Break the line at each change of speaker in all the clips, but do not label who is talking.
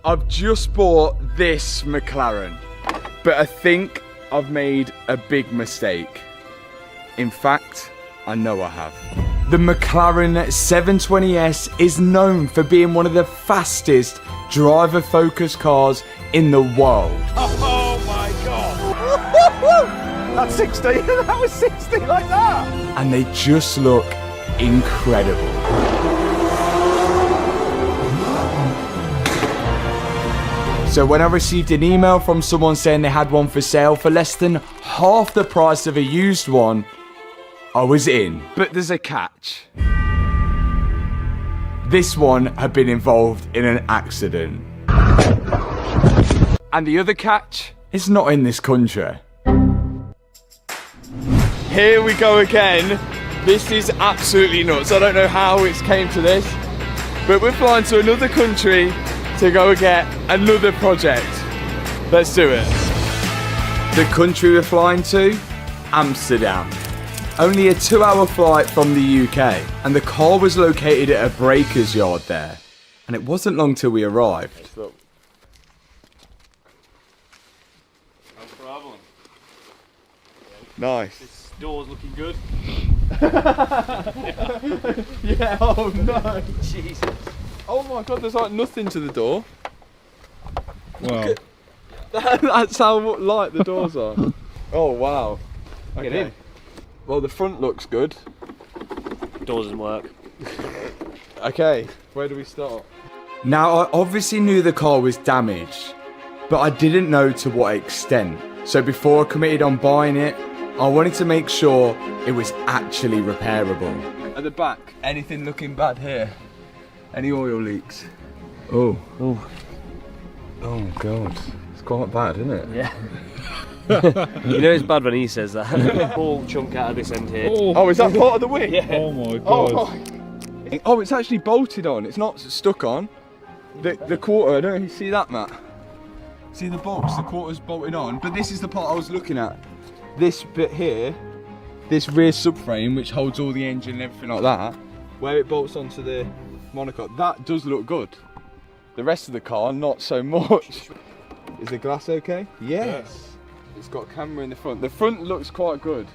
I've just bought this McLaren, but I think I've made a big mistake. In fact, I know I have. The Mclaren 720S is known for being one of the fastest driver-focused cars in the world.
Oh my God! That's 60, that was 60 like that!
And they just look incredible. So when I received an email from someone saying they had one for sale for less than half the price of a used one, I was in. But there's a catch. This one had been involved in an accident. And the other catch, it's not in this country. Here we go again. This is absolutely nuts. I don't know how it's came to this, but we're flying to another country to go and get another project. Let's do it. The country we're flying to, Amsterdam. Only a 2-hour flight from the UK, and the car was located at a breaker's yard there. And it wasn't long till we arrived.
No problem.
Nice.
This door's looking good.
Yeah, oh no.
Jesus.
Oh my God, there's like nothing to the door.
Wow.
That's how light the doors are. Oh wow.
Get in.
Well, the front looks good.
Door doesn't work.
Okay, where do we start? Now, I obviously knew the car was damaged, but I didn't know to what extent. So before I committed on buying it, I wanted to make sure it was actually repairable. At the back, anything looking bad here? Any oil leaks? Oh. Oh. Oh God. It's quite bad, isn't it?
Yeah. You know it's bad when he says that. Whole chunk out of this end here.
Oh, is that part of the wing?
Yeah.
Oh my God.
Oh, it's actually bolted on. It's not stuck on. The quarter, I don't know if you see that, Matt. See the bolts, the quarter's bolted on. But this is the part I was looking at. This bit here, this rear subframe, which holds all the engine and everything like that, where it bolts onto the monocoque, that does look good. The rest of the car, not so much. Is the glass okay? Yes. It's got a camera in the front. The front looks quite good.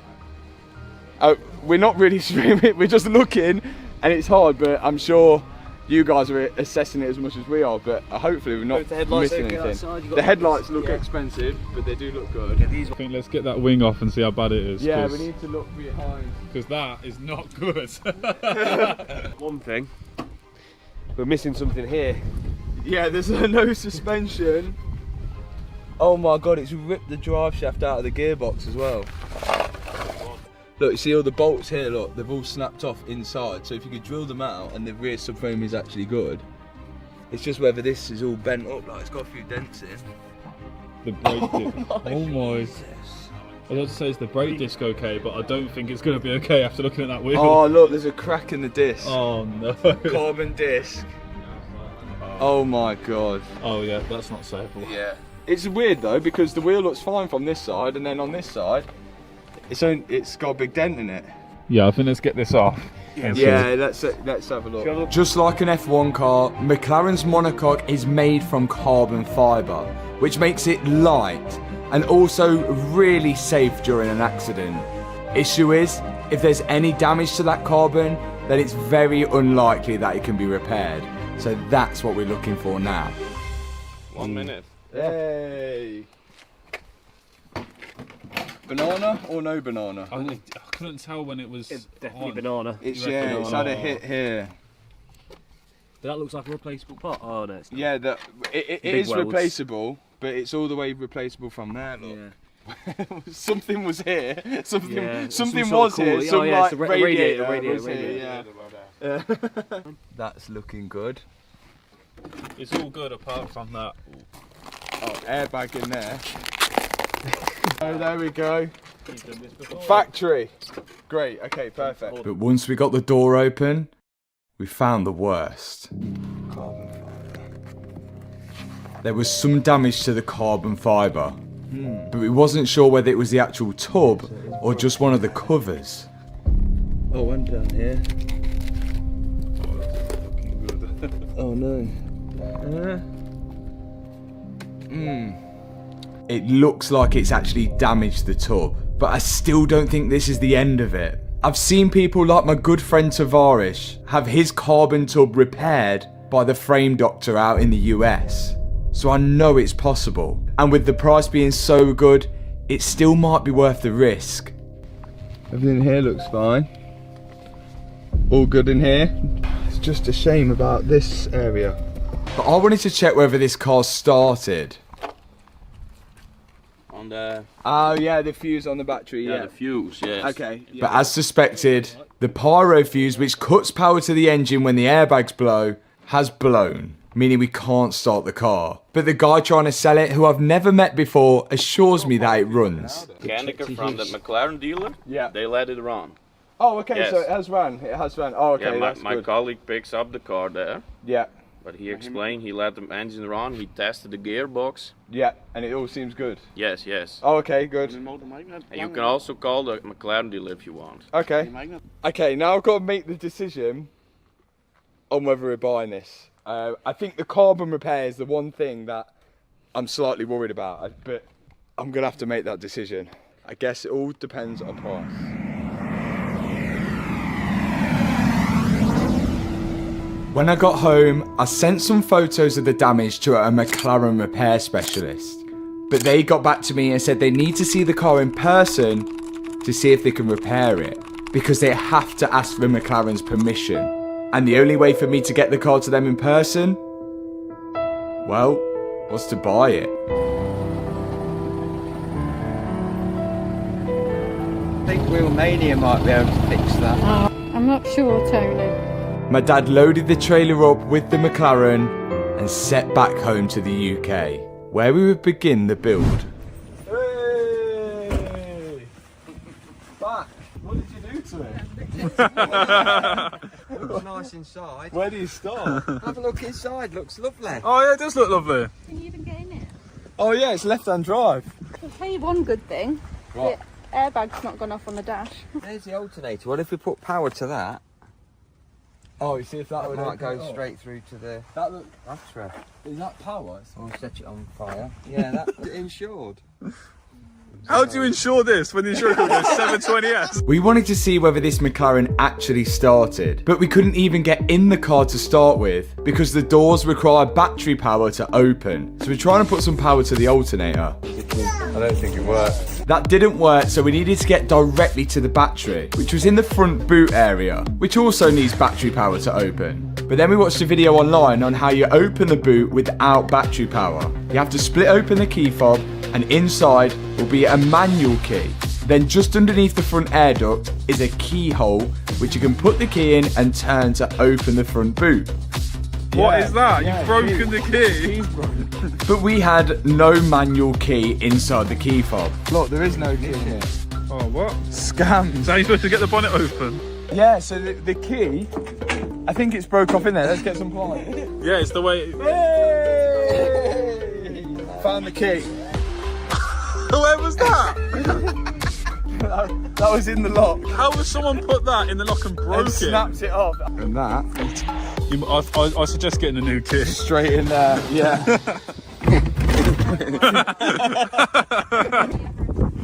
We're not really streaming, we're just looking, and it's hard, but I'm sure you guys are assessing it as much as we are, but hopefully we're not missing anything. The headlights look expensive, but they do look good.
I think let's get that wing off and see how bad it is.
Yeah, we need to look behind.
Because that is not good.
One thing, we're missing something here.
Yeah, there's no suspension. Oh my God, it's ripped the drive shaft out of the gearbox as well. Look, you see all the bolts here, look, they've all snapped off inside. So if you could drill them out and the rear subframe is actually good, it's just whether this is all bent up, like it's got a few dents in.
The brake disc. Oh my. I was about to say, is the brake disc okay, but I don't think it's going to be okay after looking at that wheel.
Oh look, there's a crack in the disc.
Oh no.
Carbon disc. Oh my God.
Oh yeah, that's not safe.
Yeah. It's weird though, because the wheel looks fine from this side, and then on this side, it's got a big dent in it.
Yeah, I think let's get this off.
Yeah, let's have a look. Just like an F1 car, McLaren's monocoque is made from carbon fibre, which makes it light and also really safe during an accident. Issue is, if there's any damage to that carbon, then it's very unlikely that it can be repaired. So that's what we're looking for now.
1 minute.
Hey! Banana or no banana?
I couldn't tell when it was.
It's definitely
on.
banana.
It's it's had a hit here.
But that looks like a replaceable part. Oh no, it's not.
Yeah, it is
welds.
replaceable, but it's all the way replaceable from there. Look.
Yeah.
Something was here. Something
Yeah,
something
some
was
sort
here.
of
Some
yeah,
like
it's a
radiator was here,
radiator.
yeah. That's looking good.
It's all good apart from that.
Oh, airbag in there. Oh, there we go.
You've done this before.
Factory. Great. Okay, perfect. But once we got the door open, we found the worst. There was some damage to the carbon fibre, but we wasn't sure whether it was the actual tub or just one of the covers. Oh, one down here. Oh no. It looks like it's actually damaged the tub, but I still don't think this is the end of it. I've seen people like my good friend Tavares have his carbon tub repaired by the frame doctor out in the US. So I know it's possible. And with the price being so good, it still might be worth the risk. Everything here looks fine. All good in here. It's just a shame about this area. But I wanted to check whether this car started.
On the...
Oh yeah, the fuse on the battery,
Yeah, the fuse, yes.
Okay. Yeah. But as suspected, the pyro fuse, which cuts power to the engine when the airbags blow, has blown, meaning we can't start the car. But the guy trying to sell it, who I've never met before, assures me that it runs.
Mechanic from the McLaren dealer,
Yeah.
they let it run.
Oh, okay,
Yes.
so it has run. It has run. Oh, okay,
Yeah,
that's
my
good.
colleague picks up the car there,
Yeah,
but he explained he let the engine run, he tested the gearbox.
yeah, and it all seems good.
Yes, yes.
Oh, okay, good.
And you can also call the McLaren dealer if you want.
Okay. Okay, now I've got to make the decision on whether we're buying this. I think the carbon repair is the one thing that I'm slightly worried about, but I'm going to have to make that decision. I guess it all depends on price. When I got home, I sent some photos of the damage to a McLaren repair specialist. But they got back to me and said they need to see the car in person to see if they can repair it, because they have to ask for McLaren's permission. And the only way for me to get the car to them in person, well, was to buy it.
I think Wheelmania might be able to fix that.
I'm not sure, Tony.
My dad loaded the trailer up with the McLaren and set back home to the UK, where we would begin the build. Hey! Back! What did you do to it?
Looks nice inside.
Where do you start?
Have a look inside, looks lovely.
Oh yeah, it does look lovely.
Can you even get in it?
Oh yeah, it's left-hand drive.
I'll tell you one good thing.
What?
The airbag's not gone off on the dash.
There's the alternator. What if we put power to that?
Oh, you see if that
That
would
might
open it
go
up.
straight through to the
That look,
battery.
is that power?
Or set it on fire. Yeah, that's insured.
How do you insure this when the insurance company goes 720S?
We wanted to see whether this McLaren actually started, but we couldn't even get in the car to start with because the doors require battery power to open. So we're trying to put some power to the alternator.
I don't think it worked.
That didn't work, so we needed to get directly to the battery, which was in the front boot area, which also needs battery power to open. But then we watched a video online on how you open the boot without battery power. You have to split open the key fob, and inside will be a manual key. Then just underneath the front air duct is a keyhole, which you can put the key in and turn to open the front boot.
What is that? You've broken the key.
But we had no manual key inside the key fob. Look, there is no key here.
Oh, what?
Scams.
So you're supposed to get the bonnet open?
Yeah, so the key, I think it's broke off in there. Let's get some pliers.
Yeah, it's the way...
Hey! Found the key.
Where was that?
That was in the lock.
How would someone put that in the lock and broke
And
it?
snapped it off. And that,
I suggest getting a new key.
straight in there, yeah.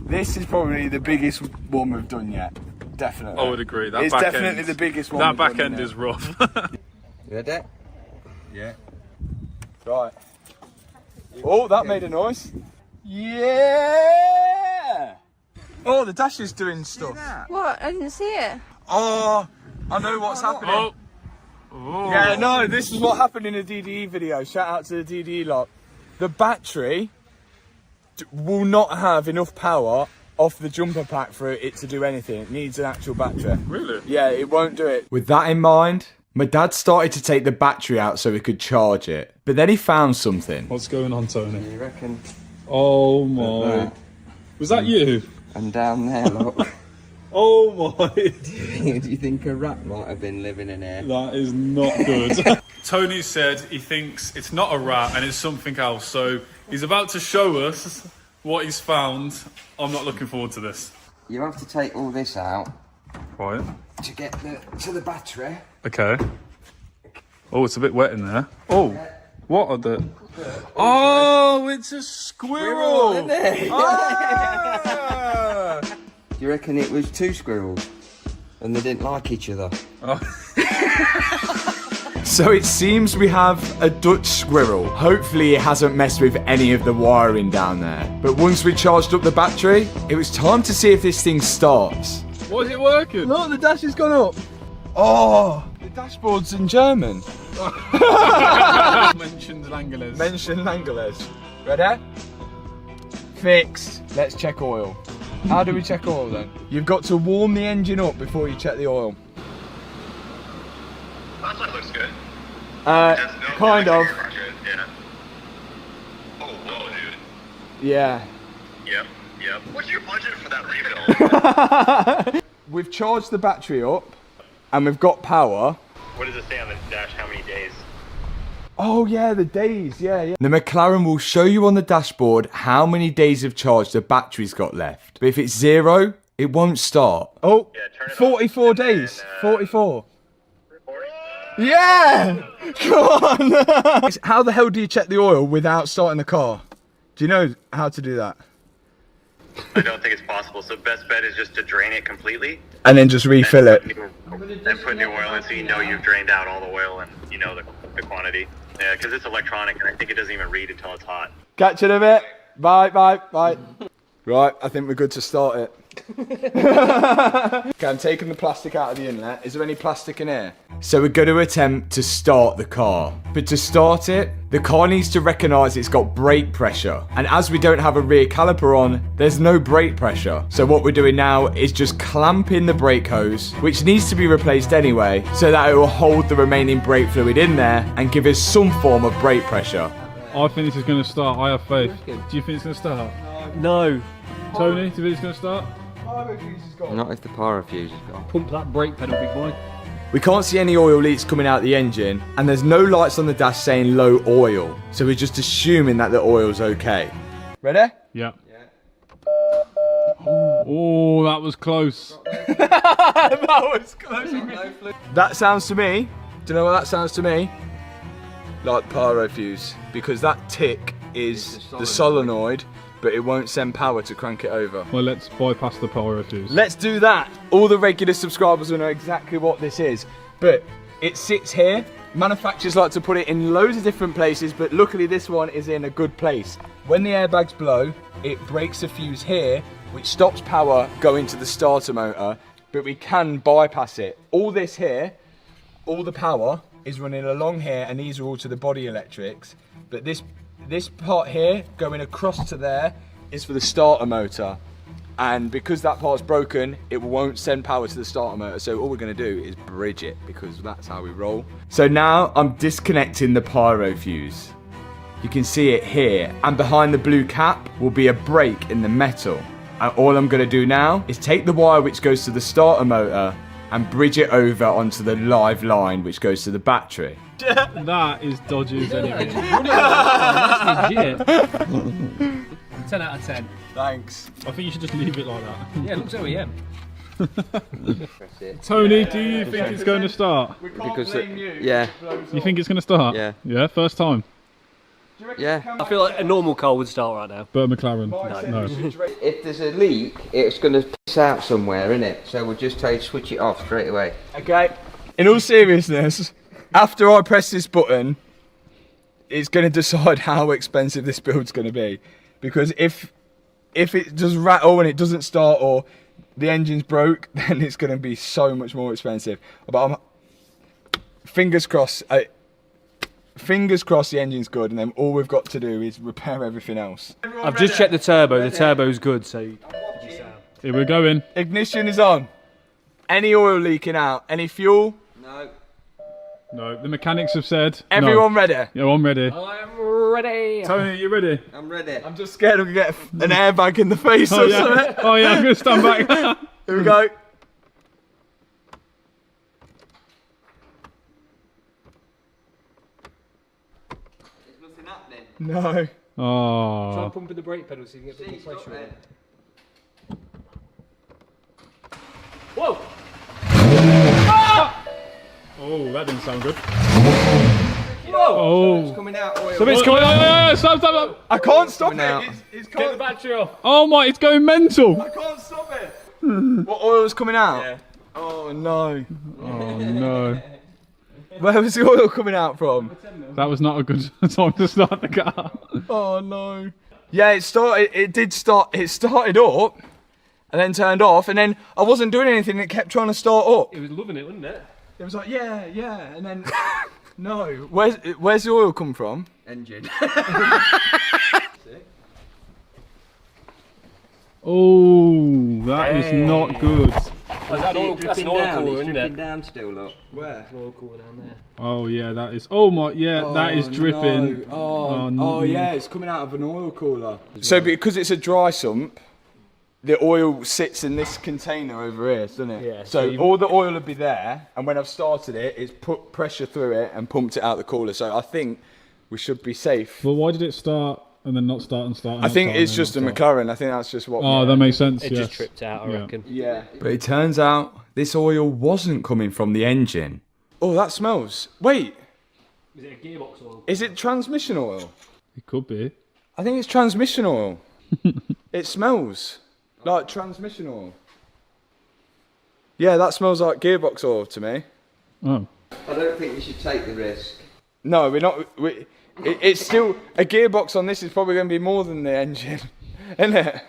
This is probably the biggest one we've done yet. Definitely.
I would agree. That
It's
back
definitely
end,
the biggest one.
That
we've
back
done
end
yet.
is rough.
You ready?
Yeah. Right. Oh, that made a noise. Yeah! Oh, the dash is doing stuff.
What? I didn't see it.
Oh, I know what's happening.
Oh. Oh.
Yeah, no, this is what happened in a DDE video. Shout out to the DDE lot. The battery will not have enough power off the jumper pack for it to do anything. It needs an actual battery.
Really?
Yeah, it won't do it. With that in mind, my dad started to take the battery out so he could charge it. But then he found something.
What's going on, Tony?
You reckon?
Oh my. Was that you?
And down there, look.
Oh my.
Do you think a rat might have been living in here?
That is not good. Tony said he thinks it's not a rat and it's something else. So he's about to show us what he's found. I'm not looking forward to this.
You have to take all this out
Right.
to get to the battery.
Okay. Oh, it's a bit wet in there. Oh, what are the... Oh, it's a squirrel.
Isn't it?
Ah!
Do you reckon it was two squirrels and they didn't like each other?
So it seems we have a Dutch squirrel. Hopefully it hasn't messed with any of the wiring down there. But once we charged up the battery, it was time to see if this thing starts.
Was it working?
Look, the dash has gone up. Oh, the dashboard's in German.
Mentioned Langeles.
Mention Langeles. Ready? Fixed. Let's check oil. How do we check oil then? You've got to warm the engine up before you check the oil.
That side looks good.
Kind of.
Yeah. Oh, whoa, dude.
Yeah.
Yep. What's your budget for that refill?
We've charged the battery up and we've got power.
What does it say on the dash? How many days?
Oh yeah, the days, yeah. The McLaren will show you on the dashboard how many days of charge the battery's got left. But if it's 0, it won't start. Oh,
Yeah, turn it
44
on.
days,
And,
44.
40.
Yeah! Come on! How the hell do you check the oil without starting the car? Do you know how to do that?
I don't think it's possible. So best bet is just to drain it completely.
And then just refill it.
And put new oil in so you know you've drained out all the oil and you know the quantity. Yeah, because it's electronic and I think it doesn't even read until it's hot.
Catch you in a bit. Bye. Right, I think we're good to start it. Okay, I'm taking the plastic out of the inlet. Is there any plastic in here? So we're going to attempt to start the car. But to start it, the car needs to recognise it's got brake pressure. And as we don't have a rear caliper on, there's no brake pressure. So what we're doing now is just clamping the brake hose, which needs to be replaced anyway, so that it will hold the remaining brake fluid in there and give us some form of brake pressure.
I think this is going to start. I have faith. Do you think it's going to start?
No.
Tony, do you think it's going to start?
Not if the power fuse is gone.
Pump that brake pedal, big boy.
We can't see any oil leaks coming out the engine, and there's no lights on the dash saying low oil. So we're just assuming that the oil's okay. Ready?
Yeah. Oh, that was close.
That was close. That sounds to me, do you know what that sounds to me? Like pyro fuse, because that tick is the solenoid, but it won't send power to crank it over.
Well, let's bypass the pyro fuse.
Let's do that. All the regular subscribers will know exactly what this is, but it sits here. Manufacturers like to put it in loads of different places, but luckily this one is in a good place. When the airbags blow, it breaks the fuse here, which stops power going to the starter motor, but we can bypass it. All this here, all the power is running along here, and these are all to the body electrics, but this part here going across to there is for the starter motor, and because that part's broken, it won't send power to the starter motor, so all we're going to do is bridge it, because that's how we roll. So now I'm disconnecting the pyro fuse. You can see it here, and behind the blue cap will be a break in the metal, and all I'm going to do now is take the wire which goes to the starter motor and bridge it over onto the live line which goes to the battery.
That is dodgy as anything.
That's legit. 10 out of 10.
Thanks.
I think you should just leave it like that.
Yeah, it looks OEM.
Tony, do you think it's going to start?
Because yeah,
You think it's going to start?
Yeah.
Yeah, first time.
yeah.
I feel like a normal car would start right now.
But McLaren. No.
If there's a leak, it's going to piss out somewhere, isn't it? So we'll just tell you to switch it off straight away.
Okay, in all seriousness, after I press this button, it's going to decide how expensive this build's going to be. Because if it does rattle and it doesn't start, or the engine's broke, then it's going to be so much more expensive. But fingers crossed the engine's good, and then all we've got to do is repair everything else.
I've just checked the turbo. The turbo's good, so...
Here we're going.
Ignition is on. Any oil leaking out? Any fuel?
No.
No, the mechanics have said.
Everyone ready?
Yeah, I'm ready.
I'm ready.
Tony, you ready?
I'm ready.
I'm just scared I'm going to get an airbag in the face or something.
Oh yeah, I'm going to stand back.
Here we go.
There's nothing happening.
No.
Try
Oh.
pumping the brake pedal so you can get a bit more pressure on it. Whoa!
Oh, that didn't sound good. Oh.
It's coming out oil.
So it's coming out.
Stop.
I can't stop
Coming out.
it. It's
Get the
can't,
battery off.
Oh my, it's going mental.
I can't stop it. What oil's coming out? Yeah. Oh no.
Oh no.
Where was the oil coming out from?
That was not a good time to start the car.
Oh no. Yeah, it started. It did start. It started up, and then turned off, and then I wasn't doing anything. It kept trying to start up.
It was loving it, wasn't it?
It was like yeah, and then no. Where's the oil come from?
Engine.
Oh, that is not good.
That's an oil cooler, isn't it?
Down still, look.
Where?
Oil cooler down there.
Oh yeah, that is. Oh my, yeah, that is dripping.
No. Oh,
no.
yeah, it's coming out of an oil cooler. So because it's a dry sump, the oil sits in this container over here, doesn't it?
Yeah,
So all the oil will be there, and when I've started it, it's put pressure through it and pumped it out the cooler. So I think we should be safe.
Well, why did it start and then not start and start? And
I
not
think
start
it's
and
just a
then not start?
McLaren. I think that's just what.
Oh, that makes sense.
It
yes.
just tripped out, I reckon.
Yeah.
But it turns out this oil wasn't coming from the engine.
Oh, that smells. Wait,
Is it a gearbox oil?
is it transmission oil?
It could be.
I think it's transmission oil. It smells like transmission oil. Yeah, that smells like gearbox oil to me.
Oh.
I don't think you should take the risk.
No, we're not. It's still a gearbox on this is probably going to be more than the engine, isn't it?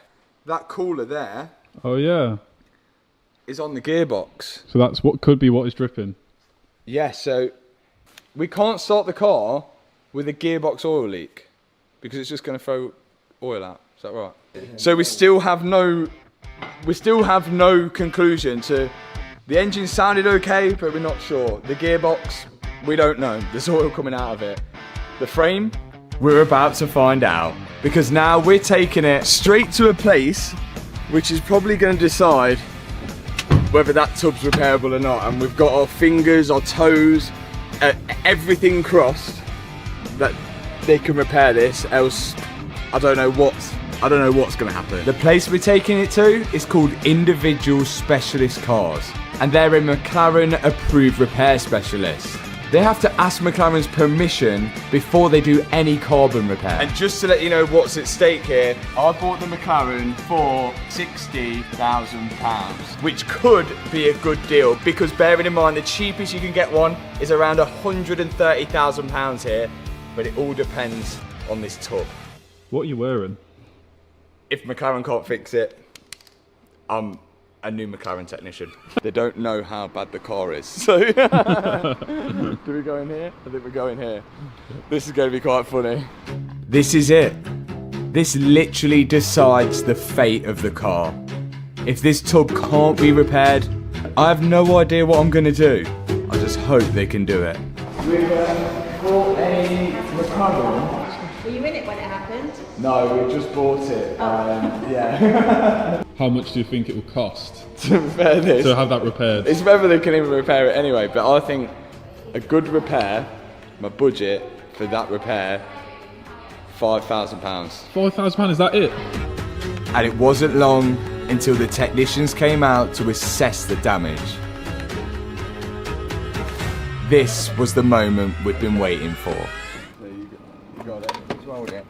That cooler there
Oh yeah.
is on the gearbox.
So that's what could be what is dripping.
Yeah, so we can't start the car with a gearbox oil leak because it's just going to throw oil out. Is that right? So we still have no conclusion to the engine sounded okay, but we're not sure. The gearbox, we don't know. There's oil coming out of it. The frame,
We're about to find out.
because now we're taking it straight to a place which is probably going to decide whether that tub's repairable or not, and we've got our fingers, our toes, everything crossed that they can repair this, else I don't know what's going to happen.
The place we're taking it to is called Individual Specialist Cars, and they're a McLaren approved repair specialist. They have to ask McLaren's permission before they do any carbon repair.
And just to let you know what's at stake here, I bought the McLaren for £60,000, which could be a good deal because bearing in mind the cheapest you can get one is around £130,000 here, but it all depends on this tub.
What are you wearing?
If McLaren can't fix it, I'm a new McLaren technician. They don't know how bad the car is, so do we go in here? I think we're going here. This is going to be quite funny.
This is it. This literally decides the fate of the car. If this tub can't be repaired, I have no idea what I'm going to do. I just hope they can do it.
We bought a McLaren.
Were you in it when it happened?
No, we just bought it. Yeah.
How much do you think it will cost
To repair this.
to have that repaired?
It's whether they can even repair it anyway, but I think a good repair, my budget for that repair, £5,000.
£5,000, is that it?
And it wasn't long until the technicians came out to assess the damage. This was the moment we'd been waiting for.
You got it. What's wrong with it?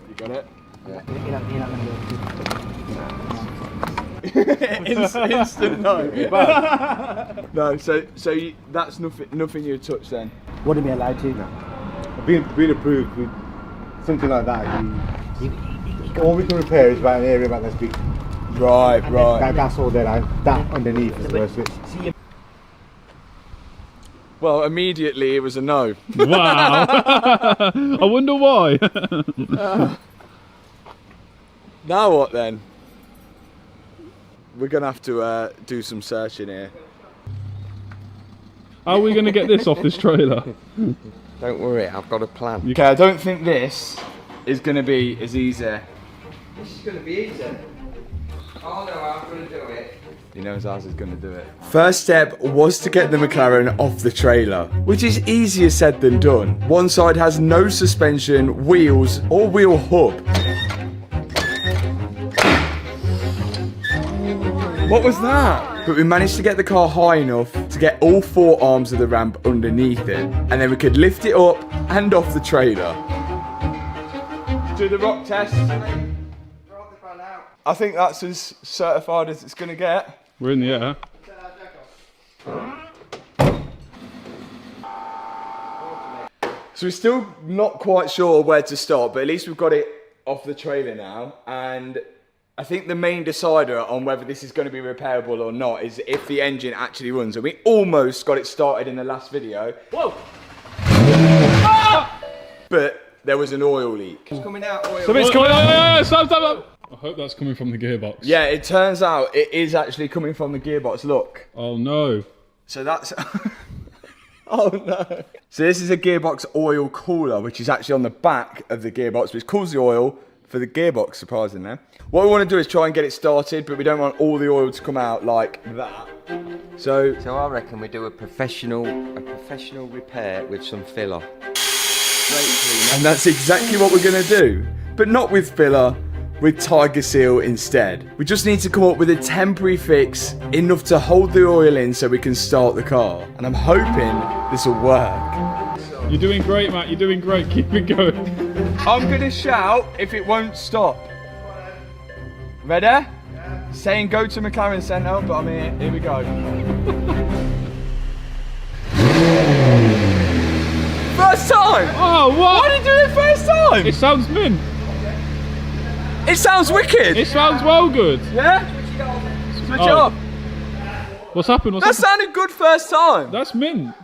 You got it? Instant no. No, so that's nothing you touch then.
Wouldn't be allowed to. No. Being approved with something like that, all we can repair is about an area about this big.
Right.
That's all there. That underneath is the worst bit.
Well, immediately it was a no.
Wow. I wonder why.
Now what then? We're gonna have to do some searching here.
How are we going to get this off this trailer?
Don't worry, I've got a plan.
Okay, I don't think this is gonna be as easy.
This is going to be easy. Oh no, I'm going to do it.
He knows ours is gonna do it. First step was to get the McLaren off the trailer, which is easier said than done. One side has no suspension, wheels, or wheel hub. What was that? But we managed to get the car high enough
to get all 4 arms of the ramp underneath it, and then we could lift it up and off the trailer. Do the rock test. I think that's as certified as it's going to get.
We're in the air.
So we're still not quite sure where to start, but at least we've got it off the trailer now. And I think the main decider on whether this is going to be repairable or not is if the engine actually runs. And we almost got it started in the last video. Whoa! But there was an oil leak. It's coming out oil.
Something's coming out. Stop. I hope that's coming from the gearbox.
Yeah, it turns out it is actually coming from the gearbox. Look.
Oh no.
So that's... Oh no. So this is a gearbox oil cooler, which is actually on the back of the gearbox, which cools the oil for the gearbox, surprisingly. What we want to do is try and get it started, but we don't want all the oil to come out like that. So
I reckon we do a professional repair with some filler.
And that's exactly what we're going to do. But not with filler, with Tiger Seal instead. We just need to come up with a temporary fix, enough to hold the oil in so we can start the car. And I'm hoping this will work.
You're doing great, Matt. You're doing great. Keep it going.
I'm going to shout if it won't stop. Ready? Yeah. Saying go to McLaren Centre, but I'm here. Here we go. First time!
Oh, what?
Why did you do it first time?
It sounds mint.
It sounds wicked.
It sounds well good.
Yeah? Switch it off.
What's happened?
That sounded good first time.
That's mint.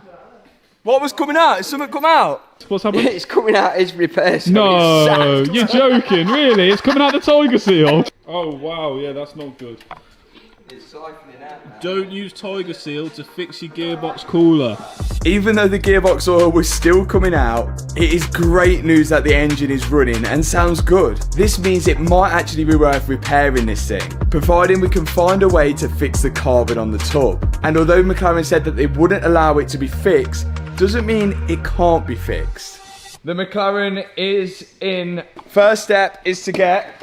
What was coming out? Is something come out?
What's happened?
It's coming out as repair. So
No, you're joking. Really? It's coming out the Tiger Seal. Oh wow, yeah, that's not good.
It's siphoning out now.
Don't use Tiger Seal to fix your gearbox cooler.
Even though the gearbox oil was still coming out, it is great news that the engine is running and sounds good. This means it might actually be worth repairing this thing, providing we can find a way to fix the carbon on the tub. And although McLaren said that they wouldn't allow it to be fixed, doesn't mean it can't be fixed. The McLaren is in. First step is to get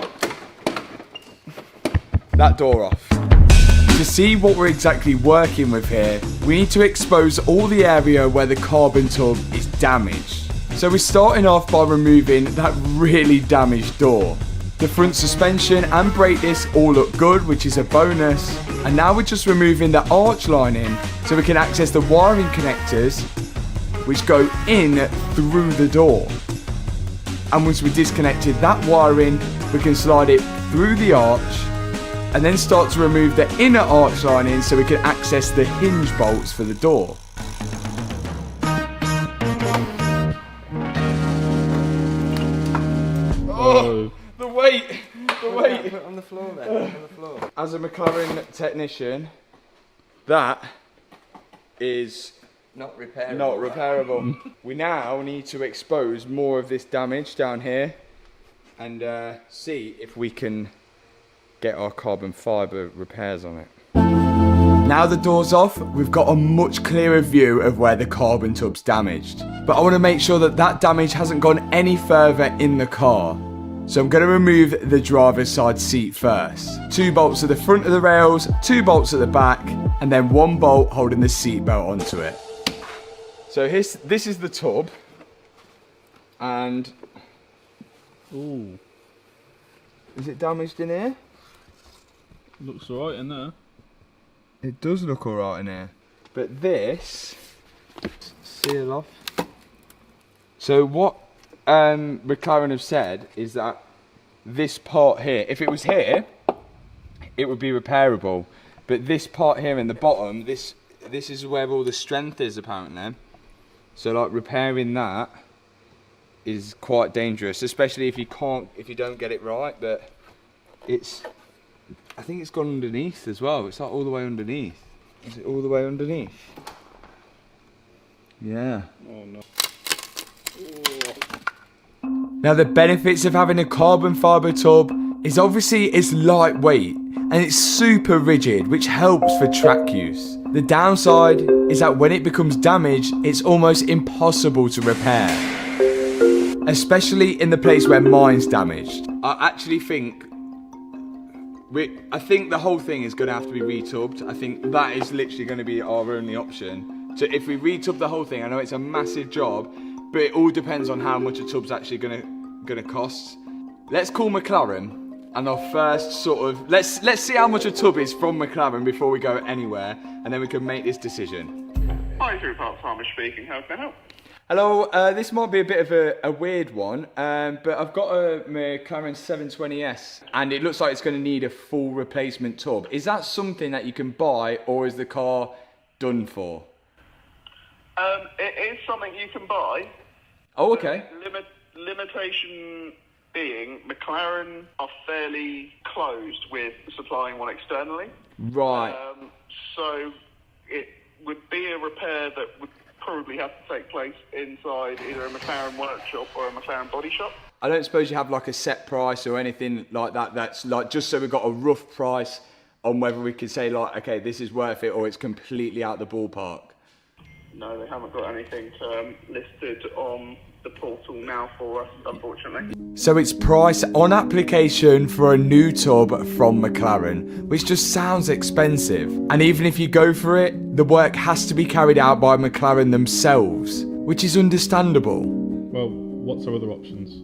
that door off. To see what we're exactly working with here, we need to expose all the area where the carbon tub is damaged. So we're starting off by removing that really damaged door. The front suspension and brake disc all look good, which is a bonus. And now we're just removing the arch lining so we can access the wiring connectors which go in through the door. And once we disconnected that wiring, we can slide it through the arch and then start to remove the inner arch lining so we can access the hinge bolts for the door. Oh, the weight!
Put it on the floor there. On the floor.
As a McLaren technician, that is
Not repairable.
not repairable. We now need to expose more of this damage down here and see if we can get our carbon fibre repairs on it. Now the door's off, we've got a much clearer view of where the carbon tub's damaged. But I want to make sure that that damage hasn't gone any further in the car. So I'm going to remove the driver's side seat first. 2 bolts at the front of the rails, 2 bolts at the back, and then 1 bolt holding the seat belt onto it. So this is the tub. And... ooh. Is it damaged in here?
Looks alright in there.
It does look alright in here. But this, seal off. So what McLaren have said is that this part here, if it was here, it would be repairable. But this part here in the bottom, this is where all the strength is apparently. So like repairing that is quite dangerous, especially if you don't get it right. But I think it's gone underneath as well. It's like all the way underneath. Is it all the way underneath? Yeah.
Oh no.
Now the benefits of having a carbon fibre tub is obviously it's lightweight and it's super rigid, which helps for track use. The downside is that when it becomes damaged, it's almost impossible to repair. Especially in the place where mine's damaged. I actually think
I think the whole thing is going to have to be retubbed. I think that is literally going to be our only option. So if we retub the whole thing, I know it's a massive job, but it all depends on how much a tub's actually going to cost. Let's call McLaren, and our first sort of let's see how much a tub is from McLaren before we go anywhere, and then we can make this decision.
Hi, through Farmer speaking. How can I help?
Hello, this might be a bit of a weird one, but I've got a Mclaren 720S, and it looks like it's going to need a full replacement tub. Is that something that you can buy, or is the car done for?
It is something you can buy.
Oh, okay.
Limitation being, McLaren are fairly closed with supplying one externally.
Right.
So it would be a repair that would probably have to take place inside either a McLaren workshop or a McLaren body shop.
I don't suppose you have like a set price or anything like that, that's like, just so we've got a rough price on whether we could say like, okay, this is worth it, or it's completely out the ballpark.
No, they haven't got anything listed on the portal now for us, unfortunately.
So it's price on application for a new tub from McLaren, which just sounds expensive. And even if you go for it, the work has to be carried out by McLaren themselves, which is understandable.
Well, what's our other options?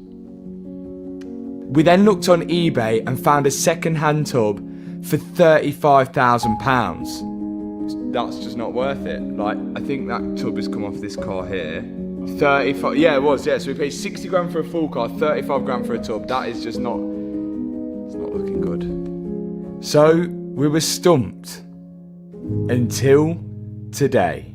We then looked on eBay and found a second-hand tub for £35,000.
That's just not worth it. Like, I think that tub has come off this car here. 35, yeah, it was, yeah. So we paid 60 grand for a full car, 35 grand for a tub. That is just not, it's not looking good.
So we were stumped until today.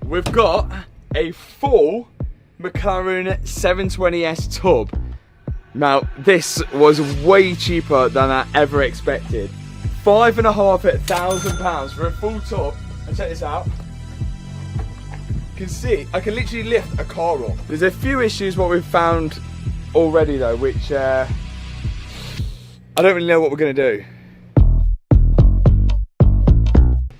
We've got a full McLaren 720S tub. Now, this was way cheaper than I ever expected. £5,500 for a full tub. And check this out. You can see, I can literally lift a car up. There's a few issues what we've found already though, which I don't really know what we're gonna do.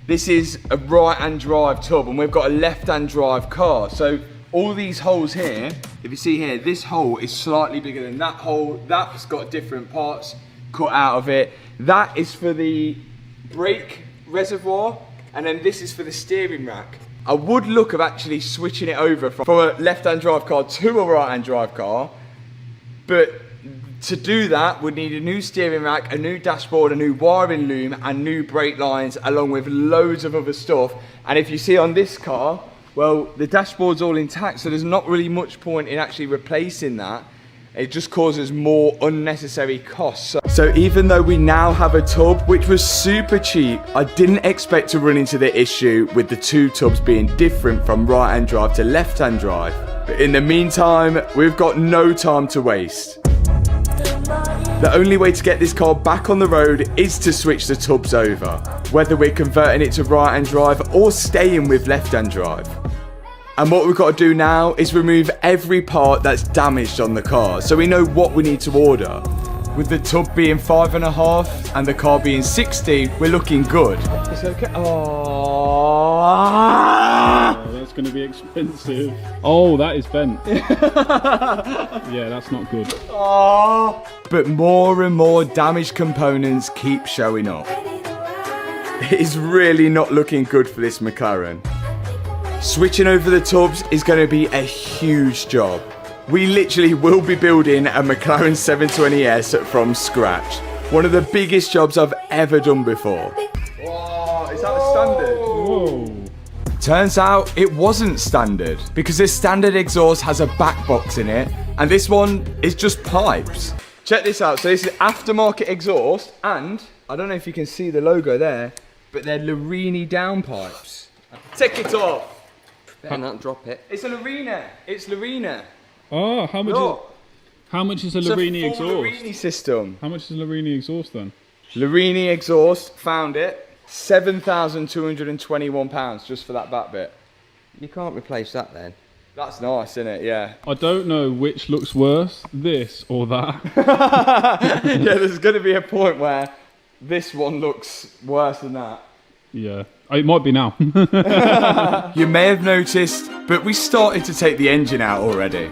This is a right-hand drive tub, and we've got a left-hand drive car. So all these holes here, if you see here, this hole is slightly bigger than that hole. That's got different parts cut out of it. That is for the brake reservoir, and then this is for the steering rack. I would look at actually switching it over from a left-hand drive car to a right-hand drive car, but to do that, we'd need a new steering rack, a new dashboard, a new wiring loom, and new brake lines, along with loads of other stuff. And if you see on this car, well, the dashboard's all intact, so there's not really much point in actually replacing that. It just causes more unnecessary costs.
So even though we now have a tub, which was super cheap, I didn't expect to run into the issue with the two tubs being different from right-hand drive to left-hand drive. But in the meantime, we've got no time to waste. The only way to get this car back on the road is to switch the tubs over, whether we're converting it to right-hand drive or staying with left-hand drive. And what we've got to do now is remove every part that's damaged on the car, so we know what we need to order. With the tub being 5.5 and the car being 60, we're looking good.
It's okay.
Oh, that's going to be expensive. Oh, that is bent. Yeah, that's not good.
Oh.
But more and more damaged components keep showing up. It is really not looking good for this McLaren. Switching over the tubs is going to be a huge job. We literally will be building a McLaren 720S from scratch. One of the biggest jobs I've ever done before.
Wow, is that a standard?
Whoa.
Turns out it wasn't standard, because this standard exhaust has a back box in it, and this one is just pipes.
Check this out. So this is aftermarket exhaust, and I don't know if you can see the logo there, but they're Larini downpipes. Take it off.
Better not drop it.
It's a Larina. It's Larina.
Oh, how much is a Larini
it's a full
exhaust?
Larini system.
How much is a Larini exhaust then?
Larini exhaust, found it. £7,221 just for that back bit.
You can't replace that then.
That's nice, isn't it? Yeah.
I don't know which looks worse, this or that.
Yeah, there's going to be a point where this one looks worse than that.
Yeah, it might be now.
You may have noticed, but we started to take the engine out already.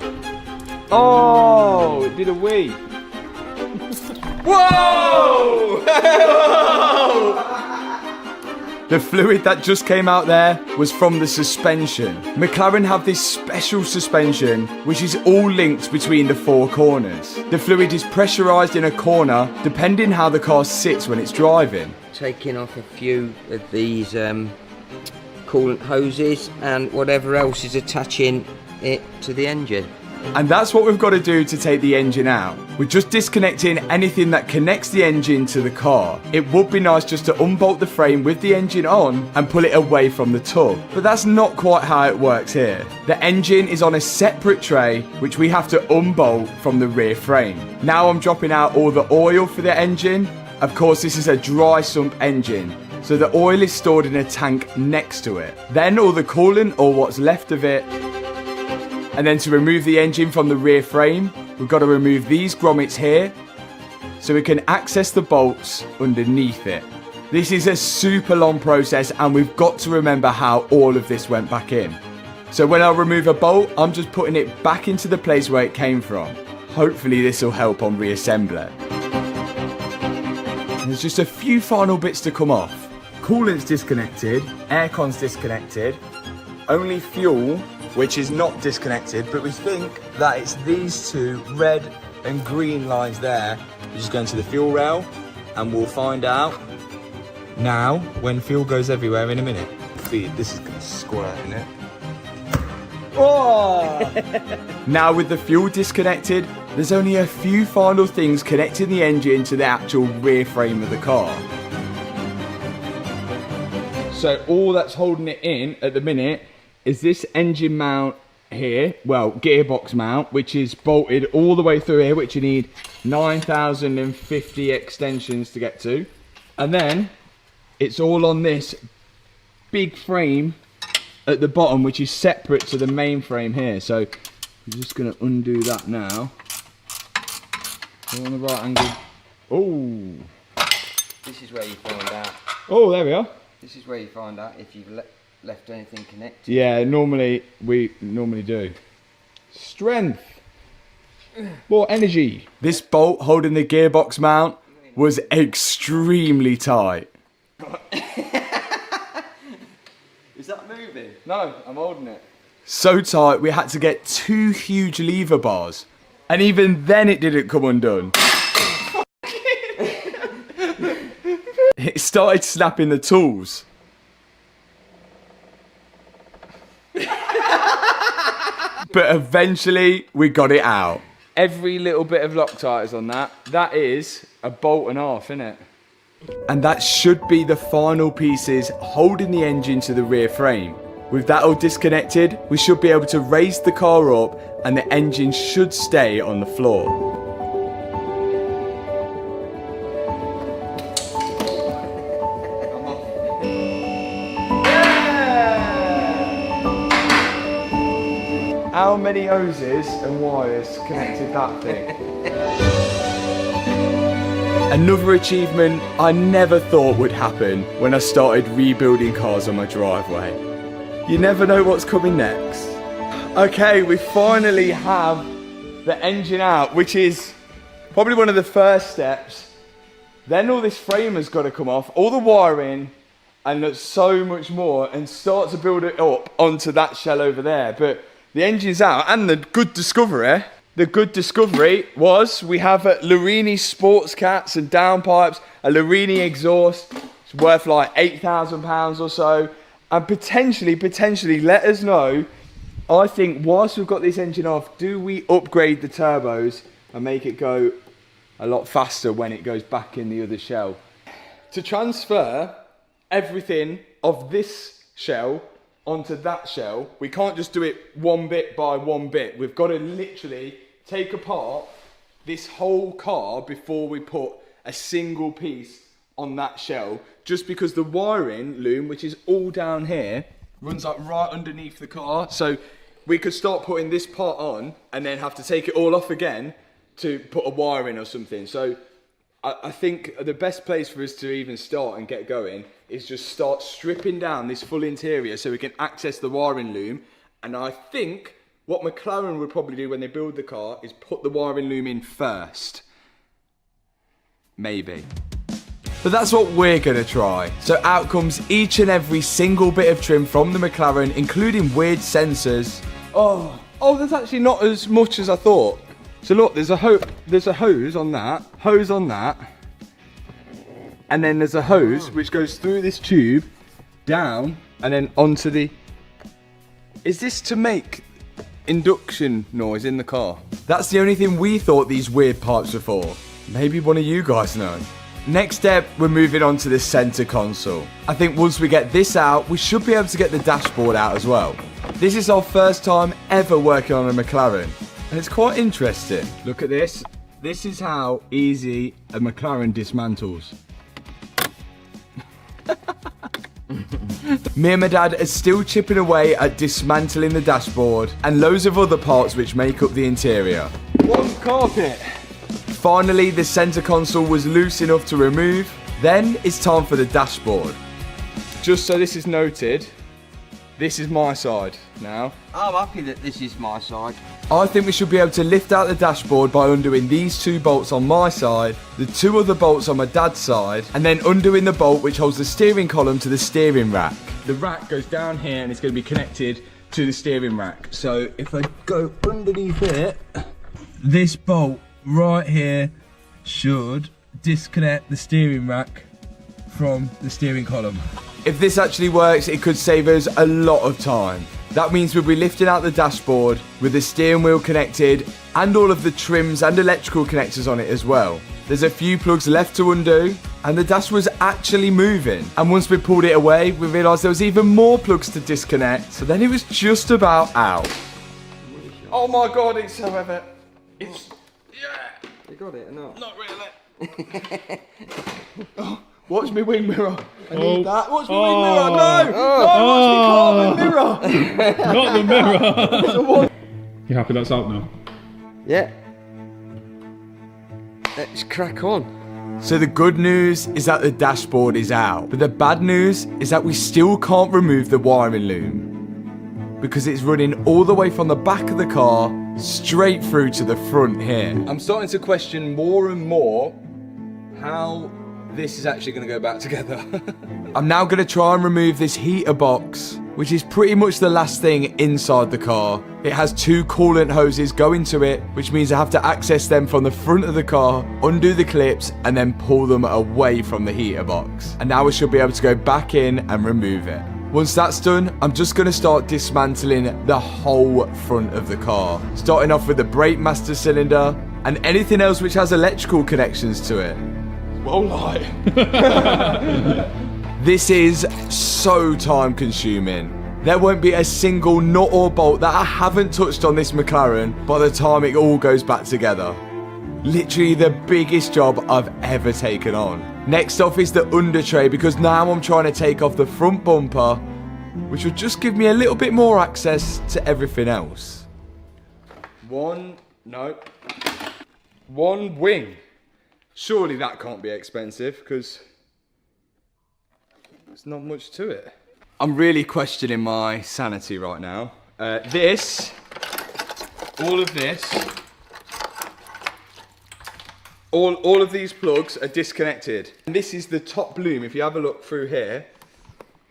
Oh, it did a wee. Whoa!
The fluid that just came out there was from the suspension. McLaren have this special suspension which is all linked between the four corners. The fluid is pressurised in a corner depending how the car sits when it's driving.
Taking off a few of these coolant hoses and whatever else is attaching it to the engine.
And that's what we've got to do to take the engine out. We're just disconnecting anything that connects the engine to the car. It would be nice just to unbolt the frame with the engine on and pull it away from the tub. But that's not quite how it works here. The engine is on a separate tray which we have to unbolt from the rear frame. Now I'm dropping out all the oil for the engine. Of course, this is a dry sump engine, so the oil is stored in a tank next to it. Then all the coolant, or what's left of it. And then to remove the engine from the rear frame, we've got to remove these grommets here so we can access the bolts underneath it. This is a super long process and we've got to remember how all of this went back in. So when I remove a bolt, I'm just putting it back into the place where it came from. Hopefully this will help on reassembly. There's just a few final bits to come off. Coolant's disconnected, aircon's disconnected, only fuel, which is not disconnected, but we think that it's these two red and green lines there. We're just going to the fuel rail and we'll find out now when fuel goes everywhere in a minute. This is going to squirt, isn't it? Oh! Now with the fuel disconnected, there's only a few final things connecting the engine to the actual rear frame of the car.
So all that's holding it in at the minute is this engine mount here, well, gearbox mount, which is bolted all the way through here, which you need 9,050 extensions to get to. And then it's all on this big frame at the bottom, which is separate to the main frame here. So I'm just going to undo that now. Go on the right angle. Oh!
This is where you find out.
Oh, there we are.
This is where you find out if you've left anything connected.
Yeah, we normally do. Strength. More energy.
This bolt holding the gearbox mount was extremely tight.
Is that moving? No, I'm holding it.
So tight we had to get two huge lever bars. And even then it didn't come undone. It started snapping the tools. But eventually we got it out.
Every little bit of Loctite is on that. That is a bolt and a half, isn't it?
And that should be the final pieces holding the engine to the rear frame. With that all disconnected, we should be able to raise the car up and the engine should stay on the floor.
How many hoses and wires connected that thing?
Another achievement I never thought would happen when I started rebuilding cars on my driveway. You never know what's coming next.
Okay, we finally have the engine out, which is probably one of the first steps. Then all this frame has got to come off, all the wiring, and so much more, and start to build it up onto that shell over there. But the engine's out, and the good discovery was we have a Larini sports cats and downpipes, a Larini exhaust. It's worth like £8,000 or so, and potentially let us know. I think whilst we've got this engine off, do we upgrade the turbos and make it go a lot faster when it goes back in the other shell? To transfer everything of this shell onto that shell, we can't just do it one bit by one bit. We've got to literally take apart this whole car before we put a single piece on that shell, just because the wiring loom, which is all down here, runs up right underneath the car. So we could start putting this part on and then have to take it all off again to put a wire in or something. So I think the best place for us to even start and get going is just start stripping down this full interior so we can access the wiring loom. And I think what McLaren would probably do when they build the car is put the wiring loom in first. Maybe. But that's what we're gonna try. So out comes each and every single bit of trim from the McLaren, including weird sensors. Oh, there's actually not as much as I thought. So look, there's a hose on that, and then there's a hose which goes through this tube, down, and then onto the... Is this to make induction noise in the car? That's the only thing we thought these weird parts were for. Maybe one of you guys know. Next step, we're moving on to the center console. I think once we get this out, we should be able to get the dashboard out as well. This is our first time ever working on a McLaren, and it's quite interesting. Look at this. This is how easy a McLaren dismantles. Me and my dad are still chipping away at dismantling the dashboard and loads of other parts which make up the interior. One carpet. Finally, the center console was loose enough to remove. Then it's time for the dashboard. Just so this is noted, this is my side now.
I'm happy that this is my side.
I think we should be able to lift out the dashboard by undoing these 2 bolts on my side, the 2 other bolts on my dad's side, and then undoing the bolt which holds the steering column to the steering rack. The rack goes down here and it's going to be connected to the steering rack. So if I go underneath it, this bolt right here should disconnect the steering rack from the steering column. If this actually works, it could save us a lot of time. That means we'll be lifting out the dashboard with the steering wheel connected and all of the trims and electrical connectors on it as well. There's a few plugs left to undo and the dash was actually moving. And once we pulled it away, we realised there was even more plugs to disconnect. So then it was just about out. Oh my God, it's so heavy. It's, yeah.
You got it or not?
Not really. Oh, watch me wing mirror. I need that. Watch me wing mirror. No! No, watch me carbon mirror.
Not the mirror. You happy that's out now?
Yeah. Let's crack on.
So the good news is that the dashboard is out. But the bad news is that we still can't remove the wiring loom, because it's running all the way from the back of the car straight through to the front here. I'm starting to question more and more how this is actually going to go back together. I'm now going to try and remove this heater box, which is pretty much the last thing inside the car. It has 2 coolant hoses going to it, which means I have to access them from the front of the car, undo the clips, and then pull them away from the heater box. And now we should be able to go back in and remove it. Once that's done, I'm just going to start dismantling the whole front of the car. Starting off with the brake master cylinder and anything else which has electrical connections to it. Well, light. This is so time consuming. There won't be a single nut or bolt that I haven't touched on this McLaren by the time it all goes back together. Literally the biggest job I've ever taken on. Next off is the under tray, because now I'm trying to take off the front bumper, which will just give me a little bit more access to everything else. One wing. Surely that can't be expensive, because there's not much to it. I'm really questioning my sanity right now. All of these plugs are disconnected. And this is the top loom. If you have a look through here,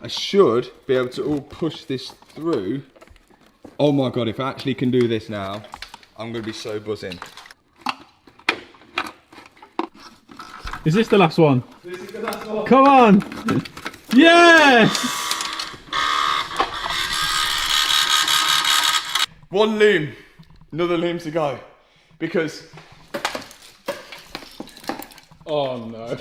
I should be able to all push this through. Oh my God, if I actually can do this now, I'm gonna be so buzzing.
Is this the last one? This is the last one. Come on! Yes!
One loom, another loom to go. Because...
Oh no.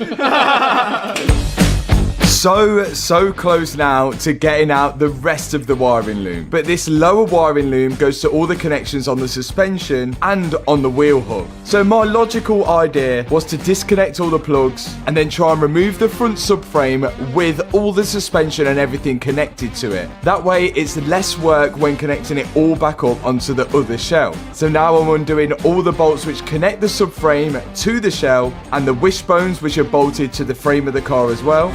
so close now to getting out the rest of the wiring loom. But this lower wiring loom goes to all the connections on the suspension and on the wheel hub. So my logical idea was to disconnect all the plugs and then try and remove the front subframe with all the suspension and everything connected to it. That way it's less work when connecting it all back up onto the other shell. So now I'm undoing all the bolts which connect the subframe to the shell and the wishbones which are bolted to the frame of the car as well.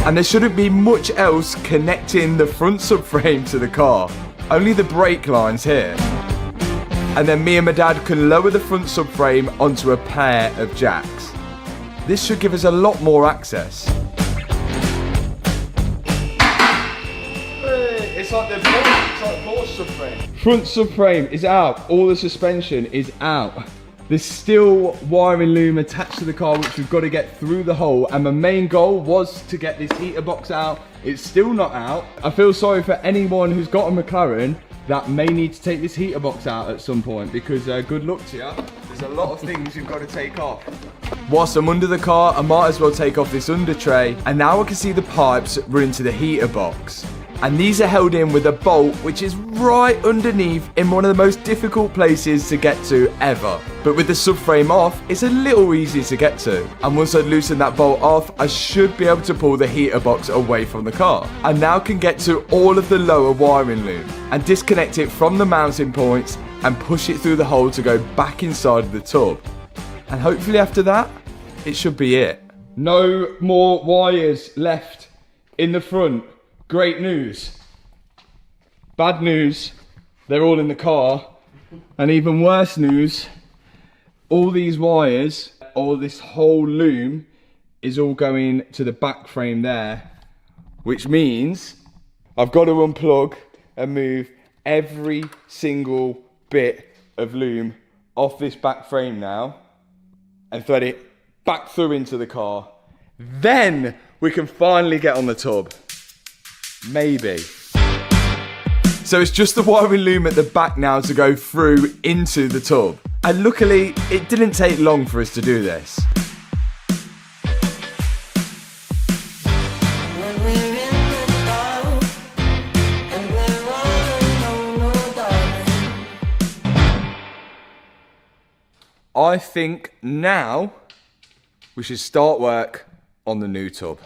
And there shouldn't be much else connecting the front subframe to the car, only the brake lines here. And then me and my dad can lower the front subframe onto a pair of jacks. This should give us a lot more access. It's like the Porsche subframe. Front subframe is out, all the suspension is out. There's still wiring loom attached to the car which we've got to get through the hole, and my main goal was to get this heater box out. It's still not out. I feel sorry for anyone who's got a McLaren that may need to take this heater box out at some point, because good luck to you. There's a lot of things you've got to take off. Whilst I'm under the car, I might as well take off this under tray, and now I can see the pipes running to the heater box. And these are held in with a bolt which is right underneath in one of the most difficult places to get to ever. But with the subframe off, it's a little easier to get to. And once I loosen that bolt off, I should be able to pull the heater box away from the car. I now can get to all of the lower wiring loom and disconnect it from the mounting points and push it through the hole to go back inside of the tub. And hopefully after that, it should be it. No more wires left in the front. Great news. Bad news, they're all in the car. And even worse news, all these wires, all this whole loom is all going to the back frame there, which means I've got to unplug and move every single bit of loom off this back frame now and thread it back through into the car. Then we can finally get on the tub. Maybe. So it's just the wiring loom at the back now to go through into the tub. And luckily, it didn't take long for us to do this. I think now we should start work on the new tub.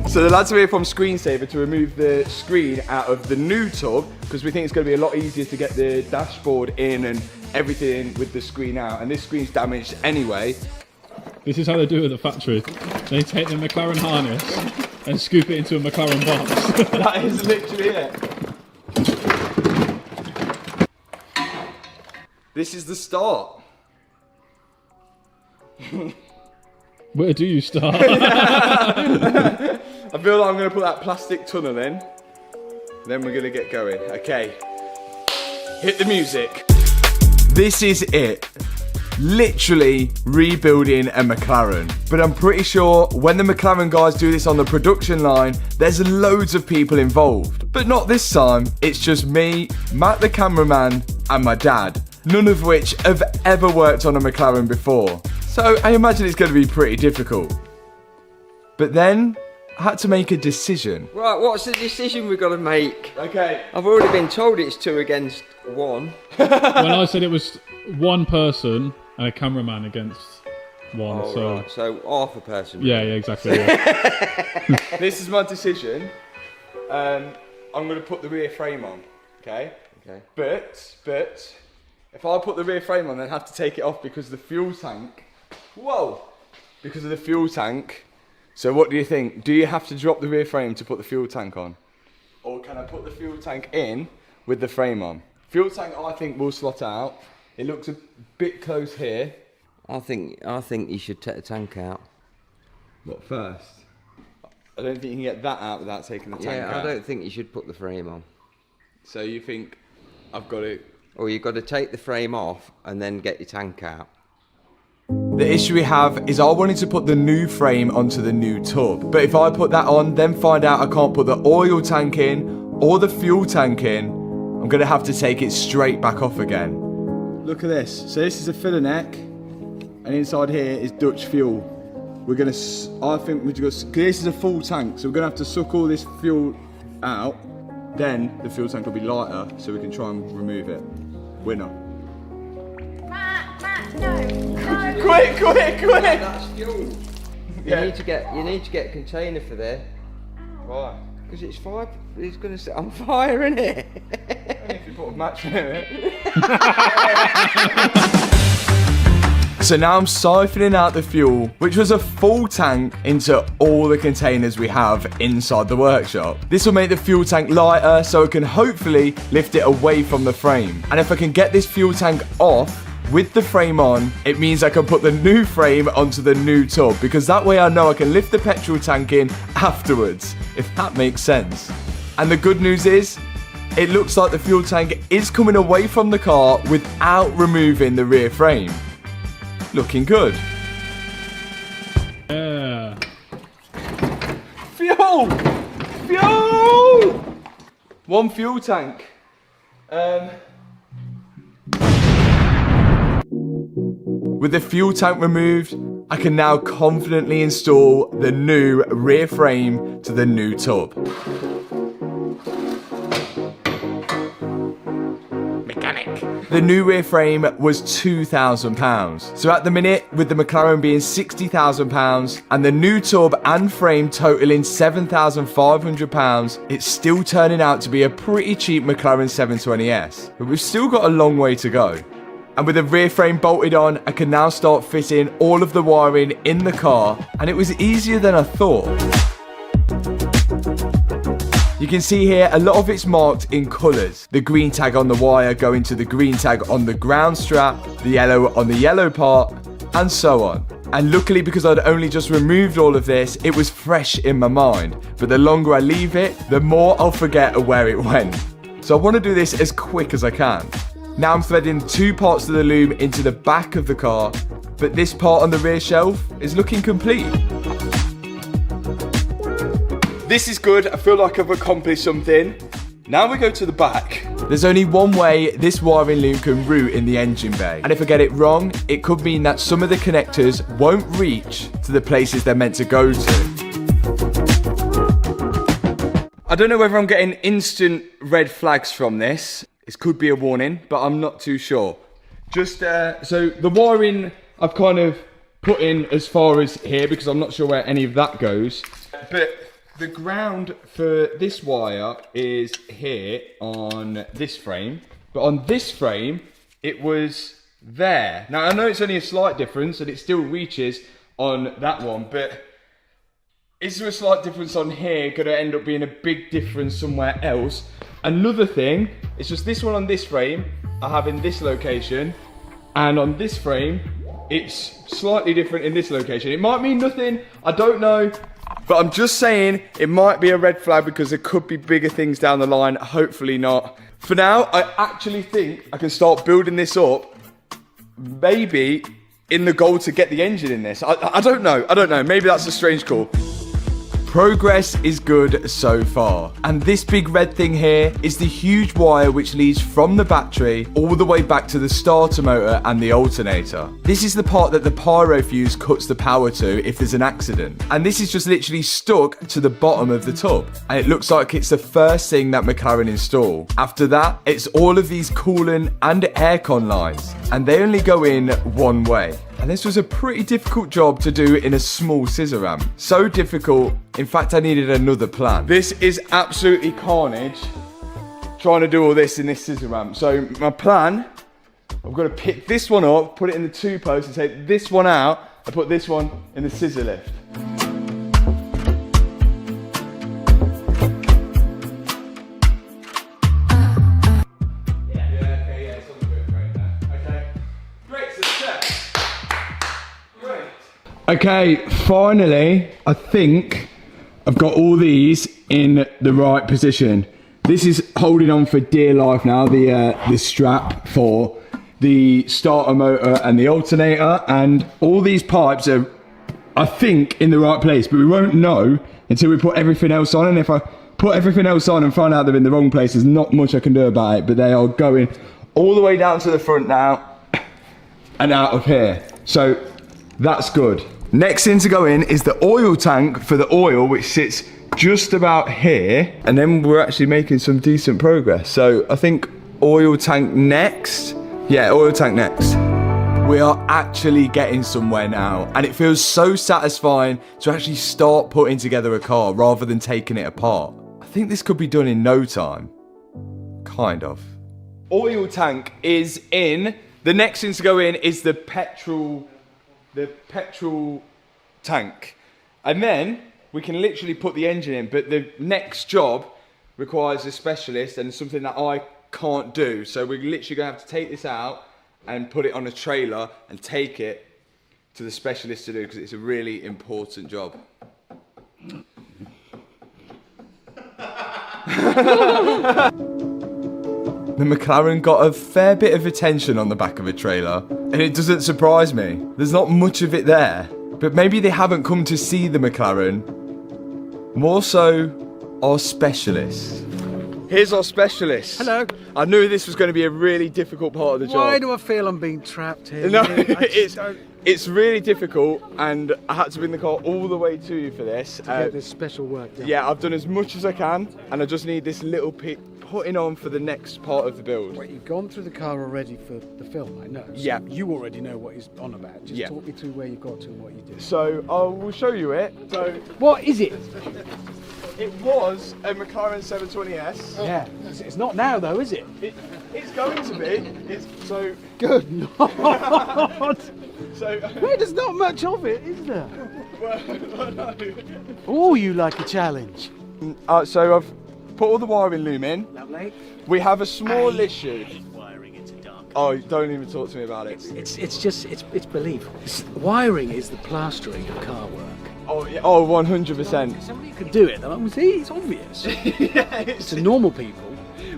So the lads are here from Screensaver to remove the screen out of the new tub because we think it's going to be a lot easier to get the dashboard in and everything with the screen out, and this screen's damaged anyway.
This is how they do it at the factory. They take the McLaren harness and scoop it into a McLaren box.
That is literally it. This is the start.
Where do you start?
I feel like I'm going to put that plastic tunnel in. Then we're going to get going. Okay. Hit the music. This is it. Literally rebuilding a McLaren. But I'm pretty sure when the McLaren guys do this on the production line, there's loads of people involved. But not this time. It's just me, Matt the cameraman, and my dad. None of which have ever worked on a McLaren before. So I imagine it's going to be pretty difficult. But then I had to make a decision.
Right, what's the decision we've got to make?
Okay.
I've already been told it's 2 against 1.
When I said it was one person and a cameraman against one,
Oh,
so...
right, so half a person.
Yeah, exactly. Yeah.
This is my decision. I'm going to put the rear frame on. Okay?
Okay.
But, if I put the rear frame on, then I have to take it off because of the fuel tank. Whoa! Because of the fuel tank. So what do you think? Do you have to drop the rear frame to put the fuel tank on? Or can I put the fuel tank in with the frame on? Fuel tank I think will slot out. It looks a bit close here.
I think you should take the tank out.
What first? I don't think you can get that out without taking the tank out.
Yeah, I don't think you should put the frame on.
So you think I've got it?
Or you've got to take the frame off and then get your tank out.
The issue we have is I wanted to put the new frame onto the new tub, but if I put that on, then find out I can't put the oil tank in or the fuel tank in, I'm going to have to take it straight back off again. Look at this. So this is a filler neck, and inside here is Dutch fuel. We're going to, I think we're going to, because this is a full tank, so we're going to have to suck all this fuel out, then the fuel tank will be lighter, so we can try and remove it. Winner.
Matt, no.
Quick!
That's fuel. You need to get a container for there.
Why?
Because it's going to set on fire, isn't it?
If you put a match in it.
So now I'm siphoning out the fuel, which was a full tank, into all the containers we have inside the workshop. This will make the fuel tank lighter, so I can hopefully lift it away from the frame. And if I can get this fuel tank off with the frame on, it means I can put the new frame onto the new tub, because that way I know I can lift the petrol tank in afterwards, if that makes sense. And the good news is, it looks like the fuel tank is coming away from the car without removing the rear frame. Looking good.
Yeah.
Fuel! Fuel! One fuel tank.
With the fuel tank removed, I can now confidently install the new rear frame to the new tub. The new rear frame was £2,000. So at the minute, with the McLaren being £60,000 and the new tub and frame totaling £7,500, it's still turning out to be a pretty cheap McLaren 720S. But we've still got a long way to go. And with the rear frame bolted on, I can now start fitting all of the wiring in the car, and it was easier than I thought. You can see here a lot of it's marked in colours. The green tag on the wire going to the green tag on the ground strap, the yellow on the yellow part, and so on. And luckily, because I'd only just removed all of this, it was fresh in my mind. But the longer I leave it, the more I'll forget where it went. So I want to do this as quick as I can. Now I'm threading 2 parts of the loom into the back of the car, but this part on the rear shelf is looking complete.
This is good. I feel like I've accomplished something. Now we go to the back.
There's only one way this wiring loom can route in the engine bay. And if I get it wrong, it could mean that some of the connectors won't reach to the places they're meant to go to.
I don't know whether I'm getting instant red flags from this. This could be a warning, but I'm not too sure. Just, so the wiring I've kind of put in as far as here, because I'm not sure where any of that goes. But the ground for this wire is here on this frame, but on this frame, it was there. Now, I know it's only a slight difference and it still reaches on that one, but is there a slight difference on here going to end up being a big difference somewhere else? Another thing, it's just this one on this frame, I have in this location, and on this frame, it's slightly different in this location. It might mean nothing, I don't know, but I'm just saying it might be a red flag because there could be bigger things down the line, hopefully not. For now, I actually think I can start building this up, maybe in the goal to get the engine in this. I don't know, maybe that's a strange call.
Progress is good so far. And this big red thing here is the huge wire which leads from the battery all the way back to the starter motor and the alternator. This is the part that the pyro fuse cuts the power to if there's an accident. And this is just literally stuck to the bottom of the tub. And it looks like it's the first thing that McLaren install. After that, it's all of these coolant and aircon lines. And they only go in one way. And this was a pretty difficult job to do in a small scissor ramp. So difficult, in fact I needed another plan.
This is absolutely carnage, trying to do all this in this scissor ramp. So my plan, I'm going to pick this one up, put it in the 2 posts and take this one out and put this one in the scissor lift.
Okay, finally, I think
I've got all these in the right position. This is holding on for dear life now, the strap for the starter motor and the alternator, and all these pipes are, I think, in the right place, but we won't know until we put everything else on. And if I put everything else on and find out they're in the wrong place, there's not much I can do about it, but they are going all the way down to the front now and out of here. So that's good. Next thing to go in is the oil tank for the oil, which sits just about here, and then we're actually making some decent progress. So I think oil tank next. Yeah, oil tank next. We are actually getting somewhere now, and it feels so satisfying to actually start putting together a car rather than taking it apart. I think this could be done in no time. Kind of. Oil tank is in. The next thing to go in is the petrol tank, and then we can literally put the engine in, but the next job requires a specialist and something that I can't do. So we're literally gonna have to take this out and put it on a trailer and take it to the specialist to do, because it's a really important job. The McLaren got a fair bit of attention on the back of a trailer, and it doesn't surprise me. There's not much of it there, but maybe they haven't come to see the McLaren. More so, our specialist. Here's our specialist.
Hello.
I knew this was going to be a really difficult part of the job.
Why do I feel I'm being trapped here?
No, it's really difficult, and I had to bring the car all the way to you for this.
To get this special work done.
Yeah, I've done as much as I can, and I just need this little putting on for the next part of the build.
Wait, you've gone through the car already for the film, I know. So
yeah.
You already know what he's on about. Just
yeah.
talk me through where you got to and what you did.
So I will show you it. So
what is it?
It was a Mclaren 720S.
Yeah, it's not now though, is it?
It's going to be. It's so
good. Lord.
So
there's not much of it, is there?
Well, no.
Oh, you like a challenge.
So I've put all the wiring loom in.
Lovely.
We have a small issue. Oh, don't even talk to me about it.
It's belief. Wiring is the plastering of car work.
Oh yeah. Oh, 100%.
Somebody could do it. See, it's obvious.
Yeah,
it's to normal people.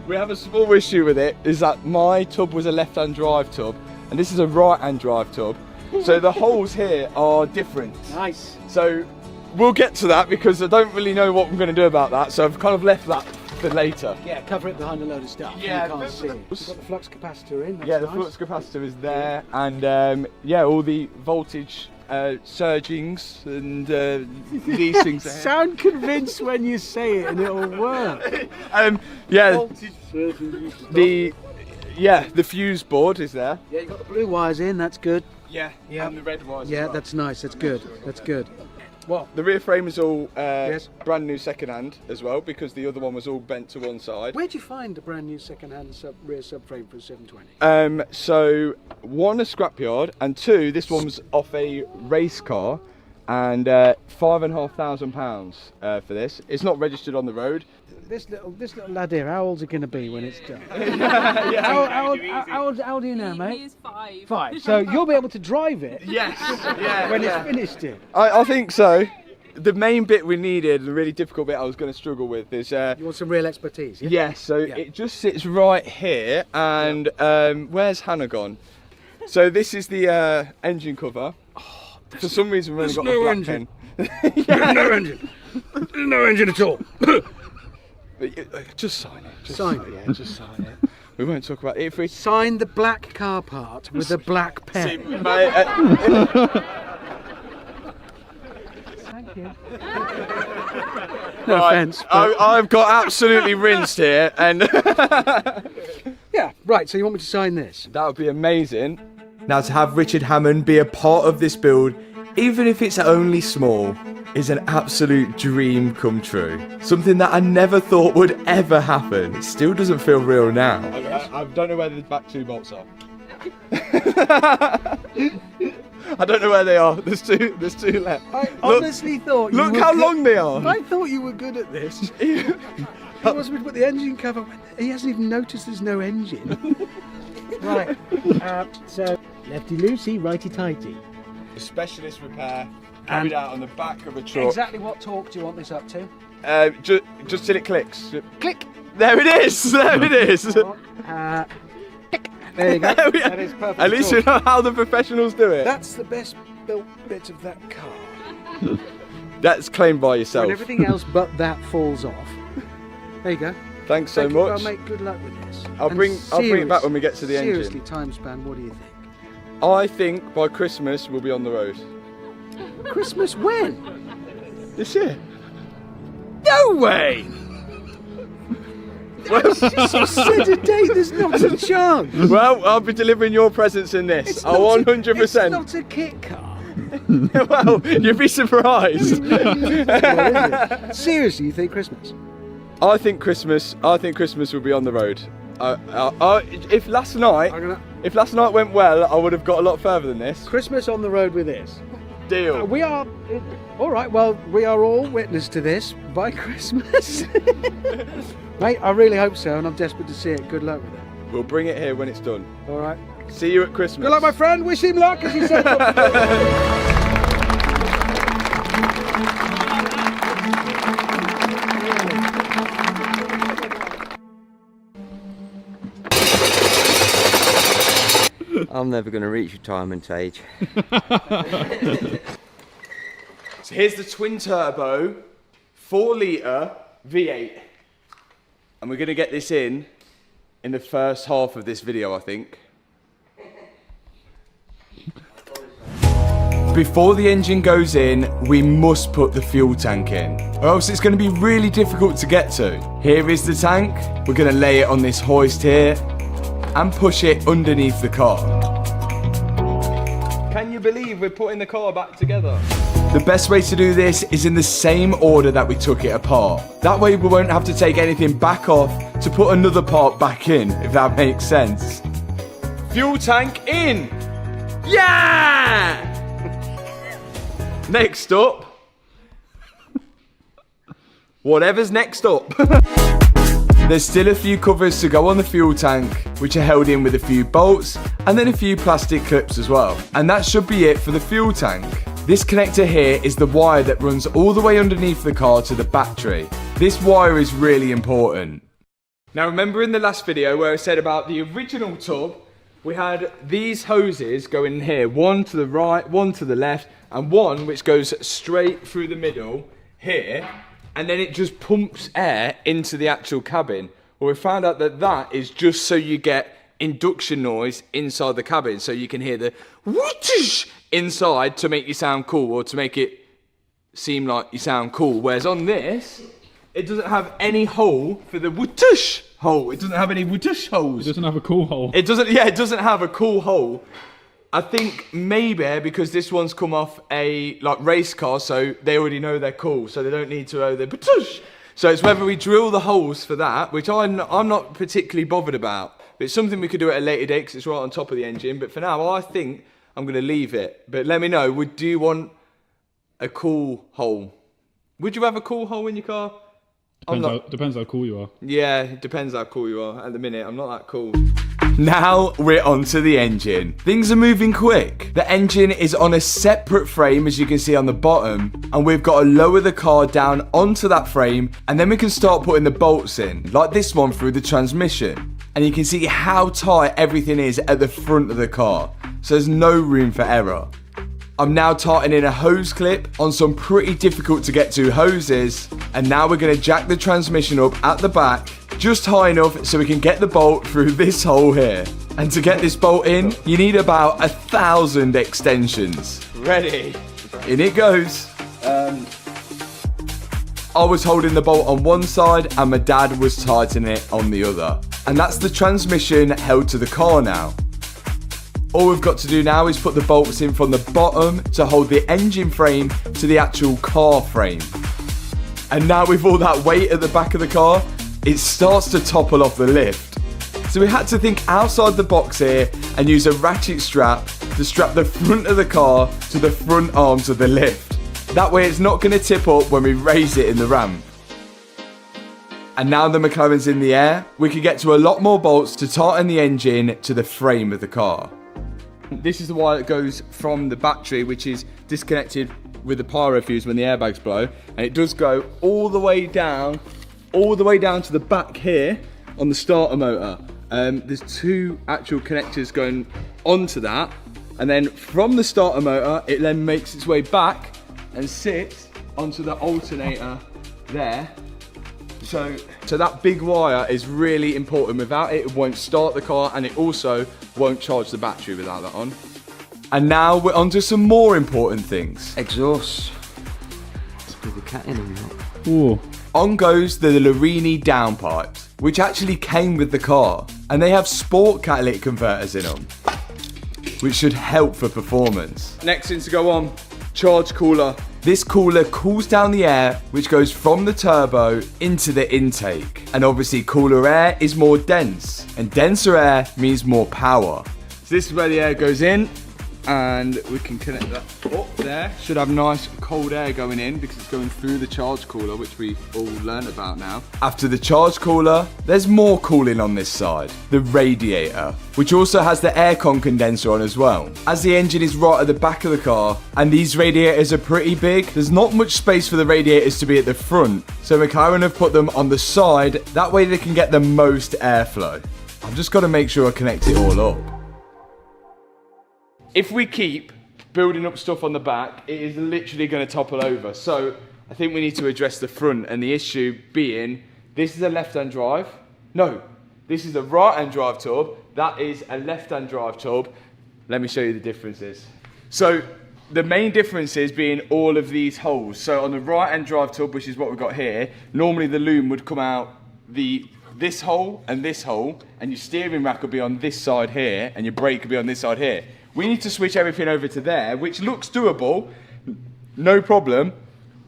We have a small issue with it. Is that my tub was a left-hand drive tub, and this is a right-hand drive tub. So the holes here are different.
Nice.
So we'll get to that, because I don't really know what I'm going to do about that. So I've kind of left that for later.
Yeah, cover it behind a load of stuff.
Yeah,
you can't see. You've got the flux capacitor in. That's
yeah, the
nice.
flux capacitor is there, and yeah, all the voltage surgings and these things.
Sound convinced when you say it, and it'll work.
Yeah, the fuse board is there.
Yeah, you got the blue wires in. That's good.
Yeah, and the red wires.
Yeah,
as well.
that's nice. That's good. That's good. Well,
the rear frame is all brand new second-hand as well, because the other one was all bent to one side.
Where'd you find a brand new second-hand rear subframe for a 720?
So one, a scrapyard, and two, this one was off a race car, and £5,500 for this. It's not registered on the road.
This little lad here, how old's he going to be when it's done?
Yeah.
How old are you now, mate?
He is 5.
5. So you'll be able to drive it.
Yes. Yeah.
When it's finished it.
I think so. The main bit we needed, the really difficult bit I was going to struggle with, is
you want some real expertise. Yeah.
Yes. So it just sits right here, and where's Hannah gone? So this is the engine cover. Oh, for some reason we've only got a black engine.
There's no engine. There's no engine at all.
Just sign it.
Sign it.
Yeah, just sign it. We won't talk about it. If we
sign the black car part with a black pen.
See, mate,
Thank you. No offence.
I've got absolutely rinsed here, and
yeah, right. So you want me to sign this?
That would be amazing. Now, to have Richard Hammond be a part of this build, even if it's only small, is an absolute dream come true. Something that I never thought would ever happen. It still doesn't feel real now. I don't know where the back two bolts are. I don't know where they are. There's two left.
I honestly thought you
look
were
how long they are.
I thought you were good at this. He wants me to put the engine cover. He hasn't even noticed there's no engine. Right. So lefty loosey, righty tighty.
Specialist repair carried out on the back of a truck.
Exactly what torque do you want this up to?
Just till it clicks. Click. There it is. There it is.
Click. There you go. That is perfect.
At least you know how the professionals do it.
That's the best built bit of that car.
That's claimed by yourself.
When everything else but that falls off. There you go.
Thanks so
Thank you.
much.
I'll make good luck with this.
I'll bring it back when we get to the engine.
Seriously, time span, what do you think?
I think by Christmas we'll be on the road.
Christmas when?
This year.
No way!
Well,
just said a date, there's not a chance.
Well, I'll be delivering your presents in this.
It's
100%.
It's not a kit car.
Well, you'd be surprised.
Seriously, you think Christmas?
I think Christmas will be on the road. If last night went well, I would have got a lot further than this.
Christmas on the road with this.
Deal.
We are all right. Well, we are all witness to this by Christmas. Mate, I really hope so, and I'm desperate to see it. Good luck with it.
We'll bring it here when it's done.
All right.
See you at Christmas.
Good luck, my friend. Wish him luck, as he said.
I'm never going to reach retirement age.
So here's the twin turbo, 4 litre V8. And we're going to get this in the first half of this video, I think. Before the engine goes in, we must put the fuel tank in, or else it's going to be really difficult to get to. Here is the tank. We're going to lay it on this hoist here and push it underneath the car. Can you believe we're putting the car back together? The best way to do this is in the same order that we took it apart. That way we won't have to take anything back off to put another part back in, if that makes sense. Fuel tank in! Yeah! Next up, whatever's next up. There's still a few covers to go on the fuel tank, which are held in with a few bolts and then a few plastic clips as well. And that should be it for the fuel tank. This connector here is the wire that runs all the way underneath the car to the battery. This wire is really important. Now remember in the last video where I said about the original tub, we had these hoses going in here, one to the right, one to the left, and one which goes straight through the middle here, and then it just pumps air into the actual cabin. Well, we found out that that is just so you get induction noise inside the cabin, so you can hear the whoosh inside to make you sound cool, or to make it seem like you sound cool. Whereas on this, it doesn't have any hole for the whoosh hole. It doesn't have any whoosh holes.
It doesn't have a cool hole.
It doesn't. Yeah, it doesn't have a cool hole. I think maybe because this one's come off a race car, so they already know they're cool, so they don't need to owe their whoosh. So it's whether we drill the holes for that, which I'm not particularly bothered about. But it's something we could do at a later date because it's right on top of the engine. But for now, I think I'm going to leave it. But let me know, do you want a cool hole? Would you have a cool hole in your car?
Depends how cool you are.
Yeah, it depends how cool you are. At the minute, I'm not that cool. Now we're onto the engine. Things are moving quick. The engine is on a separate frame, as you can see on the bottom, and we've got to lower the car down onto that frame, and then we can start putting the bolts in, like this one through the transmission. And you can see how tight everything is at the front of the car, so there's no room for error. I'm now tightening a hose clip on some pretty difficult to get to hoses, and now we're going to jack the transmission up at the back just high enough so we can get the bolt through this hole here. And to get this bolt in, you need about 1,000 extensions. Ready? In it goes. I was holding the bolt on one side and my dad was tightening it on the other. And that's the transmission held to the car now. All we've got to do now is put the bolts in from the bottom to hold the engine frame to the actual car frame. And now with all that weight at the back of the car, it starts to topple off the lift. So we had to think outside the box here and use a ratchet strap to strap the front of the car to the front arms of the lift. That way it's not going to tip up when we raise it in the ramp. And now the McLaren's in the air, we can get to a lot more bolts to tighten the engine to the frame of the car. This is the wire that goes from the battery, which is disconnected with the pyro fuse when the airbags blow, and it does go all the way down to the back here on the starter motor. There's 2 actual connectors going onto that, and then from the starter motor it then makes its way back and sits onto the alternator there. So that big wire is really important. Without it, it won't start the car, and it also won't charge the battery without that on. And now we're on to some more important things.
Exhaust. With the cat in them.
Ooh.
On goes the Larini downpipes, which actually came with the car, and they have sport catalytic converters in them, which should help for performance. Next thing to go on, charge cooler. This cooler cools down the air, which goes from the turbo into the intake. And obviously cooler air is more dense, and denser air means more power. So this is where the air goes in, and we can connect that up there. Should have nice cold air going in because it's going through the charge cooler, which we've all learned about now. After the charge cooler, there's more cooling on this side, the radiator, which also has the aircon condenser on as well. As the engine is right at the back of the car, and these radiators are pretty big, there's not much space for the radiators to be at the front, so McLaren have put them on the side, that way they can get the most airflow. I've just got to make sure I connect it all up. If we keep building up stuff on the back, it is literally going to topple over. So I think we need to address the front, and the issue being, this is a left-hand drive. No, this is a right-hand drive tub. That is a left-hand drive tub. Let me show you the differences. So the main difference is being all of these holes. So on the right-hand drive tub, which is what we've got here, normally the loom would come out this hole, and your steering rack will be on this side here, and your brake will be on this side here. We need to switch everything over to there, which looks doable, no problem,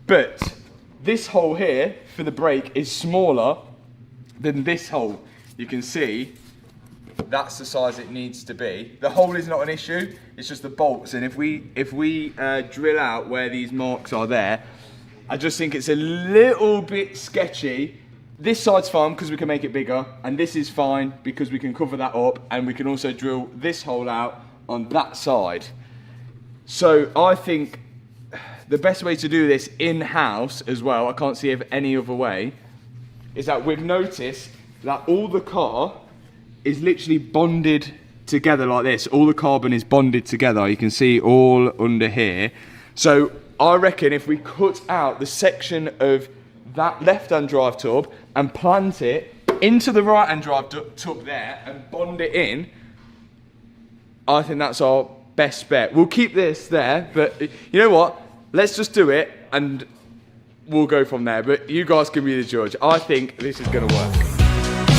but this hole here for the brake is smaller than this hole. You can see that's the size it needs to be. The hole is not an issue, it's just the bolts, and if we drill out where these marks are there, I just think it's a little bit sketchy. This side's fine because we can make it bigger, and this is fine because we can cover that up, and we can also drill this hole out on that side. So I think the best way to do this in-house as well, I can't see of any other way, is that we've noticed that all the car is literally bonded together like this. All the carbon is bonded together. You can see all under here. So I reckon if we cut out the section of that left-hand drive tub and plant it into the right-hand drive tub there and bond it in, I think that's our best bet. We'll keep this there, but you know what? Let's just do it and we'll go from there. But you guys can be the judge. I think this is going to work.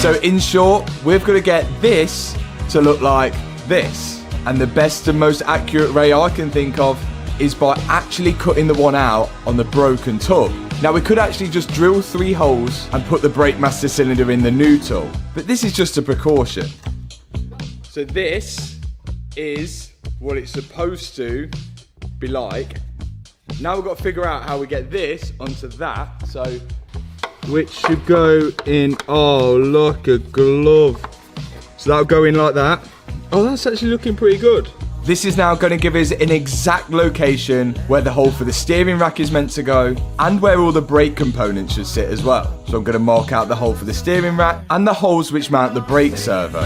So in short, we've got to get this to look like this. And the best and most accurate way I can think of is by actually cutting the one out on the broken tub. Now we could actually just drill 3 holes and put the brake master cylinder in the new tub. But this is just a precaution. So this is what it's supposed to be like. Now we've got to figure out how we get this onto that. So, which should go in, oh look, a glove. So that'll go in like that. Oh, that's actually looking pretty good. This is now going to give us an exact location where the hole for the steering rack is meant to go and where all the brake components should sit as well. So I'm going to mark out the hole for the steering rack and the holes which mount the brake servo.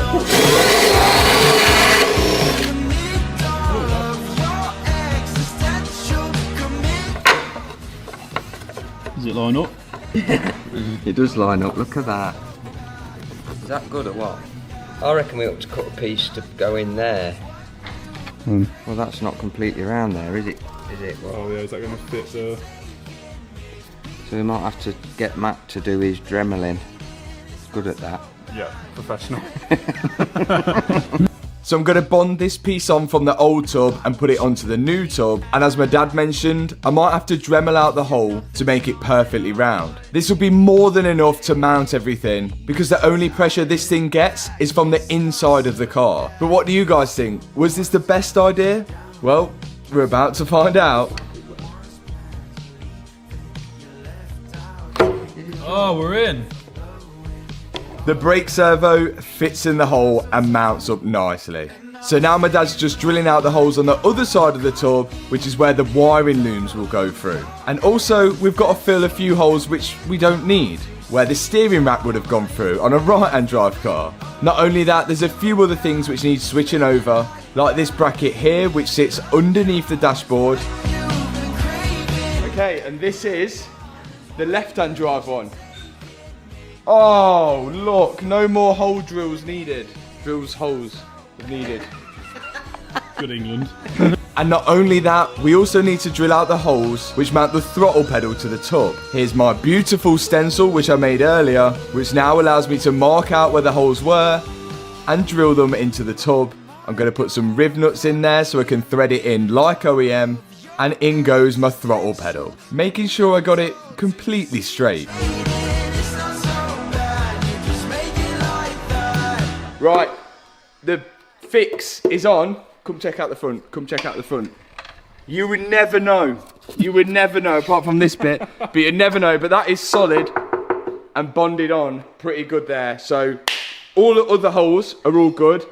Does it line up?
It does line up, look at that. Is that good or what? I reckon we ought to cut a piece to go in there. Well, that's not completely round there, is it? Is it? Well,
oh yeah, is that going to fit the...
So we might have to get Matt to do his dremeling. He's good at that.
Yeah, professional.
So I'm going to bond this piece on from the old tub and put it onto the new tub. And as my dad mentioned, I might have to Dremel out the hole to make it perfectly round. This will be more than enough to mount everything because the only pressure this thing gets is from the inside of the car. But what do you guys think? Was this the best idea? Well, we're about to find out.
Oh, we're in.
The brake servo fits in the hole and mounts up nicely.
So now my dad's just drilling out the holes on the other side of the tub, which is where the wiring looms will go through. And also, we've got to fill a few holes which we don't need, where the steering rack would have gone through on a right-hand drive car. Not only that, there's a few other things which need switching over, like this bracket here, which sits underneath the dashboard. Okay, and this is the left-hand drive one. Oh, look, no more hole drills needed. Holes needed.
Good England.
And not only that, we also need to drill out the holes which mount the throttle pedal to the tub. Here's my beautiful stencil which I made earlier, which now allows me to mark out where the holes were and drill them into the tub. I'm going to put some riv nuts in there so I can thread it in like OEM, and in goes my throttle pedal, making sure I got it completely straight. Right, the fix is on. Come check out the front, come check out the front. You would never know, apart from this bit, but you'd never know, but that is solid and bonded on pretty good there. So all the other holes are all good.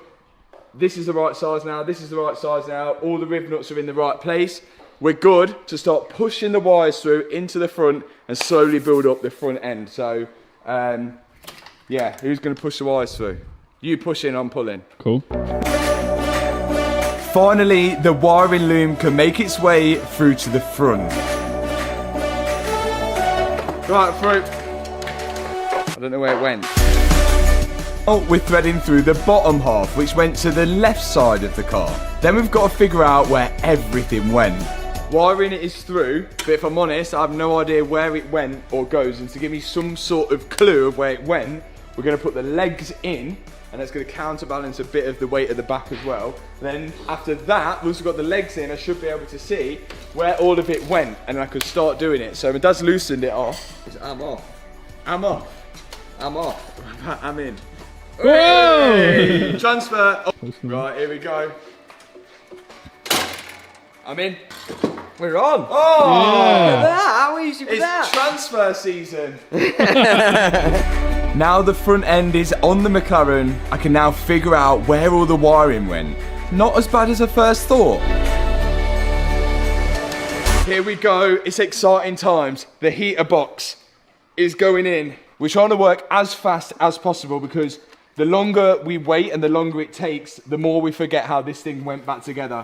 This is the right size now, this is the right size now, all the riv nuts are in the right place. We're good to start pushing the wires through into the front and slowly build up the front end. So, yeah, who's gonna push the wires through? You pushing, I'm pulling.
Cool.
Finally, the wiring loom can make its way through to the front. Right, through. I don't know where it went. Oh, we're threading through the bottom half, which went to the left side of the car. Then we've got to figure out where everything went. Wiring it is through, but if I'm honest, I have no idea where it went or goes. And to give me some sort of clue of where it went, we're going to put the legs in, and that's going to counterbalance a bit of the weight at the back as well. Then after that, once we've got the legs in, I should be able to see where all of it went, and I could start doing it. So my dad's loosened it off.
I'm off.
I'm off.
I'm off.
I'm in.
Whoa!
Hey, transfer. Oh, right, here we go. I'm in.
We're on.
Oh!
Look at that. How easy was
It's
that?
transfer season. Now the front end is on the McLaren, I can now figure out where all the wiring went. Not as bad as I first thought. Here we go, it's exciting times. The heater box is going in. We're trying to work as fast as possible because the longer we wait and the longer it takes, the more we forget how this thing went back together.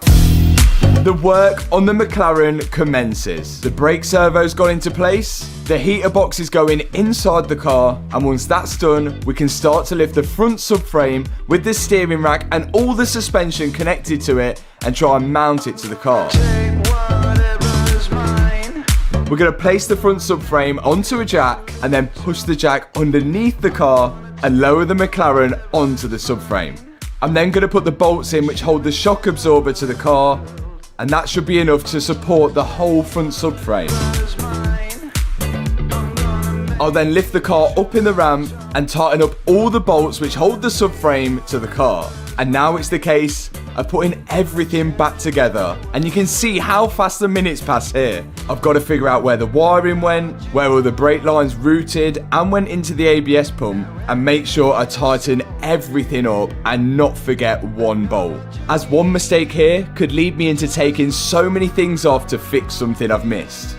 The work on the McLaren commences. The brake servo's got into place, the heater box is going inside the car, and once that's done, we can start to lift the front subframe with the steering rack and all the suspension connected to it and try and mount it to the car. We're going to place the front subframe onto a jack and then push the jack underneath the car and lower the McLaren onto the subframe. I'm then going to put the bolts in which hold the shock absorber to the car, and that should be enough to support the whole front subframe. I'll then lift the car up in the ramp and tighten up all the bolts which hold the subframe to the car. And now it's the case of putting everything back together, and you can see how fast the minutes pass here. I've got to figure out where the wiring went, where all the brake lines routed and went into the ABS pump, and make sure I tighten everything up and not forget one bolt, as one mistake here could lead me into taking so many things off to fix something I've missed.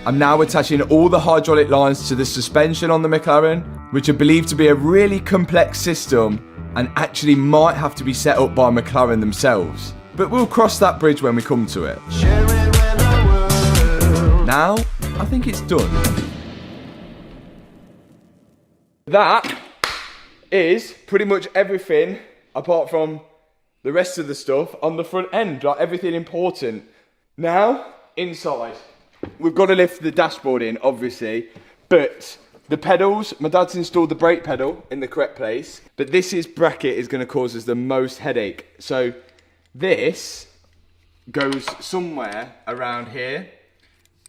I'm now attaching all the hydraulic lines to the suspension on the McLaren, which are believed to be a really complex system and actually might have to be set up by McLaren themselves. But we'll cross that bridge when we come to it. Now, I think it's done. That is pretty much everything apart from the rest of the stuff on the front end, like everything important. Now, inside. We've got to lift the dashboard in, obviously, but the pedals, my dad's installed the brake pedal in the correct place, but this bracket is going to cause us the most headache. So this goes somewhere around here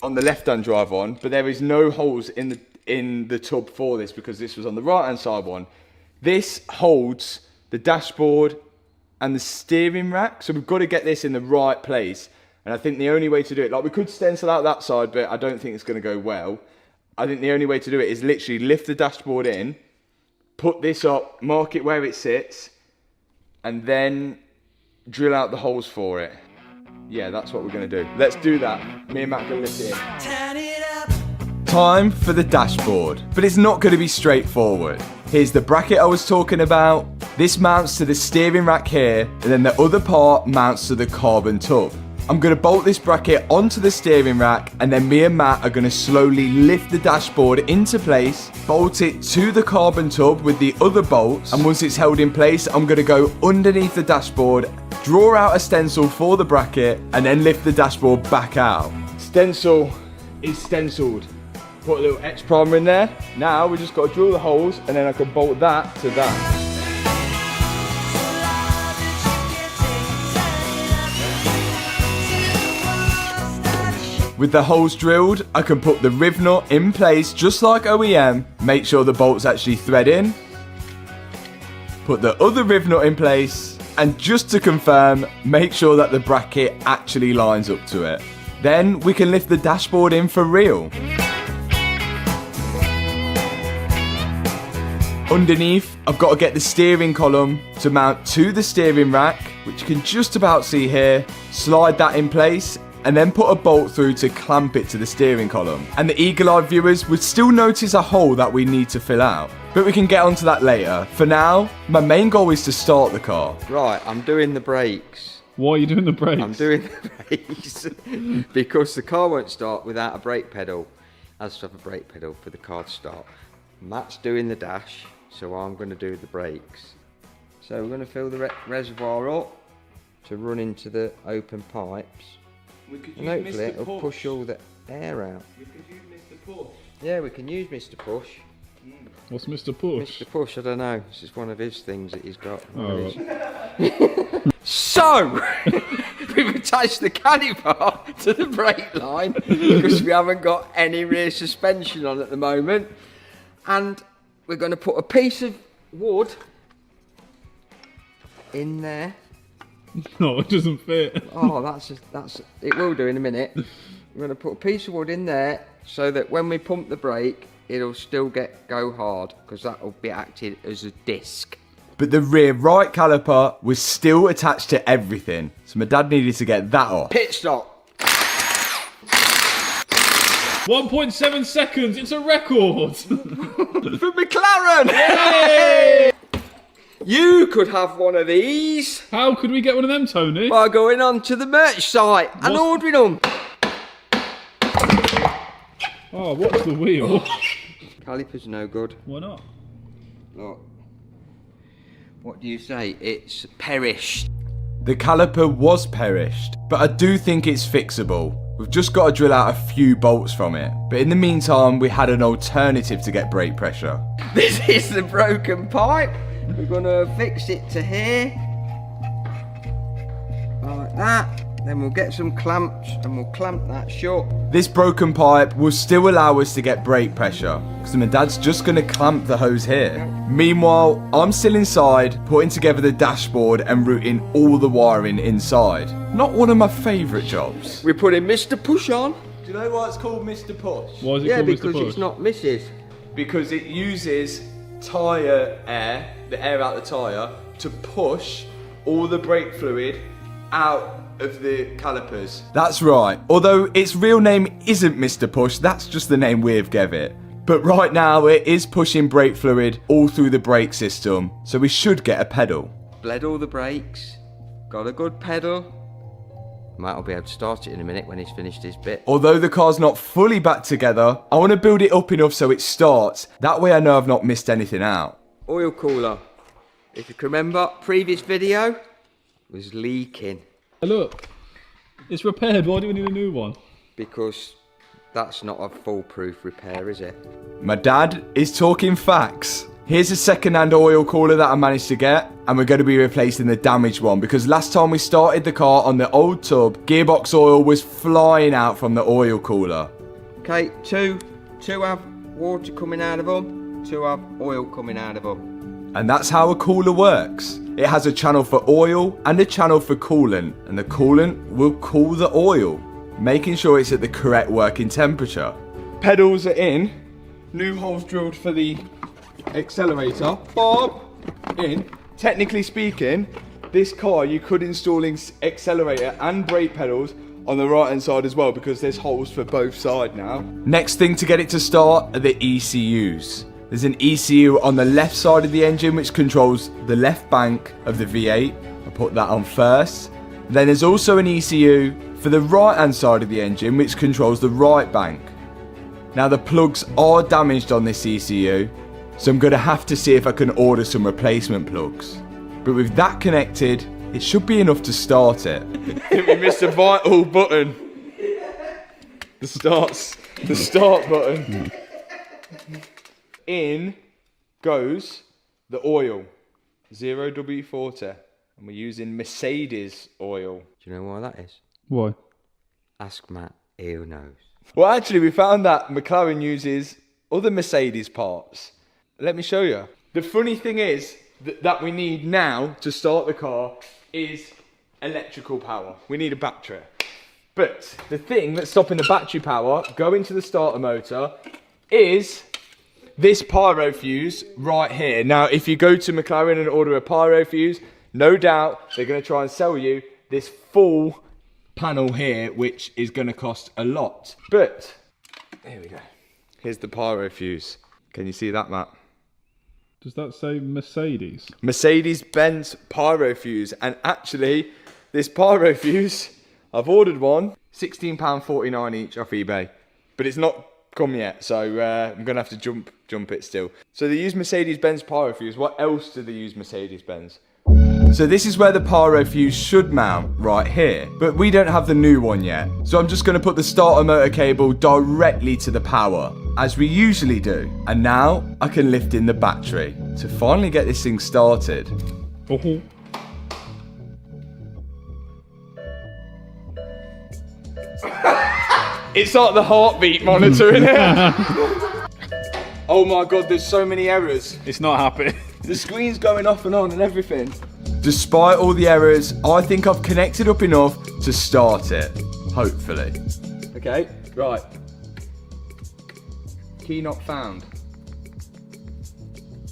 on the left-hand drive one, but there is no holes in the tub for this because this was on the right-hand side one. This holds the dashboard and the steering rack, so we've got to get this in the right place. And I think the only way to do it, like we could stencil out that side, but I don't think it's going to go well. I think the only way to do it is literally lift the dashboard in, put this up, mark it where it sits, and then
drill out the holes for it. Yeah, that's what we're gonna do. Let's do that. Me and Matt can lift it in. Time for the dashboard, but it's not gonna be straightforward. Here's the bracket I was talking about. This mounts to the steering rack here, and then the other part mounts to the carbon tub. I'm gonna bolt this bracket onto the steering rack, and then me and Matt are gonna slowly lift the dashboard into place, bolt it to the carbon tub with the other bolts, and once it's held in place, I'm gonna go underneath the dashboard, draw out a stencil for the bracket, and then lift the dashboard back out. Stencil is stenciled. Put a little etch primer in there. Now we just gotta drill the holes, and then I can bolt that to that. With the holes drilled, I can put the riv nut in place just like OEM, make sure the bolts actually thread in, put the other riv nut in place, and just to confirm, make sure that the bracket actually lines up to it. Then we can lift the dashboard in for real. Underneath, I've got to get the steering column to mount to the steering rack, which you can just about see here, slide that in place, and then put a bolt through to clamp it to the steering column. And the eagle-eyed viewers would still notice a hole that we need to fill out, but we can get onto that later. For now, my main goal is to start the car.
Right, I'm doing the brakes.
Why are you doing the brakes?
I'm doing the brakes because the car won't start without a brake pedal. It has to have a brake pedal for the car to start. Matt's doing the dash, so I'm going to do the brakes. So we're going to fill the reservoir up to run into the open pipes. And hopefully it'll push all the air out.
We could use Mr. Push.
Yeah, we can use Mr. Push.
What's Mr. Push?
Mr. Push, I don't know. This is one of his things that he's got.
Oh,
So, we've attached the caliper to the brake line because we haven't got any rear suspension on at the moment. And we're going to put a piece of wood in there.
No, it doesn't fit.
Oh, it will do in a minute. We're going to put a piece of wood in there so that when we pump the brake, it'll still go hard because that will be acted as a disc.
But the rear right caliper was still attached to everything, so my dad needed to get that off.
Pit stop.
1.7 seconds, it's a record.
For McLaren! Yay! You could have one of these.
How could we get one of them, Tony?
By going on to the merch site and ordering them.
Oh, what's the wheel?
Caliper's no good.
Why not?
Look. What do you say? It's perished.
The caliper was perished, but I do think it's fixable. We've just got to drill out a few bolts from it. But in the meantime, we had an alternative to get brake pressure.
This is the broken pipe. We're going to fix it to here. Like that. Then we'll get some clamps and we'll clamp that shut.
This broken pipe will still allow us to get brake pressure, because my dad's just going to clamp the hose here. Meanwhile, I'm still inside, putting together the dashboard and routing all the wiring inside. Not one of my favourite jobs.
We're putting Mr. Push on.
Do you know why it's called Mr. Push?
Why is it
Yeah,
called
because
Mr. Push?
it's not Mrs.
Because it uses tyre air, the air out the tyre, to push all the brake fluid out of the calipers. That's right. Although its real name isn't Mr. Push, that's just the name we've gave it. But right now it is pushing brake fluid all through the brake system, so we should get a pedal.
Bled all the brakes. Got a good pedal. Matt will be able to start it in a minute when he's finished his bit.
Although the car's not fully back together, I want to build it up enough so it starts. That way I know I've not missed anything out.
Oil cooler. If you can remember, previous video was leaking.
Look, it's repaired. Why do we need a new one?
Because that's not a foolproof repair, is it?
My dad is talking facts. Here's a second-hand oil cooler that I managed to get, and we're going to be replacing the damaged one because last time we started the car on the old tub, gearbox oil was flying out from the oil cooler.
Okay, two have water coming out of them, two have oil coming out of them.
And that's how a cooler works. It has a channel for oil and a channel for coolant, and the coolant will cool the oil, making sure it's at the correct working temperature. Pedals are in, new holes drilled for the accelerator, bob in. Technically speaking, this car you could install accelerator and brake pedals on the right hand side as well, because there's holes for both sides now. Next thing to get it to start are the ECUs. There's an ECU on the left side of the engine which controls the left bank of the V8. I'll put that on first. Then there's also an ECU for the right hand side of the engine which controls the right bank. Now the plugs are damaged on this ECU, so I'm going to have to see if I can order some replacement plugs. But with that connected, it should be enough to start it. We missed a vital button. The start button. In goes the oil, 0W40, and we're using Mercedes oil.
Do you know why that is?
Why?
Ask Matt, he knows.
Well, actually, we found that McLaren uses other Mercedes parts. Let me show you. The funny thing is that we need now to start the car is electrical power. We need a battery. But the thing that's stopping the battery power going to the starter motor is this pyro fuse right here. Now, if you go to McLaren and order a pyro fuse, no doubt they're going to try and sell you this full panel here, which is going to cost a lot. But here we go. Here's the pyro fuse. Can you see that, Matt?
Does that say Mercedes?
Mercedes-Benz pyro fuse. And actually, this pyro fuse, I've ordered one, £16.49 each off eBay. But it's not come yet, so I'm going to have to jump it still. So they use Mercedes-Benz pyro fuse. What else do they use Mercedes-Benz? So this is where the pyro fuse should mount, right here. But we don't have the new one yet. So I'm just going to put the starter motor cable directly to the power, as we usually do. And now I can lift in the battery to finally get this thing started.
Oh.
It's like the heartbeat monitor, isn't it? Oh my god, there's so many errors.
It's not happy.
The screen's going off and on and everything. Despite all the errors, I think I've connected up enough to start it. Hopefully. Okay, right. Key not found.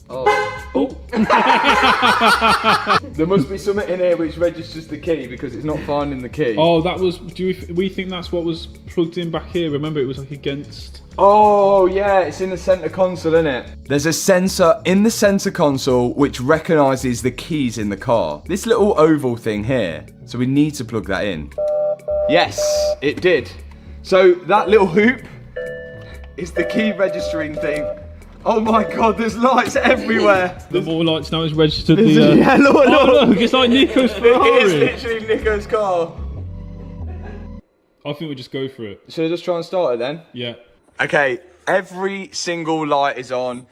Oh. There must be something in here which registers the key, because it's not finding the key.
Oh, that was. We think that's what was plugged in back here? Remember, it was like against.
Oh yeah, it's in the center console, isn't it? There's a sensor in the center console which recognizes the keys in the car. This little oval thing here. So we need to plug that in. Yes, it did. So that little hoop is the key registering thing. Oh my god, there's lights everywhere.
The more lights now is registered.
Yeah, look,
oh, look, it's like Nico's Ferrari.
It is literally Nico's car.
I think we just go for it.
Should I just try and start it then?
Yeah.
Okay, every single light is on.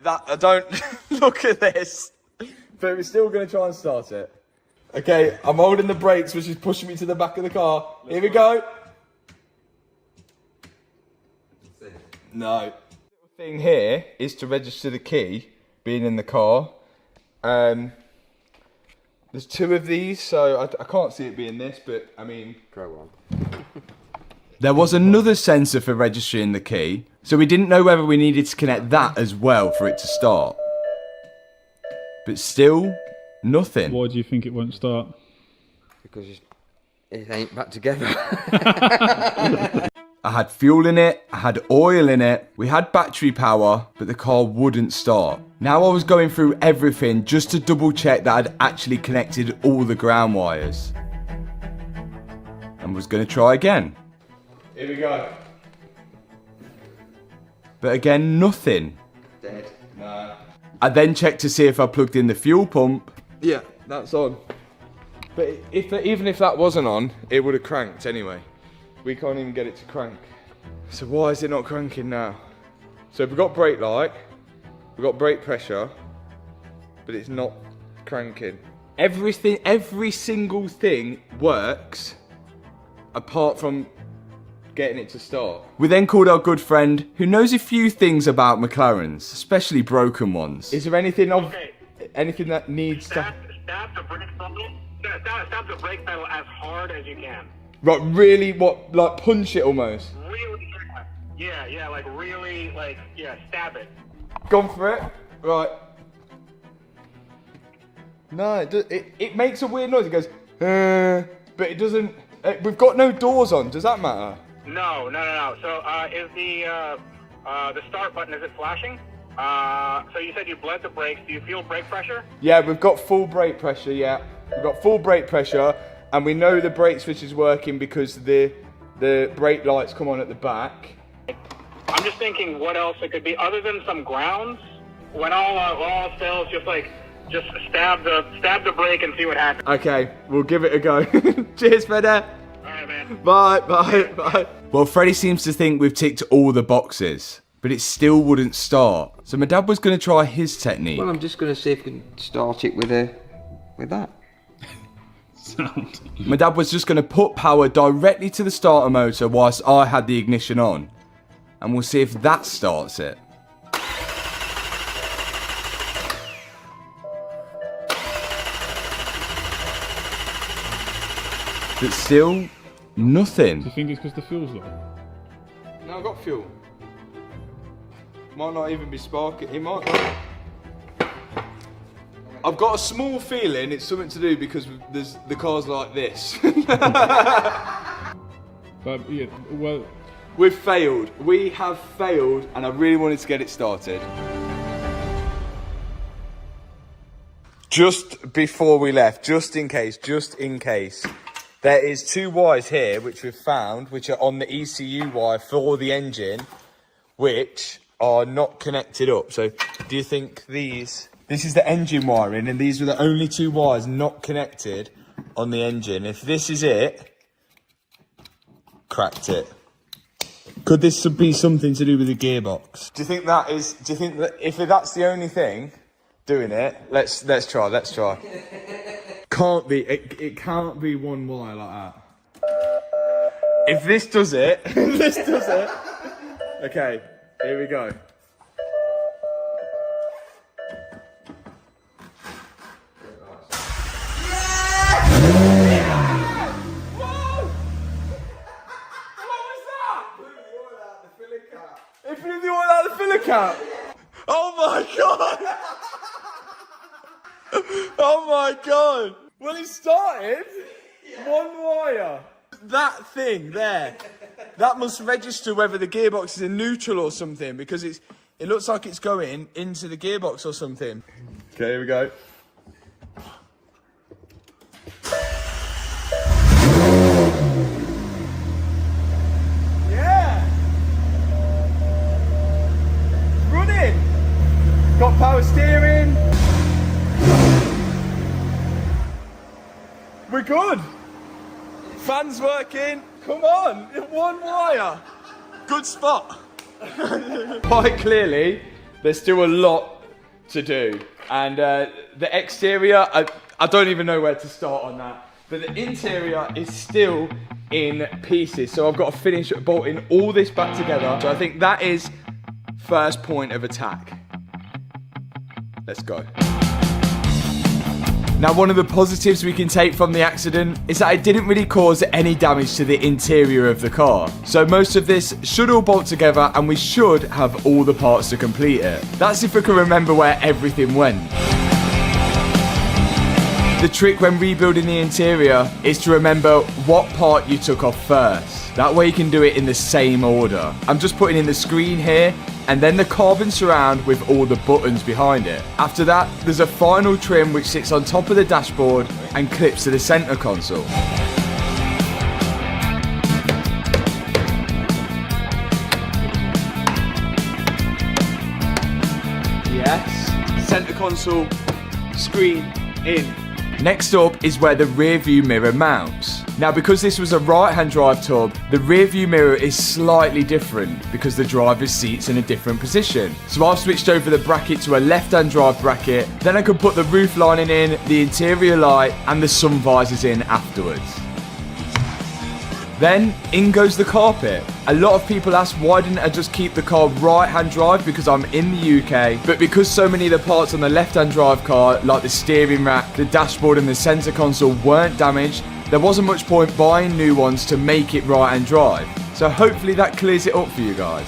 I don't look at this, but we're still going to try and start it. Okay, I'm holding the brakes, which is pushing me to the back of the car. Here we go. No. The thing here is to register the key, being in the car. There's two of these, so I can't see it being this, but I mean, go on. There was another sensor for registering the key, so we didn't know whether we needed to connect that as well for it to start. But still, nothing.
Why do you think it won't start?
Because it ain't back together.
I had fuel in it, I had oil in it, we had battery power, but the car wouldn't start. Now I was going through everything just to double check that I'd actually connected all the ground wires. And was going to try again. Here we go. But again, nothing.
Dead.
No. I then checked to see if I plugged in the fuel pump. Yeah, that's on. But even if that wasn't on, it would have cranked anyway. We can't even get it to crank. So why is it not cranking now? So we've got brake light, we've got brake pressure, but it's not cranking. Every single thing works, apart from getting it to start. We then called our good friend, who knows a few things about McLarens, especially broken ones. Is there anything anything that needs to...
Stab the brake pedal. Stab the brake pedal as hard as you can.
Right, really, what, like punch it almost?
Really, yeah, like really, like, yeah, stab it.
Gone for it? Right. No, it makes a weird noise. It goes, but it doesn't. We've got no doors on. Does that matter?
No. So is the start button, is it flashing? So you said you bled the brakes. Do you feel brake pressure?
Yeah, we've got full brake pressure. Yeah, we've got full brake pressure, and we know the brake switch is working because the brake lights come on at the back.
I'm just thinking what else it could be other than some grounds. When all else fails, just stab the brake and see what happens.
Okay, we'll give it a go. Cheers, Freddie.
All right, man.
Bye. Well, Freddie seems to think we've ticked all the boxes, but it still wouldn't start. So my dad was going to try his technique.
Well, I'm just going to see if we can start it with that.
Sound.
My dad was just going to put power directly to the starter motor whilst I had the ignition on. And we'll see if that starts it. But still, nothing.
Do you think it's because the fuel's low?
No, I've got fuel. Might not even be sparking. It might not. I've got a small feeling it's something to do because the car's like this.
But yeah, well,
We've failed. We have failed, and I really wanted to get it started. Just before we left, just in case, there is 2 wires here which we've found, which are on the ECU wire for the engine, which are not connected up. So do you think this is the engine wiring, and these are the only 2 wires not connected on the engine? If this is it, cracked it. Could this be something to do with the gearbox? Do you think that if that's the only thing doing it, let's try. Can't be, it can't be 1 wire like that. If this does it, Okay, here we go. It blew the oil out of the filler cap. Oh my god! Oh my god! Well, it started 1 wire. That thing there, that must register whether the gearbox is in neutral or something, because it looks like it's going into the gearbox or something. Okay, here we go. Got power steering. We're good. Fans working. Come on, 1 wire. Good spot. Quite clearly, there's still a lot to do. And the exterior, I don't even know where to start on that. But the interior is still in pieces. So I've got to finish bolting all this back together. So I think that is first point of attack. Let's go. Now, one of the positives we can take from the accident is that it didn't really cause any damage to the interior of the car. So most of this should all bolt together and we should have all the parts to complete it. That's if we can remember where everything went. The trick when rebuilding the interior is to remember what part you took off first. That way you can do it in the same order. I'm just putting in the screen here, and then the carbon surround with all the buttons behind it. After that, there's a final trim which sits on top of the dashboard and clips to the center console. Yes, center console, screen in. Next up is where the rear view mirror mounts. Now, because this was a right-hand drive tub, the rear view mirror is slightly different because the driver's seat's in a different position. So I've switched over the bracket to a left-hand drive bracket, then I can put the roof lining in, the interior light, and the sun visors in afterwards. Then, in goes the carpet. A lot of people ask why didn't I just keep the car right-hand drive because I'm in the UK, but because so many of the parts on the left-hand drive car, like the steering rack, the dashboard and the centre console weren't damaged, there wasn't much point buying new ones to make it right-hand drive. So hopefully that clears it up for you guys.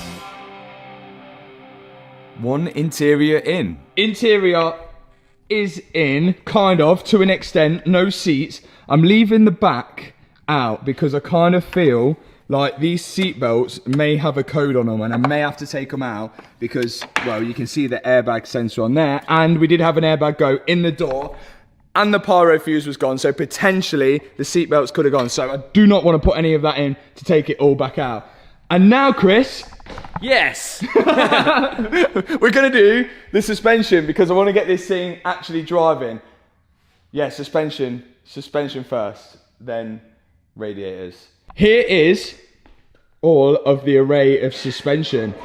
One interior in. Interior
is in, kind of, to an extent, no seats. I'm leaving the back out because I kind of feel like these seat belts may have a code on them and I may have to take them out because, well, you can see the airbag sensor on there, and we did have an airbag go in the door and the pyro fuse was gone, so potentially the seat belts could have gone. So I do not want to put any of that in to take it all back out. And now, Chris,
Yes!
we're going to do the suspension because I want to get this thing actually driving. Yeah, suspension first, then radiators. Here is all of the array of suspension.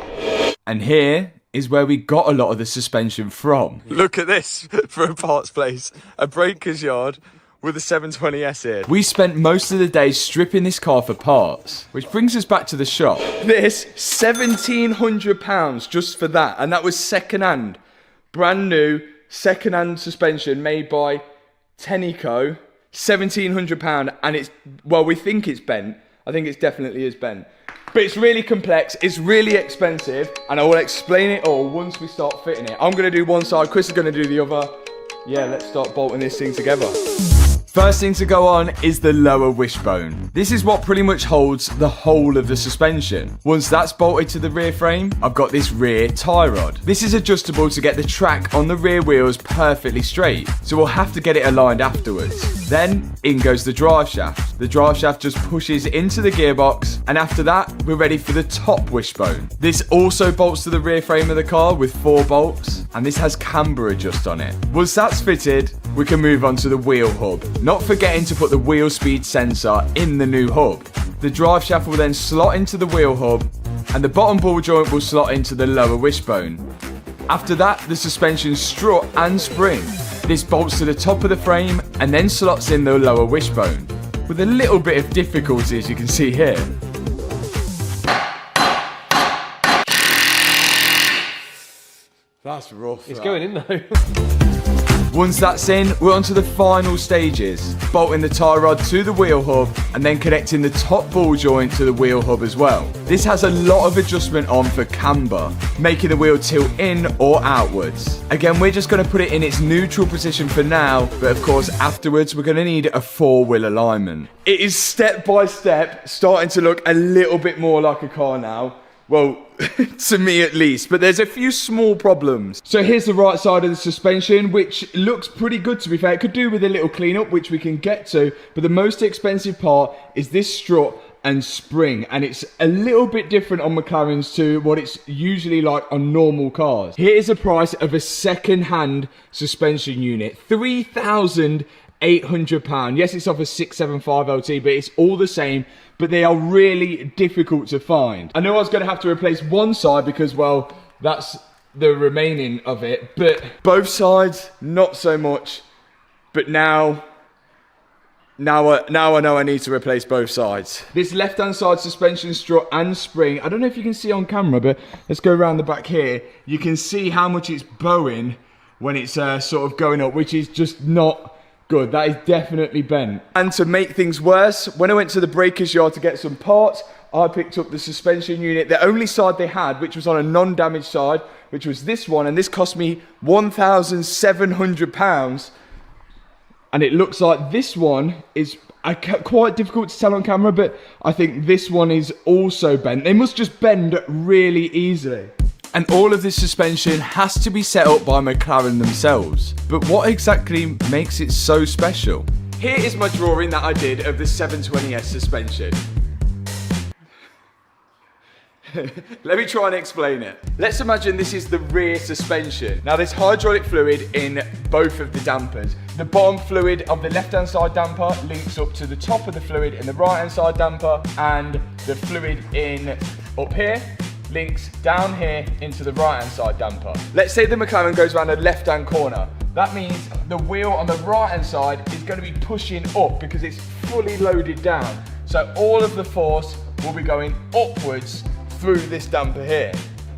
And here is where we got a lot of the suspension from. Look at this for a parts place. A breaker's yard with a 720S here. We spent most of the day stripping this car for parts, which brings us back to the shop. This, £1,700 just for that, and that was second-hand. Brand new, second-hand suspension made by Tenneco. £1,700, and it's, well, we think it's bent. I think it definitely is bent. But it's really complex, it's really expensive, and I will explain it all once we start fitting it. I'm gonna do one side, Chris is gonna do the other. Yeah, let's start bolting this thing together. First thing to go on is the lower wishbone. This is what pretty much holds the whole of the suspension. Once that's bolted to the rear frame, I've got this rear tie rod. This is adjustable to get the track on the rear wheels perfectly straight, so we'll have to get it aligned afterwards. Then, in goes the drive shaft. The drive shaft just pushes into the gearbox, and after that, we're ready for the top wishbone. This also bolts to the rear frame of the car with 4 bolts, and this has camber adjust on it. Once that's fitted, we can move on to the wheel hub. Not forgetting to put the wheel speed sensor in the new hub. The drive shaft will then slot into the wheel hub, and the bottom ball joint will slot into the lower wishbone. After that, the suspension strut and spring. This bolts to the top of the frame and then slots in the lower wishbone, with a little bit of difficulty, as you can see here. That's rough.
It's going in though.
Once that's in, we're on to the final stages. Bolting the tie rod to the wheel hub and then connecting the top ball joint to the wheel hub as well. This has a lot of adjustment on for camber, making the wheel tilt in or outwards. Again, we're just going to put it in its neutral position for now, but of course afterwards we're going to need a 4-wheel alignment. It is step by step starting to look a little bit more like a car now. Well, to me at least, but there's a few small problems. So here's the right side of the suspension, which looks pretty good to be fair. It could do with a little cleanup, which we can get to, but the most expensive part is this strut and spring, and it's a little bit different on McLarens to what it's usually like on normal cars. Here is the price of a second-hand suspension unit, £3,800. Yes, it's off a 675 LT, but it's all the same. But they are really difficult to find. I know I was going to have to replace one side because, well, that's the remaining of it. But both sides, not so much. But now I know I need to replace both sides. This left-hand side suspension strut and spring, I don't know if you can see on camera, but let's go around the back here. You can see how much it's bowing when it's sort of going up, which is just not good. That is definitely bent. And to make things worse, when I went to the breaker's yard to get some parts, I picked up the suspension unit, the only side they had, which was on a non-damaged side, which was this one, and this cost me £1,700. And it looks like this one is quite difficult to tell on camera, but I think this one is also bent. They must just bend really easily. And all of this suspension has to be set up by McLaren themselves. But what exactly makes it so special? Here is my drawing that I did of the 720S suspension. Let me try and explain it. Let's imagine this is the rear suspension. Now there's hydraulic fluid in both of the dampers. The bottom fluid of the left-hand side damper links up to the top of the fluid in the right-hand side damper, and the fluid in up here links down here into the right-hand side damper. Let's say the McLaren goes around a left-hand corner. That means the wheel on the right-hand side is going to be pushing up because it's fully loaded down. So all of the force will be going upwards through this damper here.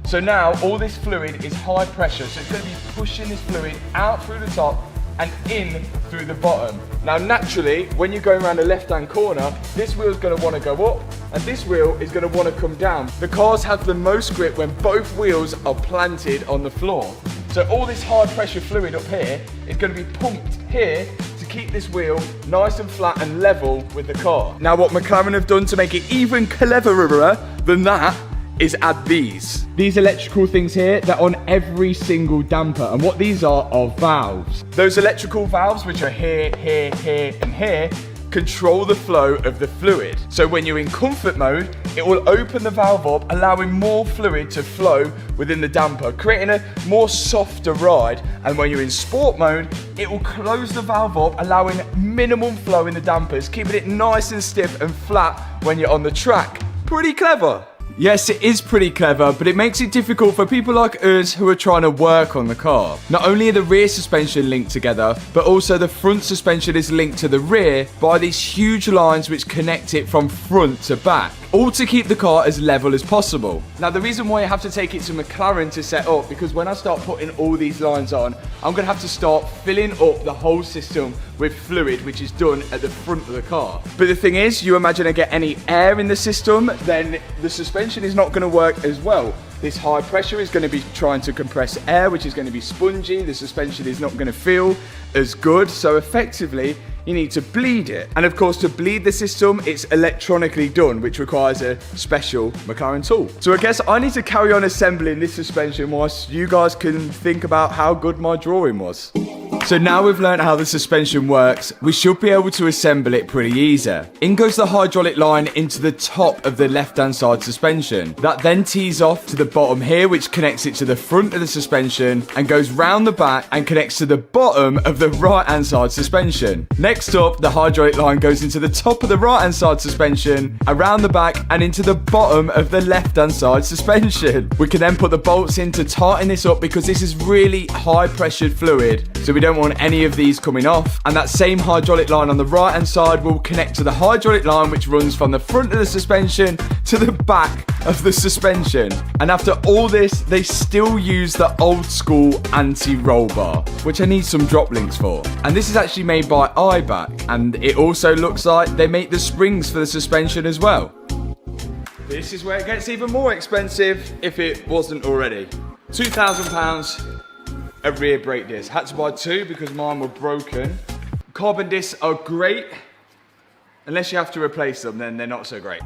So now all this fluid is high pressure, so it's going to be pushing this fluid out through the top and in through the bottom. Now naturally, when you're going around a left-hand corner, this wheel is going to want to go up and this wheel is going to want to come down. The cars have the most grip when both wheels are planted on the floor.
So all this high pressure fluid up here is going to be pumped here to keep this wheel nice and flat and level with the car. Now what McLaren have done to make it even cleverer than that is add these electrical things here that are on every single damper, and what these are valves. Those electrical valves, which are here, here, here and here, control the flow of the fluid. So when you're in comfort mode, it will open the valve up, allowing more fluid to flow within the damper, creating a more softer ride. And when you're in sport mode, it will close the valve up, allowing minimum flow in the dampers, keeping it nice and stiff and flat when you're on the track. Pretty clever. Yes, it is pretty clever, but it makes it difficult for people like us who are trying to work on the car. Not only are the rear suspension linked together, but also the front suspension is linked to the rear by these huge lines which connect it from front to back, all to keep the car as level as possible. Now, the reason why I have to take it to McLaren to set up, because when I start putting all these lines on, I'm going to have to start filling up the whole system with fluid, which is done at the front of the car. But the thing is, you imagine I get any air in the system, then the suspension is not going to work as well. This high pressure is going to be trying to compress air, which is going to be spongy. The suspension is not going to feel as good. So effectively, you need to bleed it. And of course, to bleed the system, it's electronically done, which requires a special McLaren tool. So I guess I need to carry on assembling this suspension whilst you guys can think about how good my drawing was. So now we've learned how the suspension works, we should be able to assemble it pretty easy. In goes the hydraulic line into the top of the left-hand side suspension. That then tees off to the bottom here, which connects it to the front of the suspension and goes round the back and connects to the bottom of the right-hand side suspension. Next up, the hydraulic line goes into the top of the right-hand side suspension, around the back and into the bottom of the left-hand side suspension. We can then put the bolts in to tighten this up because this is really high-pressured fluid, so we don't want any of these coming off. And that same hydraulic line on the right hand side will connect to the hydraulic line which runs from the front of the suspension to the back of the suspension. And after all this, they still use the old school anti-roll bar, which I need some drop links for. And this is actually made by iBack, and it also looks like they make the springs for the suspension as well. This is where it gets even more expensive, if it wasn't already. £2,000 a rear brake disc. Had to buy two because mine were broken. Carbon discs are great, unless you have to replace them, then they're not so great.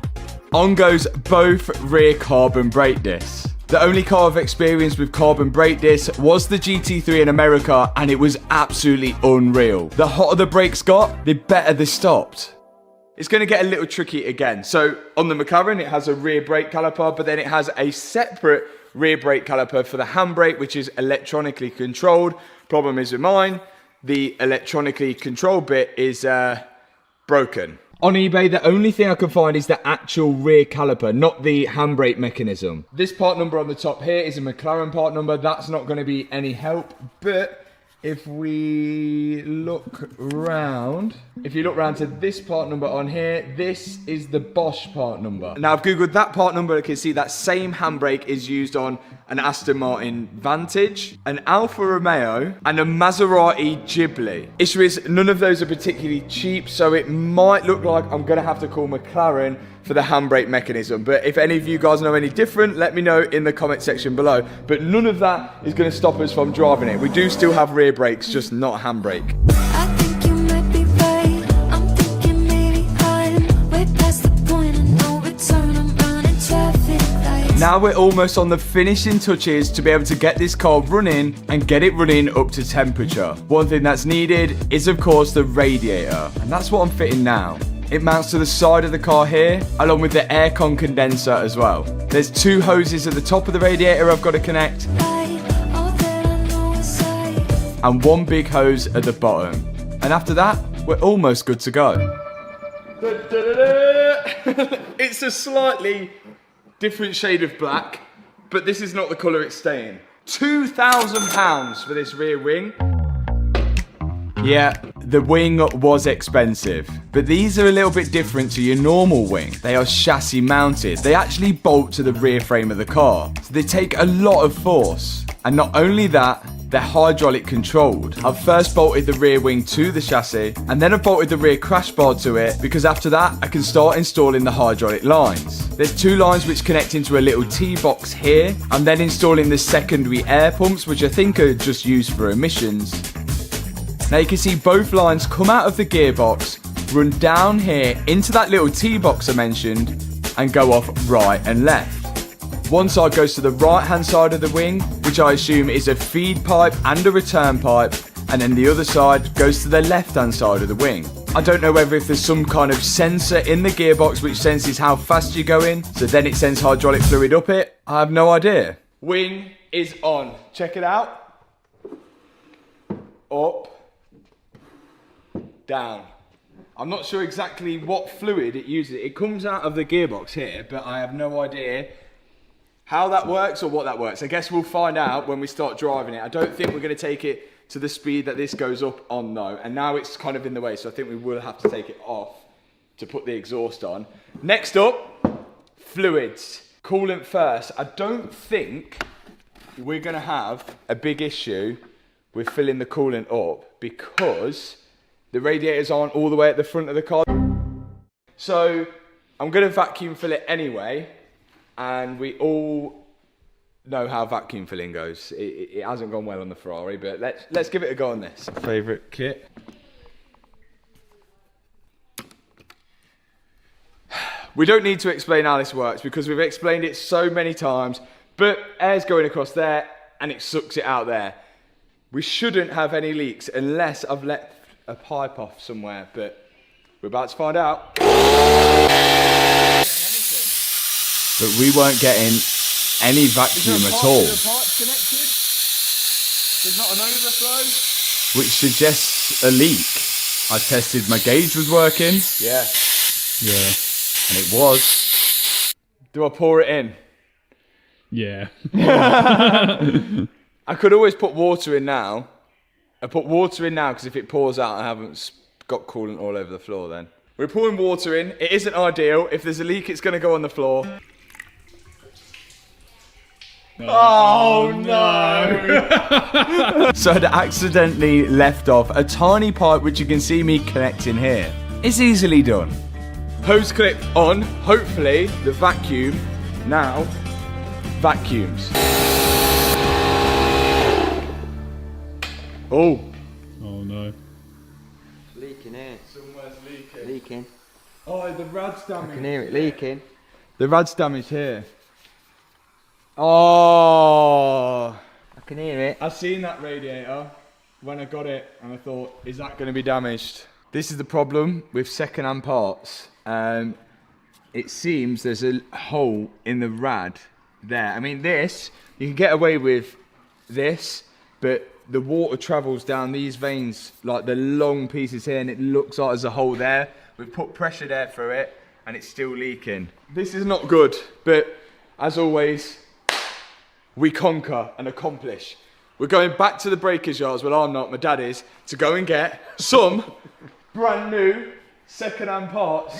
On goes both rear carbon brake discs. The only car I've experienced with carbon brake discs was the GT3 in America, and it was absolutely unreal. The hotter the brakes got, the better they stopped. It's going to get a little tricky again. So on the McLaren, it has a rear brake caliper, but then it has a separate rear brake caliper for the handbrake, which is electronically controlled. Problem is with mine, the electronically controlled bit is broken. On eBay, the only thing I can find is the actual rear caliper, not the handbrake mechanism. This part number on the top here is a McLaren part number. That's not going to be any help, but if we look round, if you look round to this part number on here, this is the Bosch part number. Now I've Googled that part number, I can see that same handbrake is used on an Aston Martin Vantage, an Alfa Romeo, and a Maserati Ghibli. Issue is, none of those are particularly cheap, so it might look like I'm gonna have to call McLaren for the handbrake mechanism. But if any of you guys know any different, let me know in the comment section below. But none of that is gonna stop us from driving it. We do still have rear brakes, just not handbrake.
I think you might be right. I'm thinking maybe we're past the point of no return. I'm running traffic lights.
Now we're almost on the finishing touches to be able to get this car running and get it running up to temperature. One thing that's needed is of course the radiator, and that's what I'm fitting now. It mounts to the side of the car here, along with the aircon condenser as well. There's two hoses at the top of the radiator I've got to connect, and one big hose at the bottom. And after that, we're almost good to go.
It's a slightly different shade of black, but this is not the colour it's staying. £2,000 for this rear wing.
Yeah, the wing was expensive, but these are a little bit different to your normal wing. They are chassis mounted. They actually bolt to the rear frame of the car, so they take a lot of force. And not only that, they're hydraulic controlled. I've first bolted the rear wing to the chassis, and then I've bolted the rear crash bar to it, because after that, I can start installing the hydraulic lines. There's 2 lines which connect into a little T-box here. I'm then installing the secondary air pumps, which I think are just used for emissions. Now you can see both lines come out of the gearbox, run down here into that little T-box I mentioned, and go off right and left. One side goes to the right hand side of the wing, which I assume is a feed pipe and a return pipe, and then the other side goes to the left hand side of the wing. I don't know whether if there's some kind of sensor in the gearbox which senses how fast you're going, so then it sends hydraulic fluid up it. I have no idea. Wing is on. Check it out. Up. Down. I'm not sure exactly what fluid it uses. It comes out of the gearbox here, but I have no idea how that works or what that works. I guess we'll find out when we start driving it. I don't think we're going to take it to the speed that this goes up on though. And now it's kind of in the way, so I think we will have to take it off to put the exhaust on. Next up, fluids. Coolant first. I don't think we're going to have a big issue with filling the coolant up because the radiators aren't all the way at the front of the car. So I'm going to vacuum fill it anyway. And we all know how vacuum filling goes. It hasn't gone well on the Ferrari, but let's give it a go on this. Favourite kit. We don't need to explain how this works because we've explained it so many times, but air's going across there and it sucks it out there. We shouldn't have any leaks unless I've let a pipe off somewhere, but we're about to find out. But we weren't getting any vacuum at all. There's not an overflow, which suggests a leak. I tested my gauge was working. Yeah. And it was. Do I pour it in?
Yeah.
I could always put water in now. I put water in now because if it pours out, I haven't got coolant all over the floor then. We're pouring water in. It isn't ideal. If there's a leak, it's going to go on the floor. Oh no! So I'd accidentally left off a tiny pipe which you can see me connecting here. It's easily done. Hose clip on. Hopefully the vacuum now vacuums. Oh.
Oh no.
Leaking here.
Somewhere's leaking.
Leaking.
Oh, the rad's damaged.
I can hear it leaking.
The rad's damaged here. Oh.
I can hear it.
I seen that radiator when I got it and I thought, is that going to be damaged? This is the problem with second-hand parts. It seems there's a hole in the rad there. I mean, this, you can get away with this, but the water travels down these veins, like the long pieces here, and it looks like there's a hole there. We've put pressure there through it, and it's still leaking. This is not good, but as always, we conquer and accomplish. We're going back to the breakers yards, well I'm not, my dad is, to go and get some brand new second-hand parts.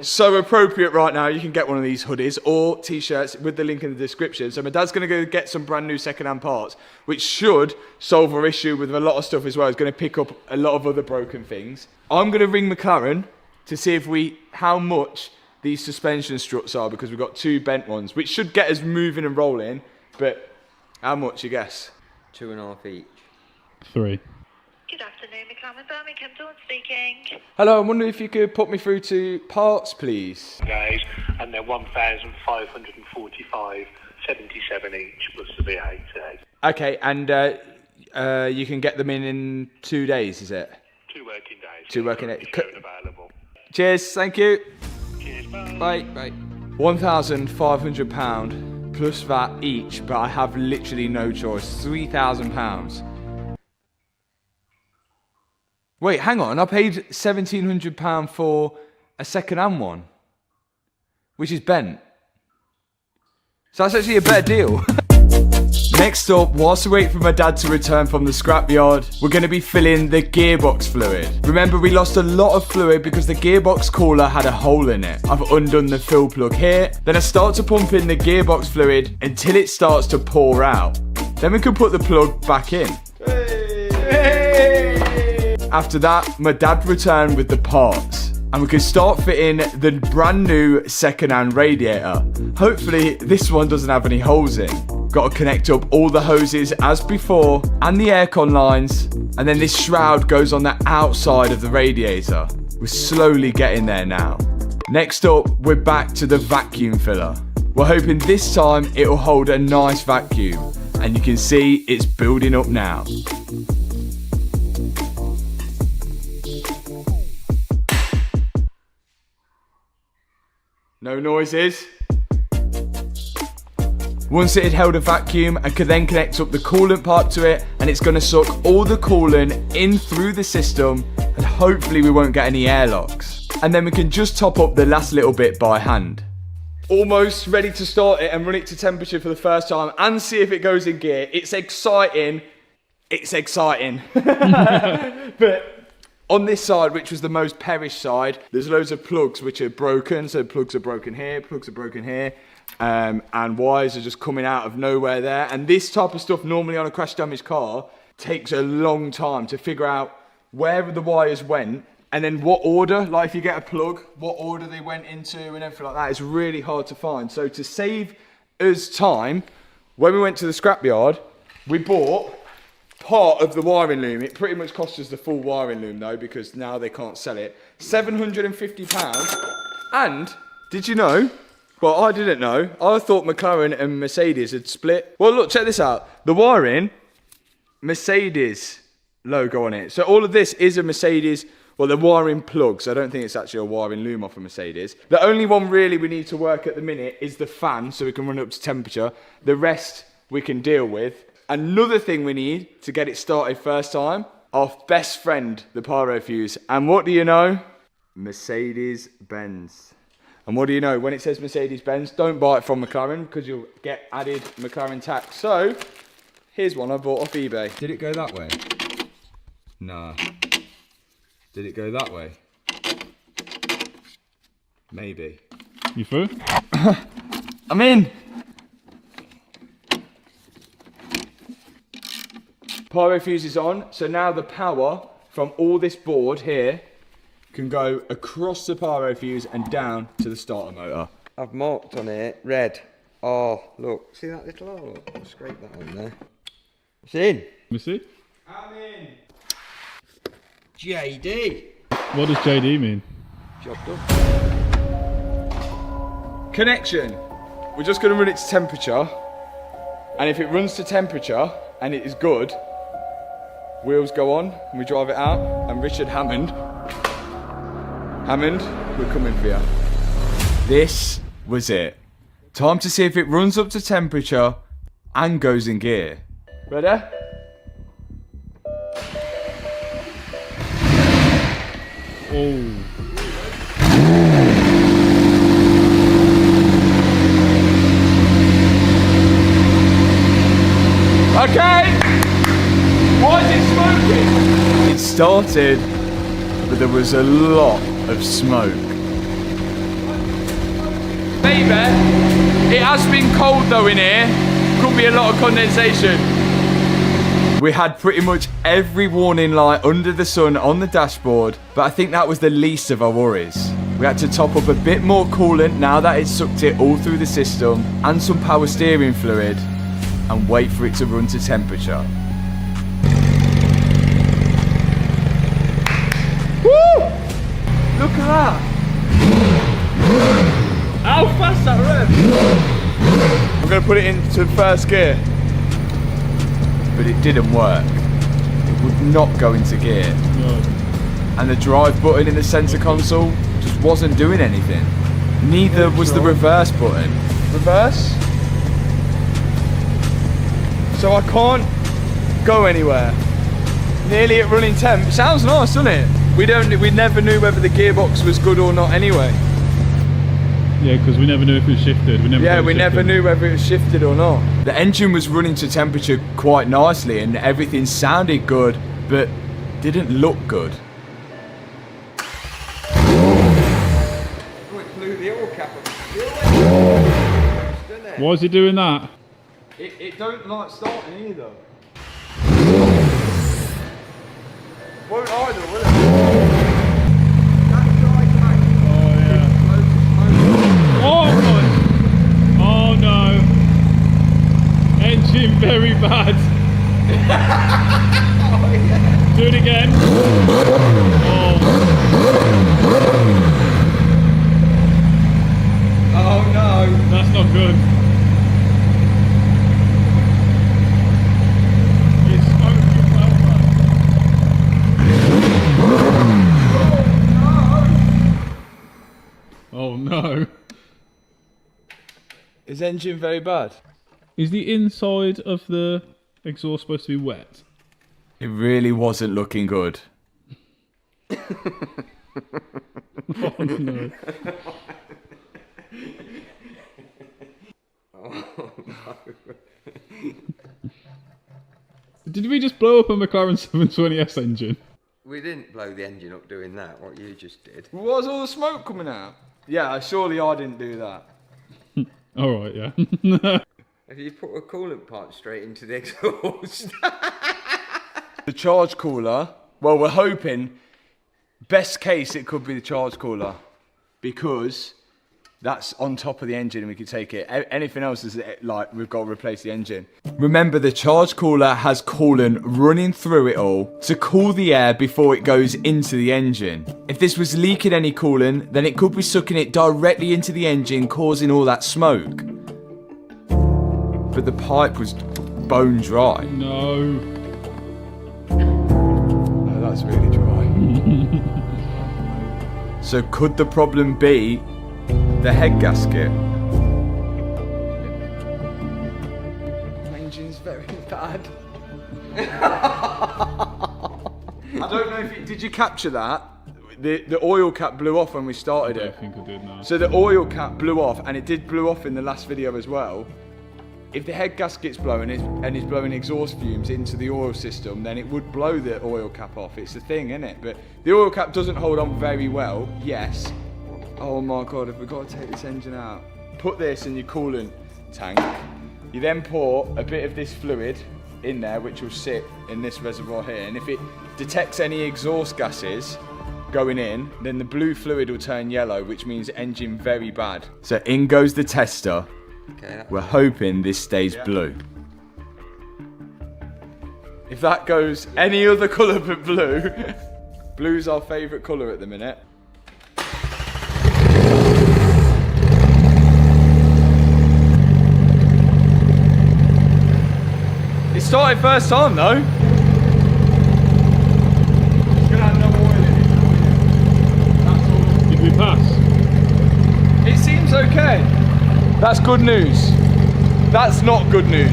So appropriate right now, you can get one of these hoodies or t-shirts with the link in the description. So my dad's going to go get some brand new second-hand parts, which should solve our issue with a lot of stuff as well. It's going to pick up a lot of other broken things. I'm going to ring McLaren to see if how much these suspension struts are, because we've got 2 bent ones, which should get us moving and rolling. But how much, you guess?
2.5 each.
3.
Good afternoon, McLaren Birmingham, Dawn speaking.
Hello, I'm wondering if you could put me through to parts, please.
Days, and they're 1,545.77 each plus the VAT.
Okay, and you can get them in 2 days, is it?
2 working days.
2 working days.
Available.
Cheers, thank you.
Cheers, bye.
Bye. Bye. £1,500 plus VAT each, but I have literally no choice. £3,000. Wait, hang on. I paid £1,700 for a second-hand one, which is bent. So that's actually a better deal. Next up, whilst we wait for my dad to return from the scrapyard, we're going to be filling the gearbox fluid. Remember, we lost a lot of fluid because the gearbox cooler had a hole in it. I've undone the fill plug here. Then I start to pump in the gearbox fluid until it starts to pour out. Then we can put the plug back in. Hey. After that, my dad returned with the parts. and we can start fitting the brand new second-hand radiator. Hopefully this one doesn't have any holes in. Got to connect up all the hoses as before and the aircon lines, and then this shroud goes on the outside of the radiator. We're slowly getting there now. Next up, we're back to the vacuum filler. We're hoping this time it'll hold a nice vacuum, and you can see it's building up now. No noises. Once it had held a vacuum, I could then connect up the coolant part to it, and it's going to suck all the coolant in through the system, and hopefully we won't get any airlocks. And then we can just top up the last little bit by hand. Almost ready to start it and run it to temperature for the first time and see if it goes in gear. It's exciting. It's exciting. But on this side, which was the most perished side, there's loads of plugs which are broken. So plugs are broken here, plugs are broken here. And wires are just coming out of nowhere there. And this type of stuff normally on a crash damaged car takes a long time to figure out where the wires went and then what order, like if you get a plug, what order they went into and everything like that. It's really hard to find. So to save us time, when we went to the scrapyard, we bought part of the wiring loom. It pretty much cost us the full wiring loom though, because now they can't sell it. £750. And did you know? Well, I didn't know. I thought McLaren and Mercedes had split. Well, look, check this out. The wiring, Mercedes logo on it. So all of this is a Mercedes, well, the wiring plugs. I don't think it's actually a wiring loom off a Mercedes. The only one really we need to work at the minute is the fan, so we can run it up to temperature. The rest we can deal with. Another thing we need to get it started first time, our best friend, the pyro fuse. And what do you know? Mercedes-Benz. And what do you know? When it says Mercedes-Benz, don't buy it from McLaren because you'll get added McLaren tax. So, here's one I bought off eBay. Did it go that way? Nah. Did it go that way? Maybe.
You through?
I'm in. Pyro fuse is on, so now the power from all this board here can go across the pyro fuse and down to the starter motor.
I've marked on it red. Oh, look. See that little hole? I'll scrape that on there. It's in.
Let me see.
I'm in.
JD.
What does JD mean?
Job done.
Connection. We're just going to run it to temperature. And if it runs to temperature and it is good, wheels go on and we drive it out. And Richard Hammond, we're coming for you. This was it. Time to see if it runs up to temperature and goes in gear. Ready?
Oh.
Okay. Why is it smoking? It started, but there was a lot of smoke. Maybe it has been cold though in here. Could be a lot of condensation. We had pretty much every warning light under the sun on the dashboard, but I think that was the least of our worries. We had to top up a bit more coolant now that it sucked it all through the system, and some power steering fluid, and wait for it to run to temperature. Woo! Look at that! How fast that revved! I'm going to put it into first gear. But it didn't work. It would not go into gear.
No.
And the drive button in the center console just wasn't doing anything. Neither was the reverse button. Reverse? So I can't go anywhere. Nearly at running temp. It sounds nice, doesn't it? We never knew whether the gearbox was good or not anyway.
Yeah, because we never knew if it was shifted. We
never knew whether it was shifted or not. The engine was running to temperature quite nicely and everything sounded good, but didn't look good.
Oh, it blew the oil cap up.
Why is he doing that?
It don't like starting either. Won't either, will it? That's right, man.
Oh my! Oh no! Engine very bad.
Oh, yeah.
Do it again.
Oh no!
That's not good. It's oh no!
Is engine very bad?
Is the inside of the exhaust supposed to be wet?
It really wasn't looking good.
Oh no.
Oh no.
Did we just blow up a McLaren 720S engine?
We didn't blow the engine up doing that, what you just did.
Was all the smoke coming out? Yeah, surely I didn't do that.
Alright, yeah.
Have you put a coolant pipe straight into the exhaust?
The charge cooler, well, we're hoping, best case it could be the charge cooler, because that's on top of the engine and we could take it. Anything else is like, we've got to replace the engine. Remember, the charge cooler has coolant running through it all to cool the air before it goes into the engine. If this was leaking any coolant, then it could be sucking it directly into the engine, causing all that smoke. But the pipe was bone dry.
No.
Oh, that's really dry. So could the problem be the head gasket? My engine's very bad. I don't know if did you capture that? The oil cap blew off when we started it.
I think I did now.
So the oil cap blew off, and it did blew off in the last video as well. If the head gasket's blowing and is blowing exhaust fumes into the oil system, then it would blow the oil cap off. It's the thing, isn't it? But the oil cap doesn't hold on very well, yes. Oh my God, have we got to take this engine out? Put this in your coolant tank. You then pour a bit of this fluid in there, which will sit in this reservoir here. And if it detects any exhaust gases going in, then the blue fluid will turn yellow, which means engine very bad. So in goes the tester.
Okay,
we're hoping this stays blue. If that goes any other colour but blue, blue's our favourite colour at the minute. It started first time though. It's gonna have no oil in it. That's all.
Did we pass?
It seems okay. That's good news. That's not good news.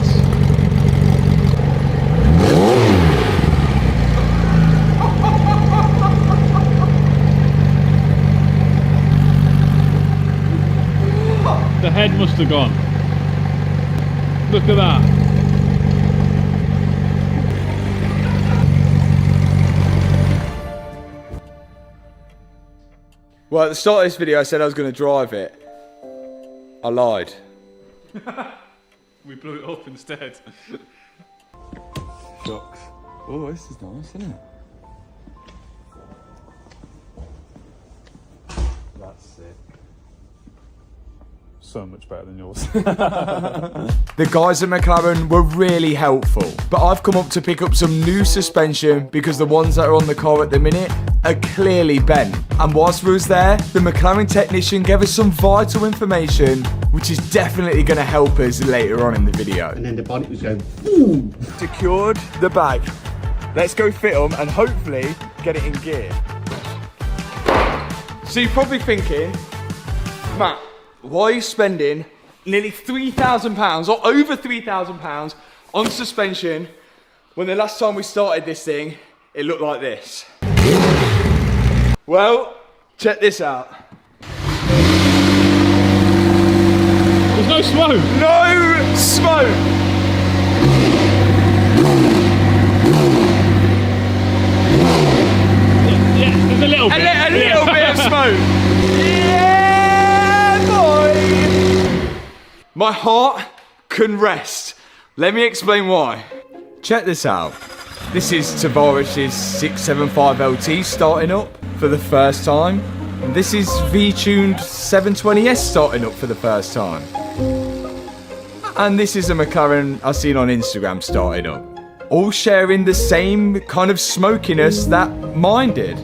The head must have gone. Look at that.
Well, at the start of this video I said I was going to drive it. I lied.
We blew it up instead.
Shucks. Oh, this is nice, isn't it? That's it.
So much better than yours.
The guys at McLaren were really helpful, but I've come up to pick up some new suspension because the ones that are on the car at the minute are clearly bent. And whilst we was there, the McLaren technician gave us some vital information which is definitely going to help us later on in the video.
And then the bonnet was going boom.
Secured the bag. Let's go fit them and hopefully get it in gear. So you're probably thinking, Matt, why are you spending nearly £3,000 or over £3,000 on suspension when the last time we started this thing, it looked like this? Well, check this out.
There's no smoke.
No smoke.
Yeah, there's a little bit.
A little bit of smoke. Yeah, boy. My heart can rest. Let me explain why. Check this out. This is Tavares's 675 LT starting up for the first time. And this is V-tuned 720S starting up for the first time. And this is a McLaren I've seen on Instagram starting up. All sharing the same kind of smokiness that mine did.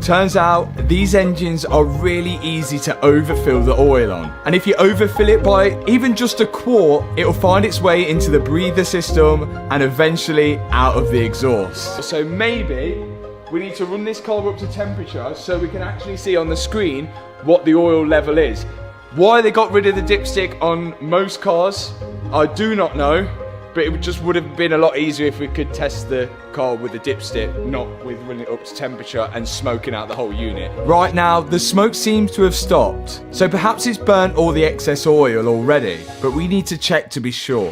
Turns out these engines are really easy to overfill the oil on. And if you overfill it by even just a quart, it'll find its way into the breather system and eventually out of the exhaust. So maybe we need to run this car up to temperature so we can actually see on the screen what the oil level is. Why they got rid of the dipstick on most cars, I do not know. But it just would have been a lot easier if we could test the car with the dipstick, not with running it up to temperature and smoking out the whole unit. Right now, the smoke seems to have stopped. So perhaps it's burnt all the excess oil already, but we need to check to be sure.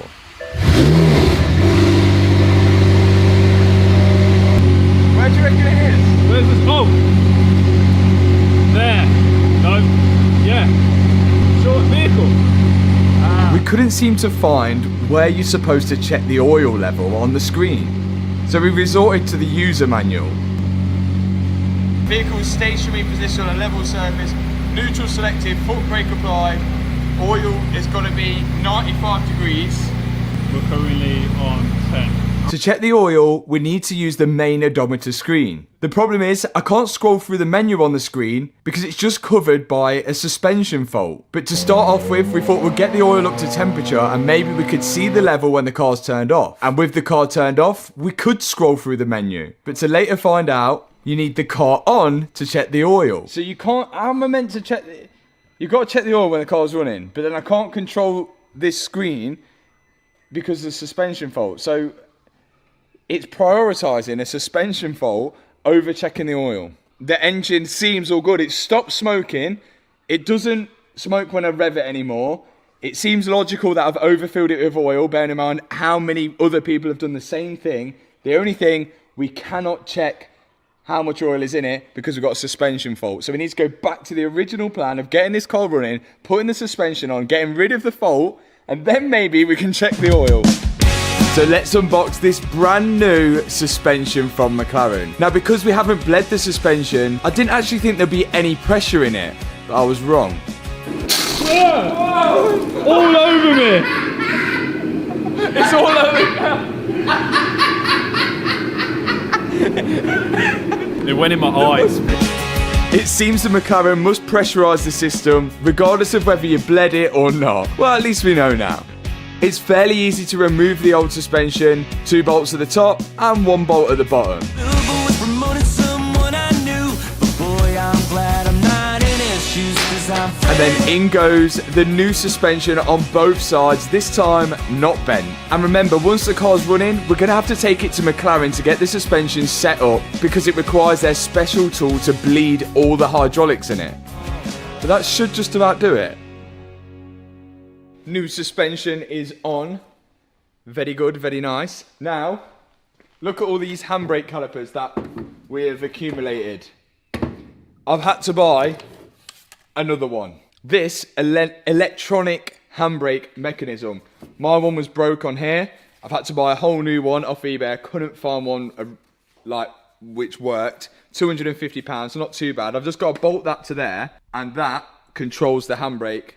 Where do you reckon it is?
Where's the smoke? There. No. Yeah. Short vehicle.
We couldn't seem to find where you're supposed to check the oil level on the screen, so we resorted to the user manual. Vehicle stationary position on a level surface, neutral selective, foot brake applied, oil is going to be 95 degrees.
We're currently on 10.
To check the oil, we need to use the main odometer screen. The problem is, I can't scroll through the menu on the screen because it's just covered by a suspension fault. But to start off with, we thought we'd get the oil up to temperature and maybe we could see the level when the car's turned off. And with the car turned off, we could scroll through the menu. But to later find out, you need the car on to check the oil. So you can't, how am I meant to check the, you've got to check the oil when the car's running, but then I can't control this screen because of the suspension fault. So it's prioritising a suspension fault over checking the oil. The engine seems all good. It stopped smoking. It doesn't smoke when I rev it anymore. It seems logical that I've overfilled it with oil, bearing in mind how many other people have done the same thing. The only thing, we cannot check how much oil is in it because we've got a suspension fault. So we need to go back to the original plan of getting this car running, putting the suspension on, getting rid of the fault, and then maybe we can check the oil. So let's unbox this brand new suspension from McLaren. Now, because we haven't bled the suspension, I didn't actually think there'd be any pressure in it, but I was wrong.
Whoa! All over me!
It's all over.
It went in my eyes.
It seems the McLaren must pressurise the system, regardless of whether you bled it or not. Well, at least we know now. It's fairly easy to remove the old suspension, 2 bolts at the top and 1 bolt at the bottom. And then in goes the new suspension on both sides, this time not bent. And remember, once the car's running, we're going to have to take it to McLaren to get the suspension set up because it requires their special tool to bleed all the hydraulics in it. But that should just about do it. New suspension is on. Very good, very nice. Now, look at all these handbrake calipers that we have accumulated. I've had to buy another one. This electronic handbrake mechanism. My one was broke on here. I've had to buy a whole new one off eBay. I couldn't find one which worked. £250, not too bad. I've just got to bolt that to there, and that controls the handbrake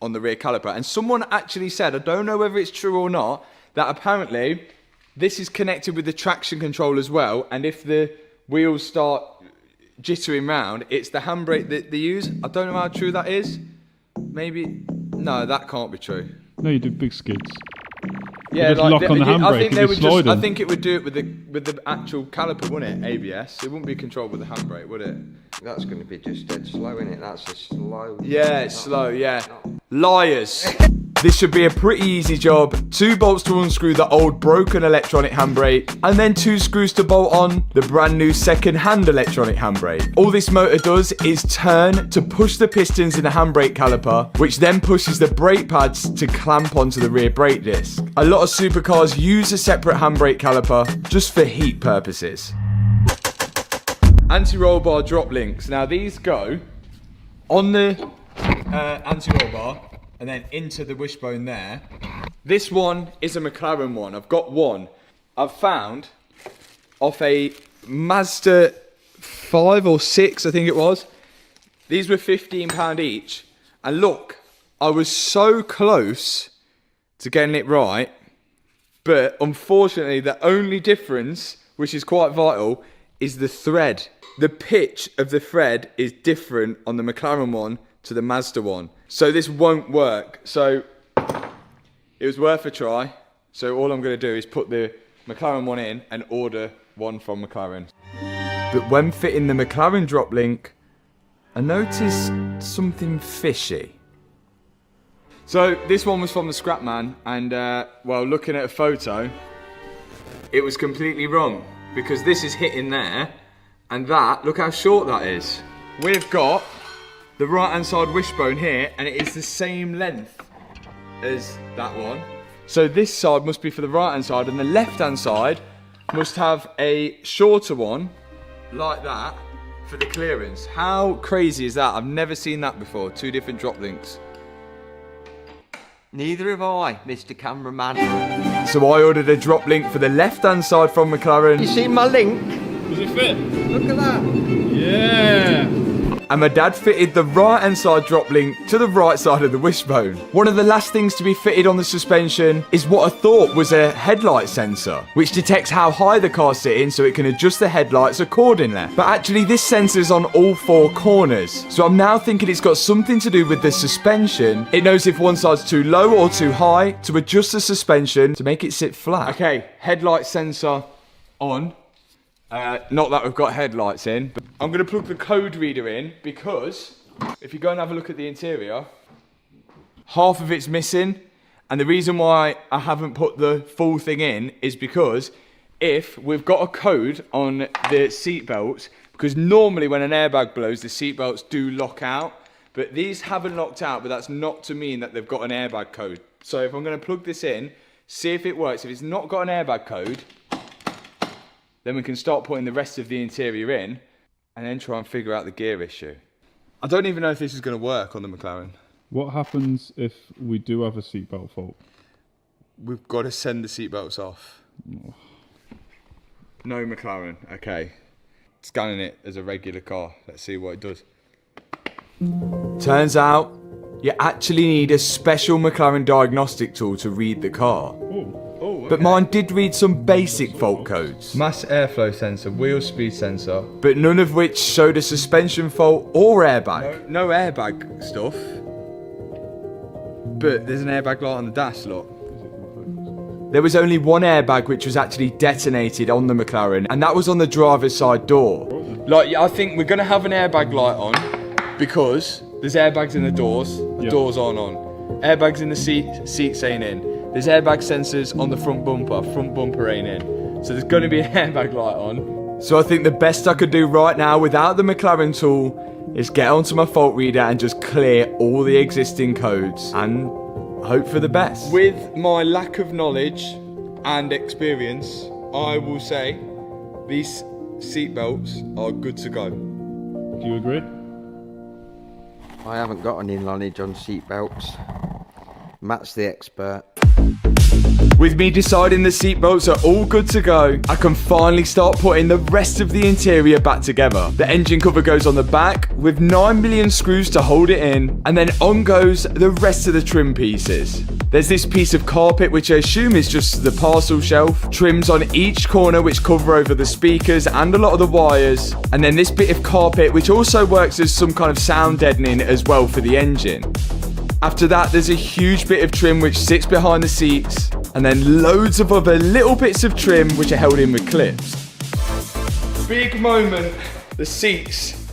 on the rear caliper. And someone actually said, I don't know whether it's true or not, that apparently this is connected with the traction control as well, and if the wheels start jittering round, it's the handbrake that they use. I don't know how true that is. Maybe, no, that can't be true.
No, you do big skids.
Yeah,
like lock on the handbrake.
I think they would just. I think it would do it with the actual caliper, wouldn't it? ABS. It wouldn't be controlled with the handbrake, would it?
That's going to be just dead slow, isn't it? That's a slow.
Yeah, it's slow. Yeah. Liars. This should be a pretty easy job. 2 bolts to unscrew the old broken electronic handbrake, and then 2 screws to bolt on the brand new second-hand electronic handbrake. All this motor does is turn to push the pistons in the handbrake caliper, which then pushes the brake pads to clamp onto the rear brake disc. A lot of supercars use a separate handbrake caliper just for heat purposes. Anti-roll bar drop links. Now these go on the anti-roll bar and then into the wishbone there. This one is a McLaren one. I've got one I've found off a Mazda 5 or 6, I think it was.
These were £15 each. And look, I was so close to getting it right, but unfortunately the only difference, which is quite vital, is the thread. The pitch of the thread is different on the McLaren one to the Mazda one. So this won't work. So it was worth a try. So all I'm going to do is put the McLaren one in and order one from McLaren. But when fitting the McLaren drop link, I noticed something fishy. So this one was from the scrap man, and well, looking at a photo, it was completely wrong, because this is hitting there, and that, look how short that is. We've got the right hand side wishbone here, and it is the same length as that one. So this side must be for the right hand side, and the left hand side must have a shorter one, like that, for the clearance. How crazy is that? I've never seen that before, 2 different drop links.
Neither have I, Mr. Cameraman.
So I ordered a drop link for the left hand side from McLaren.
You see my link?
Does it fit?
Look at that.
Yeah.
And my dad fitted the right hand side drop link to the right side of the wishbone. One of the last things to be fitted on the suspension is what I thought was a headlight sensor, which detects how high the car's sitting so it can adjust the headlights accordingly. But actually this sensor's on all 4 corners. So I'm now thinking it's got something to do with the suspension. It knows if one side's too low or too high to adjust the suspension to make it sit flat. Okay, headlight sensor on. Not that we've got headlights in, but I'm going to plug the code reader in, because if you go and have a look at the interior, half of it's missing. And the reason why I haven't put the full thing in is because if we've got a code on the seat belts, because normally when an airbag blows, the seat belts do lock out, but these haven't locked out, but that's not to mean that they've got an airbag code. So if I'm going to plug this in, see if it works. If it's not got an airbag code, then we can start putting the rest of the interior in and then try and figure out the gear issue. I don't even know if this is going to work on the McLaren.
What happens if we do have a seatbelt fault?
We've got to send the seatbelts off.
Oh.
No McLaren, okay. Scanning it as a regular car. Let's see what it does. Turns out you actually need a special McLaren diagnostic tool to read the car. But mine did read some basic fault codes. Mass airflow sensor, wheel speed sensor, but none of which showed a suspension fault or airbag. No airbag stuff. But there's an airbag light on the dash, look. There was only one airbag which was actually detonated on the McLaren, and that was on the driver's side door. Like, I think we're gonna have an airbag light on because there's airbags in the doors, the doors aren't on. Airbags in the seats ain't in. There's airbag sensors on the front bumper ain't in. So there's going to be an airbag light on. So I think the best I could do right now without the McLaren tool is get onto my fault reader and just clear all the existing codes and hope for the best. With my lack of knowledge and experience, I will say these seat belts are good to go.
Do you agree?
I haven't got any knowledge on seat belts. Matt's the expert.
With me deciding the seatbelts are all good to go, I can finally start putting the rest of the interior back together. The engine cover goes on the back with 9 million screws to hold it in, and then on goes the rest of the trim pieces. There's this piece of carpet which I assume is just the parcel shelf, trims on each corner which cover over the speakers and a lot of the wires, and then this bit of carpet which also works as some kind of sound deadening as well for the engine. After that, there's a huge bit of trim which sits behind the seats, and then loads of other little bits of trim which are held in with clips. Big moment, the seats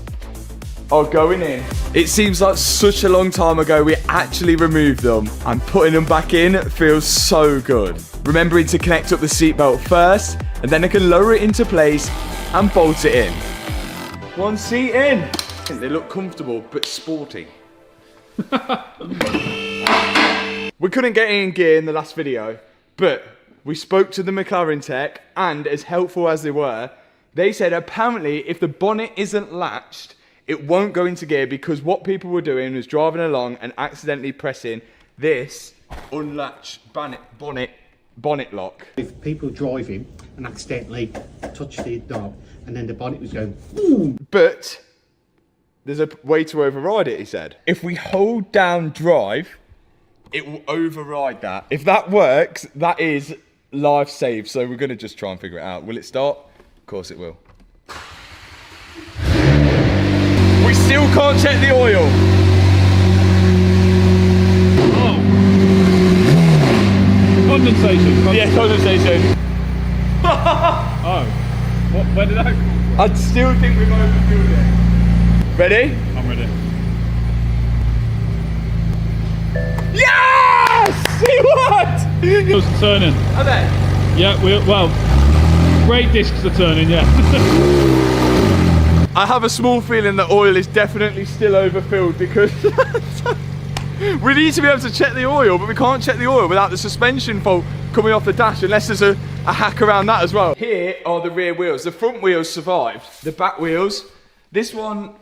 are going in. It seems like such a long time ago we actually removed them, and putting them back in feels so good. Remembering to connect up the seatbelt first, and then I can lower it into place and bolt it in. One seat in. They look comfortable but sporty. We couldn't get in gear in the last video, but we spoke to the McLaren tech, and as helpful as they were, they said apparently if the bonnet isn't latched, it won't go into gear, because what people were doing was driving along and accidentally pressing this unlatched bonnet lock.
If people driving and accidentally touch the knob and then the bonnet was going boom.
But There's a way to override it, he said. If we hold down drive, it will override that. If that works, that is life saved. So we're gonna just try and figure it out. Will it start? Of course it will. We still can't check the oil.
Oh. Condensation.
Yeah, condensation.
Oh. Where did that come from?
I still think we've overfilled it. Ready?
I'm ready.
Yes! It worked!
It's turning.
Are they?
Yeah, well, brake discs are turning, yeah.
I have a small feeling that oil is definitely still overfilled because we need to be able to check the oil, but we can't check the oil without the suspension fault coming off the dash unless there's a hack around that as well. Here are the rear wheels. The front wheels survived. The back wheels, this one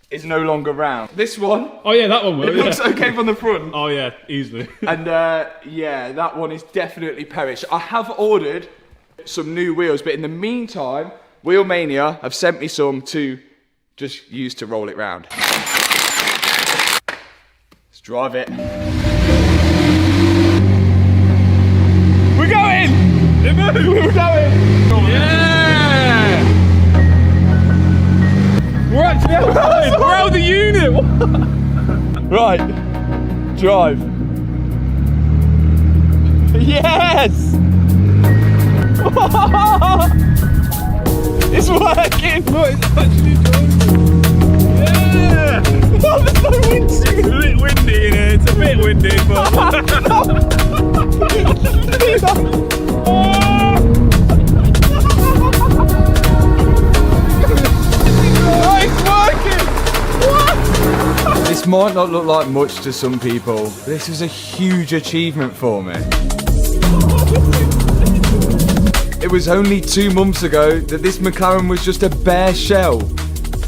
is no longer round. This one,
oh yeah, that one will.
It looks okay from the front.
Oh yeah, easily.
And yeah, that one is definitely perished. I have ordered some new wheels, but in the meantime, Wheel Mania have sent me some to just use to roll it round. Let's drive it. We're going! We're going!
Yeah! We're actually outside! We're out of the unit!
Right, drive. Yes! It's working!
No, it's actually driving! Yeah!
Oh, there's no wind.
It's a bit windy in here, it's a bit windy, but...
It's working! What? This might not look like much to some people, but this is a huge achievement for me. It was only 2 months ago that this McLaren was just a bare shell,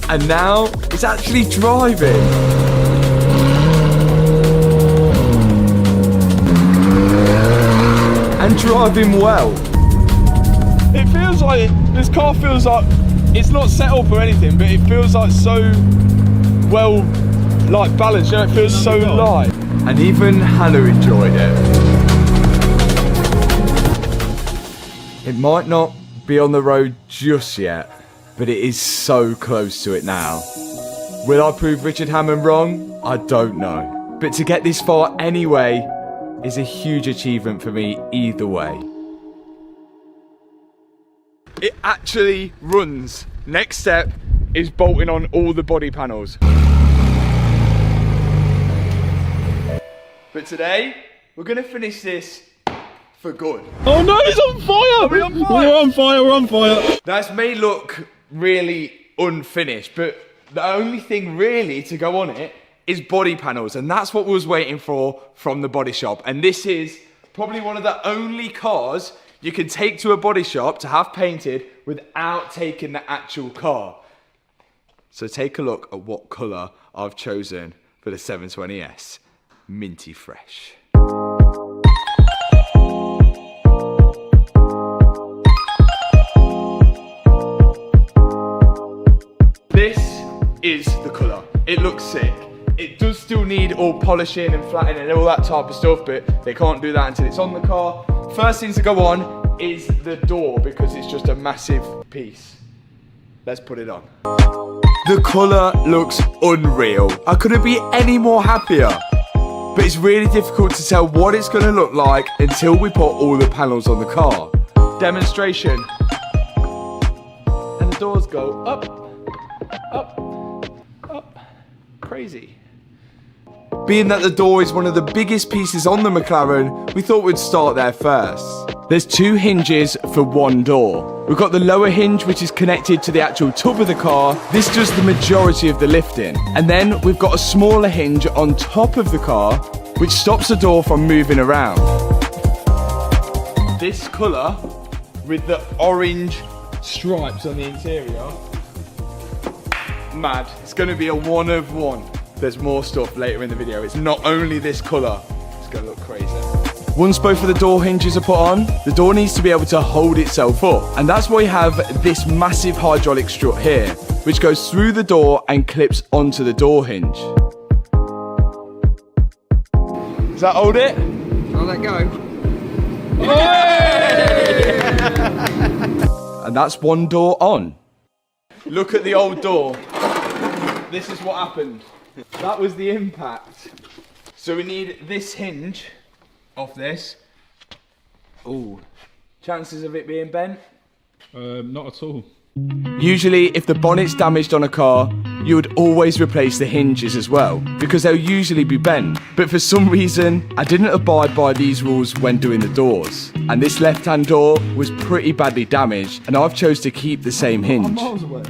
and now it's actually driving. And driving well. It feels like, this car feels like, it's not set up or anything, but it feels like so well, like balanced, you know, it feels so light. And even Hannah enjoyed it. It might not be on the road just yet, but it is so close to it now. Will I prove Richard Hammond wrong? I don't know. But to get this far anyway is a huge achievement for me either way. It actually runs. Next step is bolting on all the body panels. But today, we're gonna finish this for good.
Oh no, it's on fire!
Are we on fire?
We're on fire, we're on fire.
This may look really unfinished, but the only thing really to go on it is body panels, and that's what we was waiting for from the body shop. And this is probably one of the only cars you can take to a body shop to have painted without taking the actual car. So take a look at what colour I've chosen for the 720S. Minty fresh. This is the colour. It looks sick. It does still need all polishing and flattening and all that type of stuff, but they can't do that until it's on the car. First thing to go on is the door because it's just a massive piece. Let's put it on. The colour looks unreal. I couldn't be any more happier. But it's really difficult to tell what it's going to look like until we put all the panels on the car. Demonstration. And the doors go up, up, up. Crazy. Being that the door is one of the biggest pieces on the McLaren, we thought we'd start there first. There's 2 hinges for one door. We've got the lower hinge, which is connected to the actual tub of the car. This does the majority of the lifting. And then we've got a smaller hinge on top of the car, which stops the door from moving around. This colour, with the orange stripes on the interior, mad. It's going to be a one of one. There's more stuff later in the video. It's not only this colour, it's going to look crazy. Once both of the door hinges are put on, the door needs to be able to hold itself up. And that's why we have this massive hydraulic strut here.
which goes through the door and clips onto the door hinge. Does that hold it?
I'll let go.
And that's one door on. Look at the old door. This is what happened. That was the impact. So we need this hinge off this. Ooh. Chances of it being bent?
Not at all.
Usually, if the bonnet's damaged on a car, you would always replace the hinges as well, because they'll usually be bent. But for some reason, I didn't abide by these rules when doing the doors. And this left-hand door was pretty badly damaged, and I've chose to keep the same hinge.
Miles away.